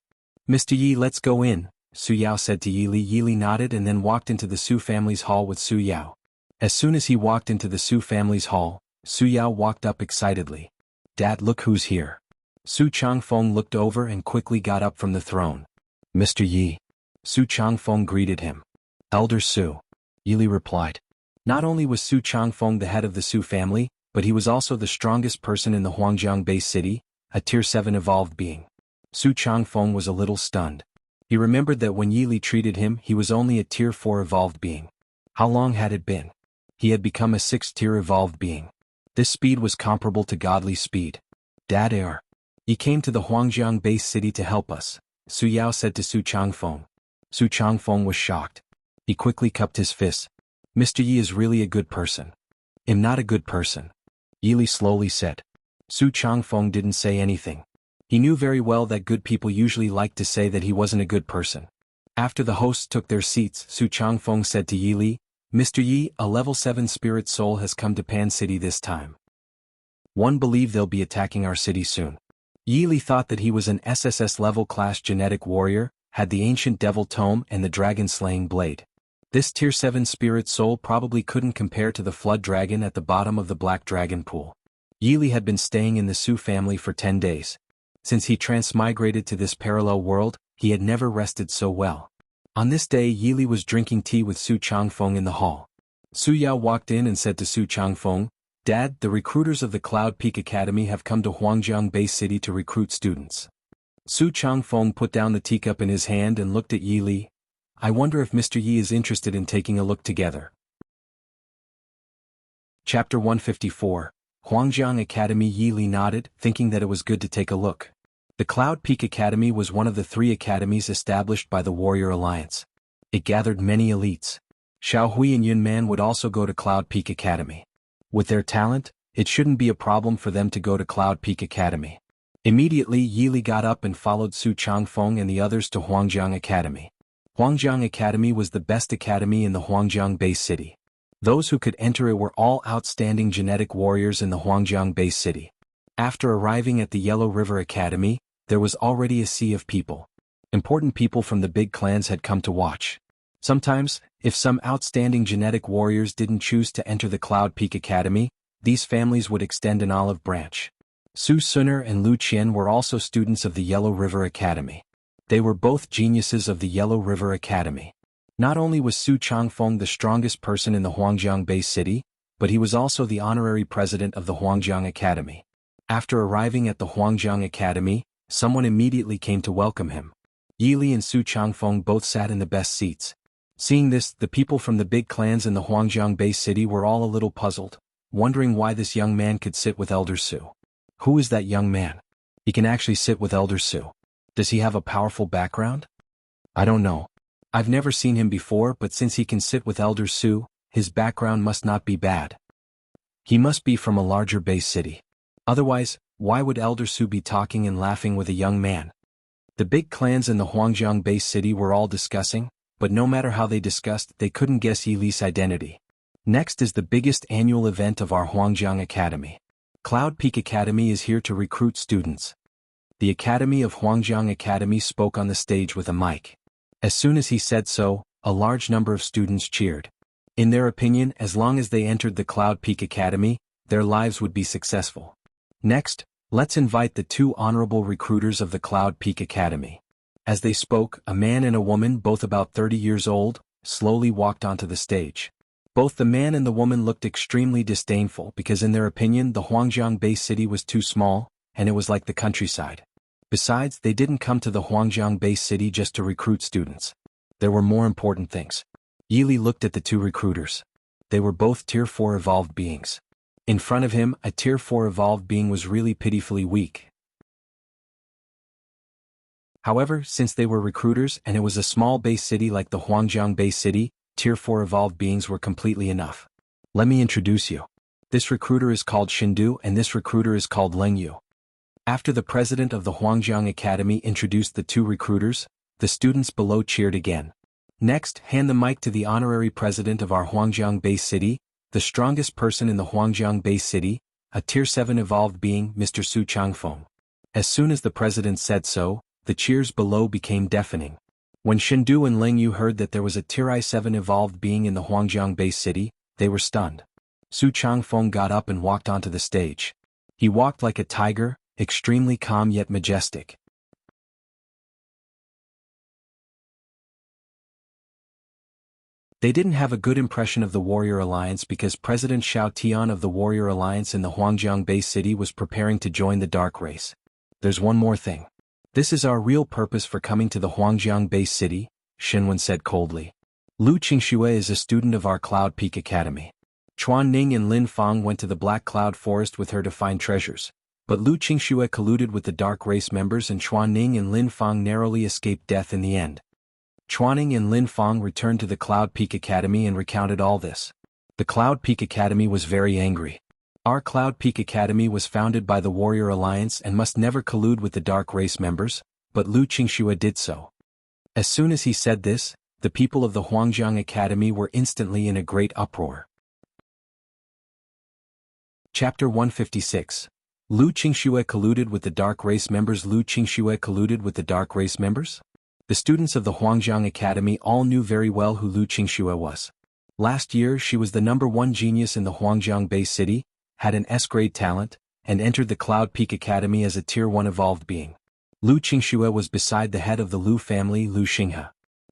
Mr. Yi, let's go in, Su Yao said to Yi Li. Yi Li nodded and then walked into the Su family's hall with Su Yao. As soon as he walked into the Su family's hall, Su Yao walked up excitedly. Dad, look who's here. Su Changfeng looked over and quickly got up from the throne. Mr. Yi. Su Changfeng greeted him. Elder Su. Yi Li replied. Not only was Su Changfeng the head of the Su family, but he was also the strongest person in the Huangjiang base city, a Tier 7 evolved being. Su Changfeng was a little stunned. He remembered that when Yi Li treated him, he was only a Tier 4 evolved being. How long had it been? He had become a 6th-tier evolved being. This speed was comparable to godly speed. Dad, Yi came to the Huangjiang base city to help us, Su Yao said to Su Changfeng. Su Changfeng was shocked. He quickly cupped his fists. Mr. Yi is really a good person. I'm not a good person. Yi Li slowly said. Su Changfeng didn't say anything. He knew very well that good people usually like to say that he wasn't a good person. After the hosts took their seats, Su Changfeng said to Yi Li, Mr. Yi, a level 7 spirit soul has come to Pan City this time. One believe they'll be attacking our city soon. Yi Li thought that he was an SSS level class genetic warrior, had the ancient devil tome and the dragon-slaying blade. This Tier 7 spirit soul probably couldn't compare to the flood dragon at the bottom of the black dragon pool. Yi Li had been staying in the Su family for 10 days. Since he transmigrated to this parallel world, he had never rested so well. On this day Yi Li was drinking tea with Su Changfeng in the hall. Su Yao walked in and said to Su Changfeng, Dad, the recruiters of the Cloud Peak Academy have come to Huangjiang base city to recruit students. Su Changfeng put down the teacup in his hand and looked at Yi Li. I wonder if Mr. Yi is interested in taking a look together. Chapter 154. Huangjiang Academy. Yi Li nodded, thinking that it was good to take a look. The Cloud Peak Academy was one of the 3 academies established by the Warrior Alliance. It gathered many elites. Xiao Hui and Yun Man would also go to Cloud Peak Academy. With their talent, it shouldn't be a problem for them to go to Cloud Peak Academy. Immediately Yi Li got up and followed Su Changfeng and the others to Huangjiang Academy. Huangjiang Academy was the best academy in the Huangjiang base city. Those who could enter it were all outstanding genetic warriors in the Huangjiang base city. After arriving at the Yellow River Academy, there was already a sea of people. Important people from the big clans had come to watch. Sometimes, if some outstanding genetic warriors didn't choose to enter the Cloud Peak Academy, these families would extend an olive branch. Su Suner and Lu Qian were also students of the Yellow River Academy. They were both geniuses of the Yellow River Academy. Not only was Su Changfeng the strongest person in the Huangjiang Bay City, but he was also the honorary president of the Huangjiang Academy. After arriving at the Huangjiang Academy, someone immediately came to welcome him. Yili and Su Changfeng both sat in the best seats. Seeing this, the people from the big clans in the Huangjiang Bay City were all a little puzzled, wondering why this young man could sit with Elder Su. Who is that young man? He can actually sit with Elder Su. Does he have a powerful background? I don't know. I've never seen him before, but since he can sit with Elder Su, his background must not be bad. He must be from a larger Bay City. Otherwise, why would Elder Su be talking and laughing with a young man? The big clans in the Huangjiang Bay City were all discussing, but no matter how they discussed, they couldn't guess Yili's identity. Next is the biggest annual event of our Huangjiang Academy. Cloud Peak Academy is here to recruit students. The Academy of Huangjiang Academy spoke on the stage with a mic. As soon as he said so, a large number of students cheered. In their opinion, as long as they entered the Cloud Peak Academy, their lives would be successful. Next, let's invite the two honorable recruiters of the Cloud Peak Academy. As they spoke, a man and a woman, both about 30 years old, slowly walked onto the stage. Both the man and the woman looked extremely disdainful because in their opinion the Huangjiang Bay City was too small, and it was like the countryside. Besides, they didn't come to the Huangjiang Bay City just to recruit students. There were more important things. Yili looked at the two recruiters. They were both Tier 4 evolved beings. In front of him, a Tier 4 evolved being was really pitifully weak. However, since they were recruiters and it was a small Bay City like the Huangjiang Bay City, Tier 4 evolved beings were completely enough. Let me introduce you. This recruiter is called Shindu and this recruiter is called Lengyu. After the president of the Huangjiang Academy introduced the two recruiters, the students below cheered again. Next, hand the mic to the honorary president of our Huangjiang Bay City, the strongest person in the Huangjiang Bay City, a Tier 7 evolved being, Mr. Su Changfeng. As soon as the president said so, the cheers below became deafening. When Shindu and Lengyu heard that there was a Tier 7 evolved being in the Huangjiang Bay City, they were stunned. Su Changfeng got up and walked onto the stage. He walked like a tiger, extremely calm yet majestic. They didn't have a good impression of the Warrior Alliance because President Xiao Tian of the Warrior Alliance in the Huangjiang Bay City was preparing to join the Dark Race. There's one more thing. This is our real purpose for coming to the Huangjiang Bay City, Xinwen said coldly. Lu Qingxue is a student of our Cloud Peak Academy. Chuan Ning and Lin Fang went to the Black Cloud Forest with her to find treasures, but Lu Qingxue colluded with the Dark Race members and Chuan Ning and Lin Fang narrowly escaped death in the end. Chuaning and Lin Fang returned to the Cloud Peak Academy and recounted all this. The Cloud Peak Academy was very angry. Our Cloud Peak Academy was founded by the Warrior Alliance and must never collude with the Dark Race members, but Lu Qingxue did so. As soon as he said this, the people of the Huangjiang Academy were instantly in a great uproar. Chapter 156. Lu Qingxue colluded with the Dark Race members. Lu Qingxue colluded with the Dark Race members? The students of the Huangjiang Academy all knew very well who Lu Qingxue was. Last year she was the #1 genius in the Huangjiang Bay City, had an S-grade talent, and entered the Cloud Peak Academy as a Tier 1 evolved being. Lu Qingxue was beside the head of the Lu family, Lu Xinghe.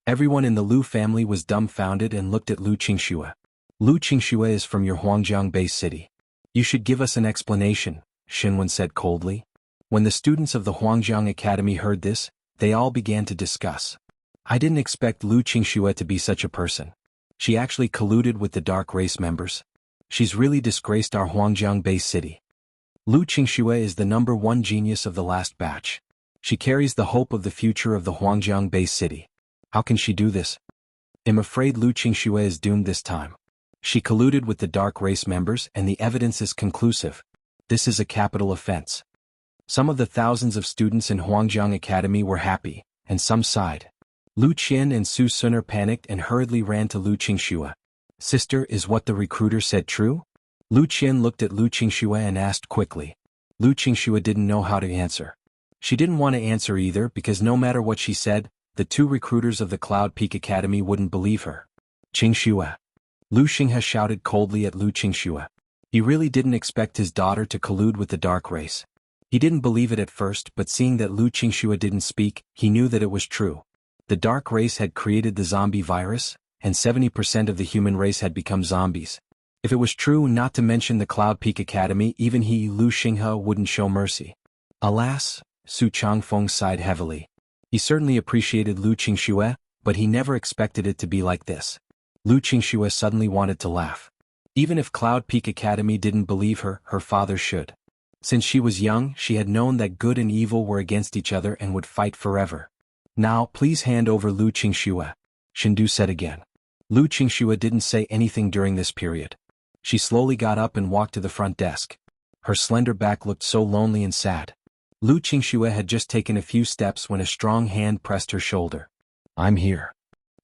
Everyone in the Lu family was dumbfounded and looked at Lu Qingxue. Lu Qingxue is from your Huangjiang Bay City. You should give us an explanation, Xinwen said coldly. When the students of the Huangjiang Academy heard this, they all began to discuss. I didn't expect Lu Qingxue to be such a person. She actually colluded with the Dark Race members. She's really disgraced our Huangjiang Bay City. Lu Qingxue is the #1 genius of the last batch. She carries the hope of the future of the Huangjiang Bay City. How can she do this? I'm afraid Lu Qingxue is doomed this time. She colluded with the Dark Race members and the evidence is conclusive. This is a capital offense. Some of the thousands of students in Huangjiang Academy were happy, and some sighed. Lu Qian and Su Suner panicked and hurriedly ran to Lu Qingxue. Sister, is what the recruiter said true? Lu Qian looked at Lu Qingxue and asked quickly. Lu Qingxue didn't know how to answer. She didn't want to answer either because no matter what she said, the two recruiters of the Cloud Peak Academy wouldn't believe her. Qingxue. Lu Xinghe shouted coldly at Lu Qingxue. He really didn't expect his daughter to collude with the dark race. He didn't believe it at first, but seeing that Lu Qingxue didn't speak, he knew that it was true. The dark race had created the zombie virus, and 70% of the human race had become zombies. If it was true, not to mention the Cloud Peak Academy, even he, Lu Xinghe, wouldn't show mercy. Alas, Su Changfeng sighed heavily. He certainly appreciated Lu Qingxue, but he never expected it to be like this. Lu Qingxue suddenly wanted to laugh. Even if Cloud Peak Academy didn't believe her, her father should. Since she was young, she had known that good and evil were against each other and would fight forever. Now, please hand over Lu Qingxue, Shindu said again. Lu Qingxue didn't say anything during this period. She slowly got up and walked to the front desk. Her slender back looked so lonely and sad. Lu Qingxue had just taken a few steps when a strong hand pressed her shoulder. I'm here.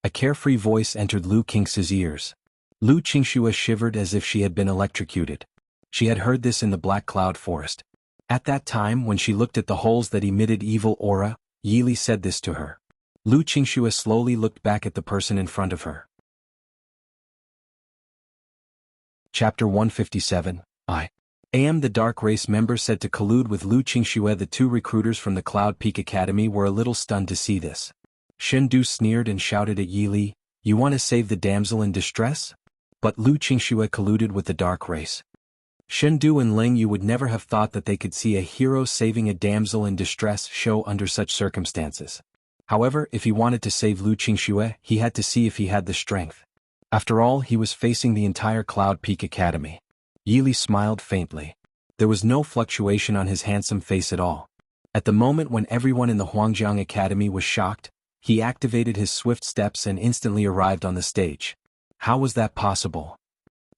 A carefree voice entered Lu Qingxue's ears. Lu Qingxue shivered as if she had been electrocuted. She had heard this in the Black Cloud Forest. At that time, when she looked at the holes that emitted evil aura, Yili said this to her. Lu Qingxue slowly looked back at the person in front of her. Chapter 157, I am the Dark Race member said to collude with Lu Qingxue. The two recruiters from the Cloud Peak Academy were a little stunned to see this. Shindu sneered and shouted at Yili, you want to save the damsel in distress? But Lu Qingxue colluded with the Dark Race. Shindu and Ling Yu would never have thought that they could see a hero saving a damsel in distress show under such circumstances. However, if he wanted to save Lu Qingxue, he had to see if he had the strength. After all, he was facing the entire Cloud Peak Academy. Yili smiled faintly. There was no fluctuation on his handsome face at all. At the moment when everyone in the Huangjiang Academy was shocked, he activated his swift steps and instantly arrived on the stage. How was that possible?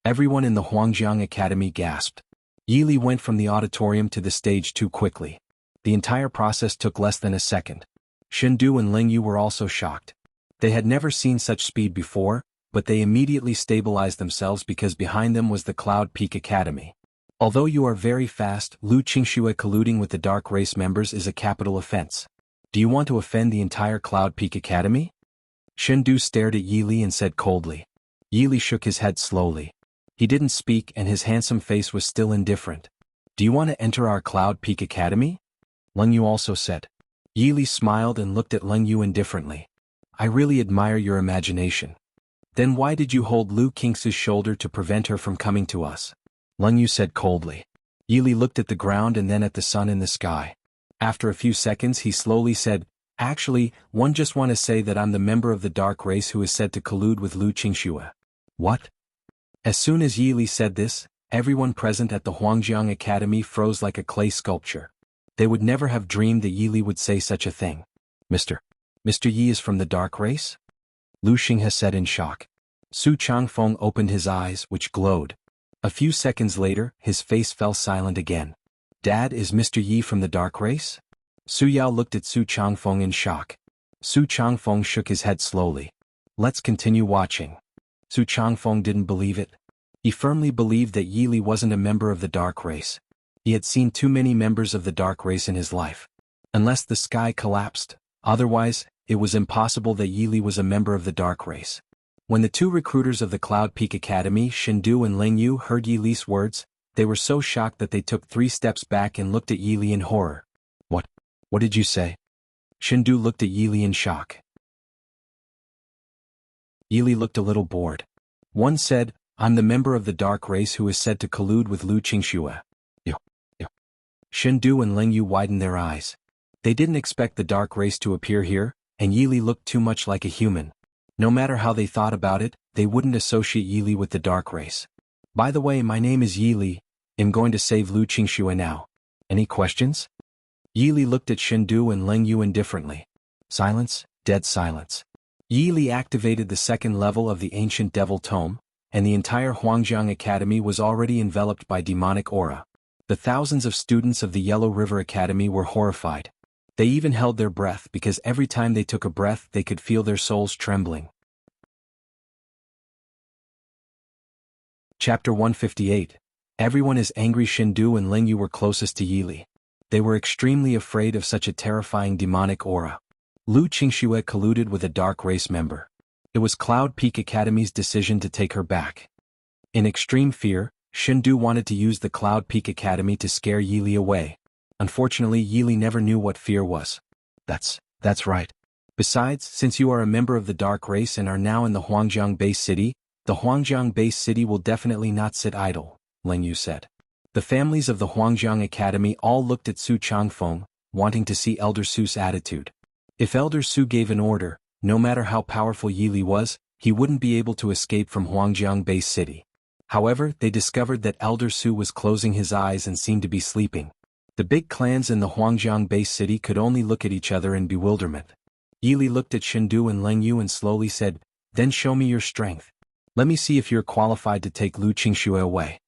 Everyone in the Huangjiang Academy gasped. Yili went from the auditorium to the stage too quickly. The entire process took less than a second. Shindu and Ling Yu were also shocked. They had never seen such speed before, but they immediately stabilized themselves because behind them was the Cloud Peak Academy. Although you are very fast, Lu Qingxue colluding with the Dark Race members is a capital offense. Do you want to offend the entire Cloud Peak Academy? Shindu stared at Yili and said coldly. Yili shook his head slowly. He didn't speak and his handsome face was still indifferent. Do you want to enter our Cloud Peak Academy? Ling Yu also said. Yili smiled and looked at Ling Yu indifferently. I really admire your imagination. Then why did you hold Lu Qingxue's shoulder to prevent her from coming to us? Ling Yu said coldly. Yili looked at the ground and then at the sun in the sky. After a few seconds he slowly said, actually, one just want to say that I'm the member of the Dark Race who is said to collude with Lu Qingxue. What? As soon as Yili said this, everyone present at the Huangjiang Academy froze like a clay sculpture. They would never have dreamed that Yili would say such a thing. Mr. Yi is from the Dark Race? Lu Xinghe said in shock. Su Changfeng opened his eyes, which glowed. A few seconds later, his face fell silent again. Dad, is Mr. Yi from the Dark Race? Su Yao looked at Su Changfeng in shock. Su Changfeng shook his head slowly. Let's continue watching. Su Changfeng didn't believe it. He firmly believed that Yili wasn't a member of the Dark Race. He had seen too many members of the Dark Race in his life. Unless the sky collapsed, otherwise, it was impossible that Yili was a member of the Dark Race. When the two recruiters of the Cloud Peak Academy, Shindu and Ling Yu, heard Yili's words, they were so shocked that they took 3 steps back and looked at Yili in horror. What did you say? Shindu looked at Yili in shock. Yili looked a little bored. One said, I'm the member of the Dark Race who is said to collude with Lu Qingxue. Ew. Shindu and Ling Yu widened their eyes. They didn't expect the Dark Race to appear here, and Yili looked too much like a human. No matter how they thought about it, they wouldn't associate Yili with the Dark Race. By the way, my name is Yili. I'm going to save Lu Qingxue now. Any questions? Yili looked at Shindu and Ling Yu indifferently. Silence, dead silence. Yili activated the second level of the ancient devil tome, and the entire Huangjiang Academy was already enveloped by demonic aura. The thousands of students of the Yellow River Academy were horrified. They even held their breath because every time they took a breath they could feel their souls trembling. Chapter 158. Everyone is angry. Shindu and Ling Yu were closest to Yili. They were extremely afraid of such a terrifying demonic aura. Lu Qingxue colluded with a dark race member. It was Cloud Peak Academy's decision to take her back. In extreme fear, Shindu wanted to use the Cloud Peak Academy to scare Yili away. Unfortunately, Yili never knew what fear was. That's right. Besides, since you are a member of the dark race and are now in the Huangjiang base city, the Huangjiang base city will definitely not sit idle, Leng Yu said. The families of the Huangjiang Academy all looked at Su Changfeng, wanting to see Elder Su's attitude. If Elder Su gave an order, no matter how powerful Yili was, he wouldn't be able to escape from Huangjiang base city. However, they discovered that Elder Su was closing his eyes and seemed to be sleeping. The big clans in the Huangjiang base city could only look at each other in bewilderment. Yili looked at Shindu and Leng Yu and slowly said, "Then show me your strength. Let me see if you're qualified to take Lu Qingxue away."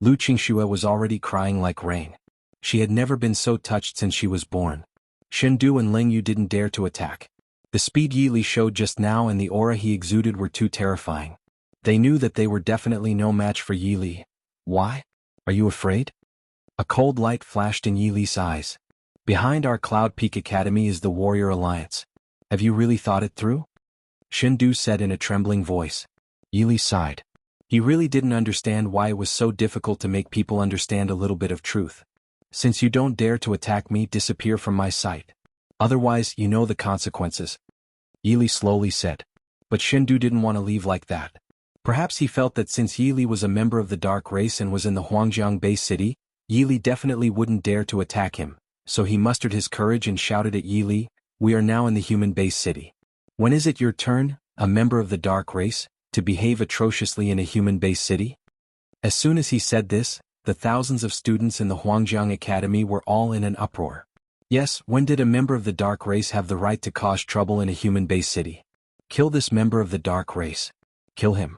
Lu Qingxue was already crying like rain. She had never been so touched since she was born. Shindu and Leng Yu didn't dare to attack. The speed Yili showed just now and the aura he exuded were too terrifying. They knew that they were definitely no match for Yili. Why? Are you afraid? A cold light flashed in Yili's eyes. Behind our Cloud Peak Academy is the Warrior Alliance. Have you really thought it through? Shindu said in a trembling voice. Yili sighed. He really didn't understand why it was so difficult to make people understand a little bit of truth. Since you don't dare to attack me, disappear from my sight. Otherwise, you know the consequences. Yili slowly said. But Shindu didn't want to leave like that. Perhaps he felt that since Yili was a member of the dark race and was in the Huangjiang base city, Yili definitely wouldn't dare to attack him, so he mustered his courage and shouted at Yili, "We are now in the human base city. When is it your turn, a member of the dark race, to behave atrociously in a human base city?" As soon as he said this, the thousands of students in the Huangjiang Academy were all in an uproar. Yes, when did a member of the dark race have the right to cause trouble in a human base city? Kill this member of the dark race. Kill him.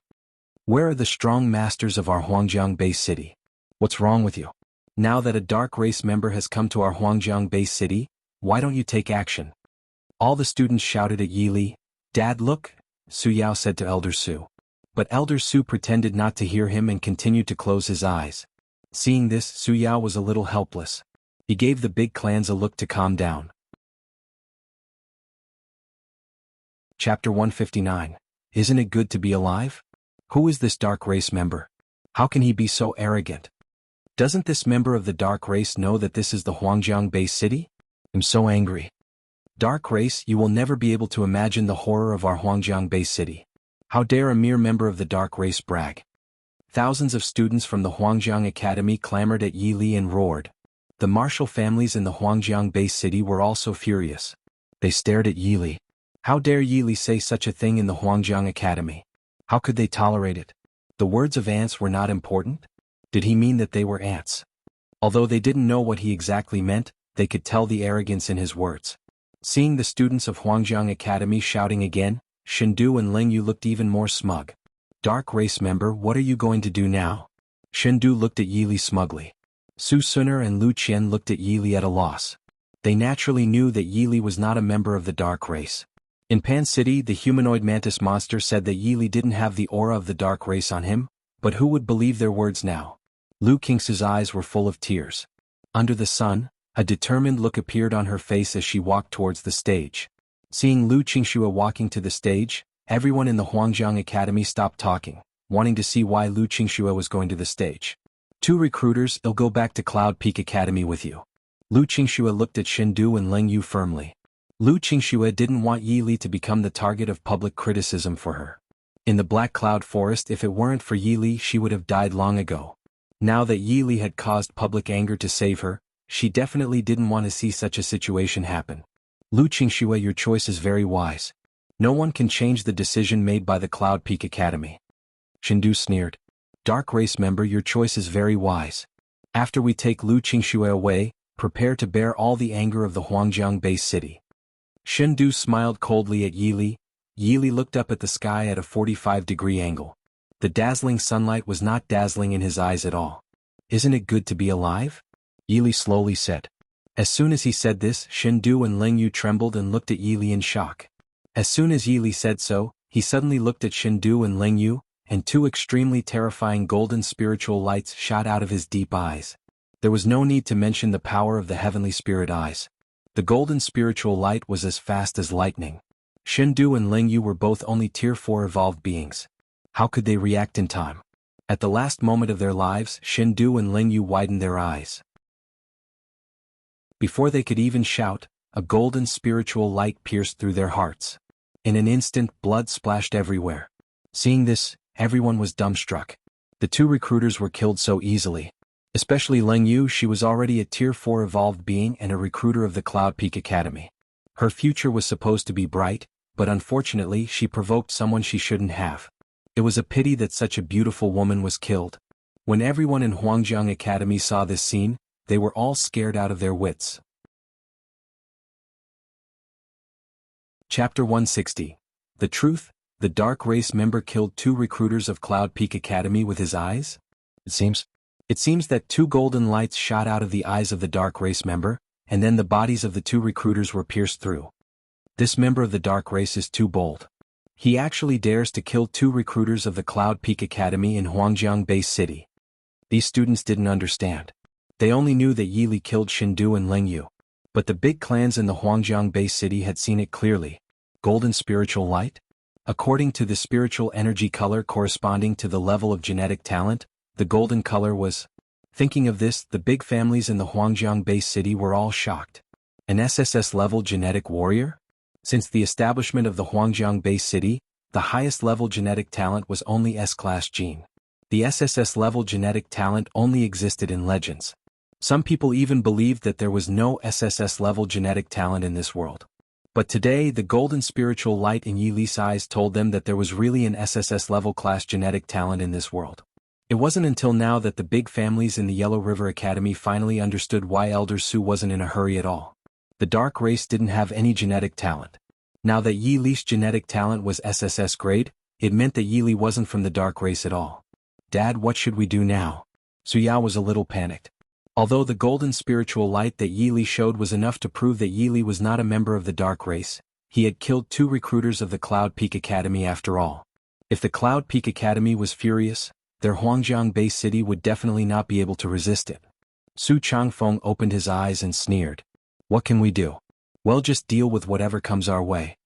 Where are the strong masters of our Huangjiang base city? What's wrong with you? Now that a dark race member has come to our Huangjiang base city, why don't you take action? All the students shouted at Yili. "Dad, look," Su Yao said to Elder Su. But Elder Su pretended not to hear him and continued to close his eyes. Seeing this, Su Yao was a little helpless. He gave the big clans a look to calm down. Chapter 159. Isn't it good to be alive? Who is this dark race member? How can he be so arrogant? Doesn't this member of the dark race know that this is the Huangjiang base city? I'm so angry. Dark race, you will never be able to imagine the horror of our Huangjiang base city. How dare a mere member of the dark race brag? Thousands of students from the Huangjiang Academy clamored at Yili and roared. The martial families in the Huangjiang base city were also furious. They stared at Yili. How dare Yili say such a thing in the Huangjiang Academy? How could they tolerate it? The words of ants were not important? Did he mean that they were ants? Although they didn't know what he exactly meant, they could tell the arrogance in his words. Seeing the students of Huangjiang Academy shouting again, Shindu and Leng Yu looked even more smug. Dark race member, what are you going to do now? Shindu looked at Yili smugly. Su Suner and Lu Qian looked at Yili at a loss. They naturally knew that Yili was not a member of the dark race. In Pan City, the humanoid mantis monster said that Yili didn't have the aura of the dark race on him, but who would believe their words now? Lu Qingxu's eyes were full of tears. Under the sun, a determined look appeared on her face as she walked towards the stage. Seeing Lu Qingxue walking to the stage, everyone in the Huangjiang Academy stopped talking, wanting to see why Lu Qingxue was going to the stage. "Two recruiters, they'll go back to Cloud Peak Academy with you." Lu Qingxue looked at Shindu and Leng Yu firmly. Lu Qingxue didn't want Yili to become the target of public criticism for her. In the Black Cloud Forest, if it weren't for Yili, she would have died long ago. Now that Yili had caused public anger to save her, she definitely didn't want to see such a situation happen. Lu Qingxue, your choice is very wise. No one can change the decision made by the Cloud Peak Academy. Shindu sneered. Dark race member, your choice is very wise. After we take Lu Qingxue away, prepare to bear all the anger of the Huangjiang base city. Shindu smiled coldly at Yili. Yili looked up at the sky at a 45-degree angle. The dazzling sunlight was not dazzling in his eyes at all. Isn't it good to be alive? Yili slowly said. As soon as he said this, Shindu and Leng Yu trembled and looked at Yili in shock. As soon as Yili said so, he suddenly looked at Shindu and Leng Yu, and two extremely terrifying golden spiritual lights shot out of his deep eyes. There was no need to mention the power of the heavenly spirit eyes. The golden spiritual light was as fast as lightning. Shindu and Lingyu were both only Tier 4 evolved beings. How could they react in time? At the last moment of their lives, Shindu and Lingyu widened their eyes. Before they could even shout, a golden spiritual light pierced through their hearts. In an instant, blood splashed everywhere. Seeing this, everyone was dumbstruck. The two recruiters were killed so easily. Especially Lingyu, she was already a Tier 4 evolved being and a recruiter of the Cloud Peak Academy. Her future was supposed to be bright, but unfortunately she provoked someone she shouldn't have. It was a pity that such a beautiful woman was killed. When everyone in Huangjiang Academy saw this scene, they were all scared out of their wits. Chapter 160. The Truth, the Dark Race member killed two recruiters of Cloud Peak Academy with his eyes? It seems that two golden lights shot out of the eyes of the Dark Race member, and then the bodies of the two recruiters were pierced through. This member of the Dark Race is too bold. He actually dares to kill two recruiters of the Cloud Peak Academy in Huangjiang Base City. These students didn't understand. They only knew that Yili killed Shindu and Lingyu. But the big clans in the Huangjiang Base City had seen it clearly. Golden spiritual light? According to the spiritual energy color corresponding to the level of genetic talent, the golden color was. Thinking of this, the big families in the Huangjiang Base City were all shocked. An SSS-level genetic warrior? Since the establishment of the Huangjiang Base City, the highest level genetic talent was only S-class gene. The SSS-level genetic talent only existed in legends. Some people even believed that there was no SSS-level genetic talent in this world. But today, the golden spiritual light in Yi Li's eyes told them that there was really an SSS-level class genetic talent in this world. It wasn't until now that the big families in the Yellow River Academy finally understood why Elder Su wasn't in a hurry at all. The Dark Race didn't have any genetic talent. Now that Yi Li's genetic talent was SSS grade, it meant that Yi Li wasn't from the Dark Race at all. Dad, what should we do now? Su Yao was a little panicked. Although the golden spiritual light that Yi Li showed was enough to prove that Yi Li was not a member of the Dark Race, he had killed two recruiters of the Cloud Peak Academy after all. If the Cloud Peak Academy was furious, their Huangjiang Base City would definitely not be able to resist it. Su Changfeng opened his eyes and sneered. What can we do? Well, just deal with whatever comes our way.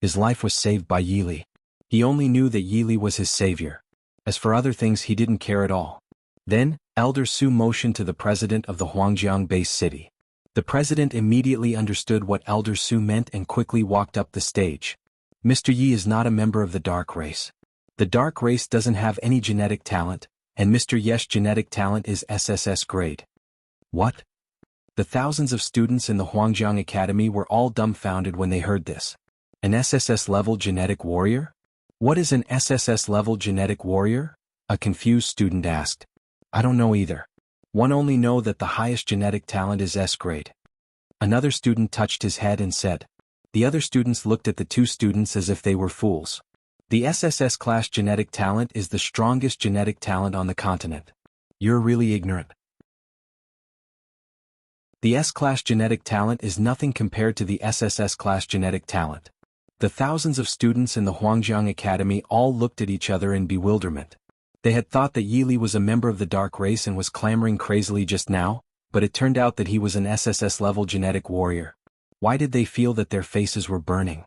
His life was saved by Yi Li. He only knew that Yi Li was his savior. As for other things, he didn't care at all. Then, Elder Su motioned to the president of the Huangjiang Base City. The president immediately understood what Elder Su meant and quickly walked up the stage. Mr. Yi is not a member of the Dark Race. The Dark Race doesn't have any genetic talent, and Mr. Ye's genetic talent is SSS grade. What? The thousands of students in the Huangjiang Academy were all dumbfounded when they heard this. An SSS-level genetic warrior? What is an SSS-level genetic warrior? A confused student asked. I don't know either. One only know that the highest genetic talent is S grade. Another student touched his head and said. The other students looked at the two students as if they were fools. The SSS class genetic talent is the strongest genetic talent on the continent. You're really ignorant. The S-class genetic talent is nothing compared to the SSS class genetic talent. The thousands of students in the Huangjiang Academy all looked at each other in bewilderment. They had thought that Yi Li was a member of the Dark Race and was clamoring crazily just now, but it turned out that he was an SSS-level genetic warrior. Why did they feel that their faces were burning?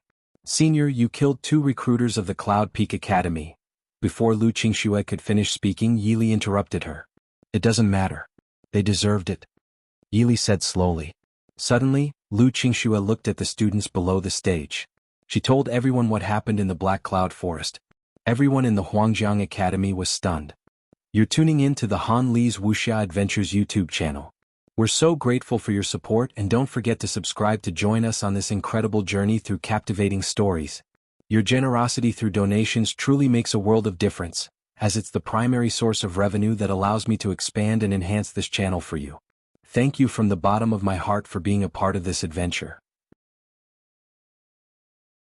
Senior, you killed two recruiters of the Cloud Peak Academy. Before Lu Qingxue could finish speaking, Yi Li interrupted her. It doesn't matter. They deserved it. Yi Li said slowly. Suddenly, Lu Qingxue looked at the students below the stage. She told everyone what happened in the Black Cloud Forest. Everyone in the Huangjiang Academy was stunned. You're tuning in to the Han Li's Wuxia Adventures YouTube channel. We're so grateful for your support, and don't forget to subscribe to join us on this incredible journey through captivating stories. Your generosity through donations truly makes a world of difference, as it's the primary source of revenue that allows me to expand and enhance this channel for you. Thank you from the bottom of my heart for being a part of this adventure.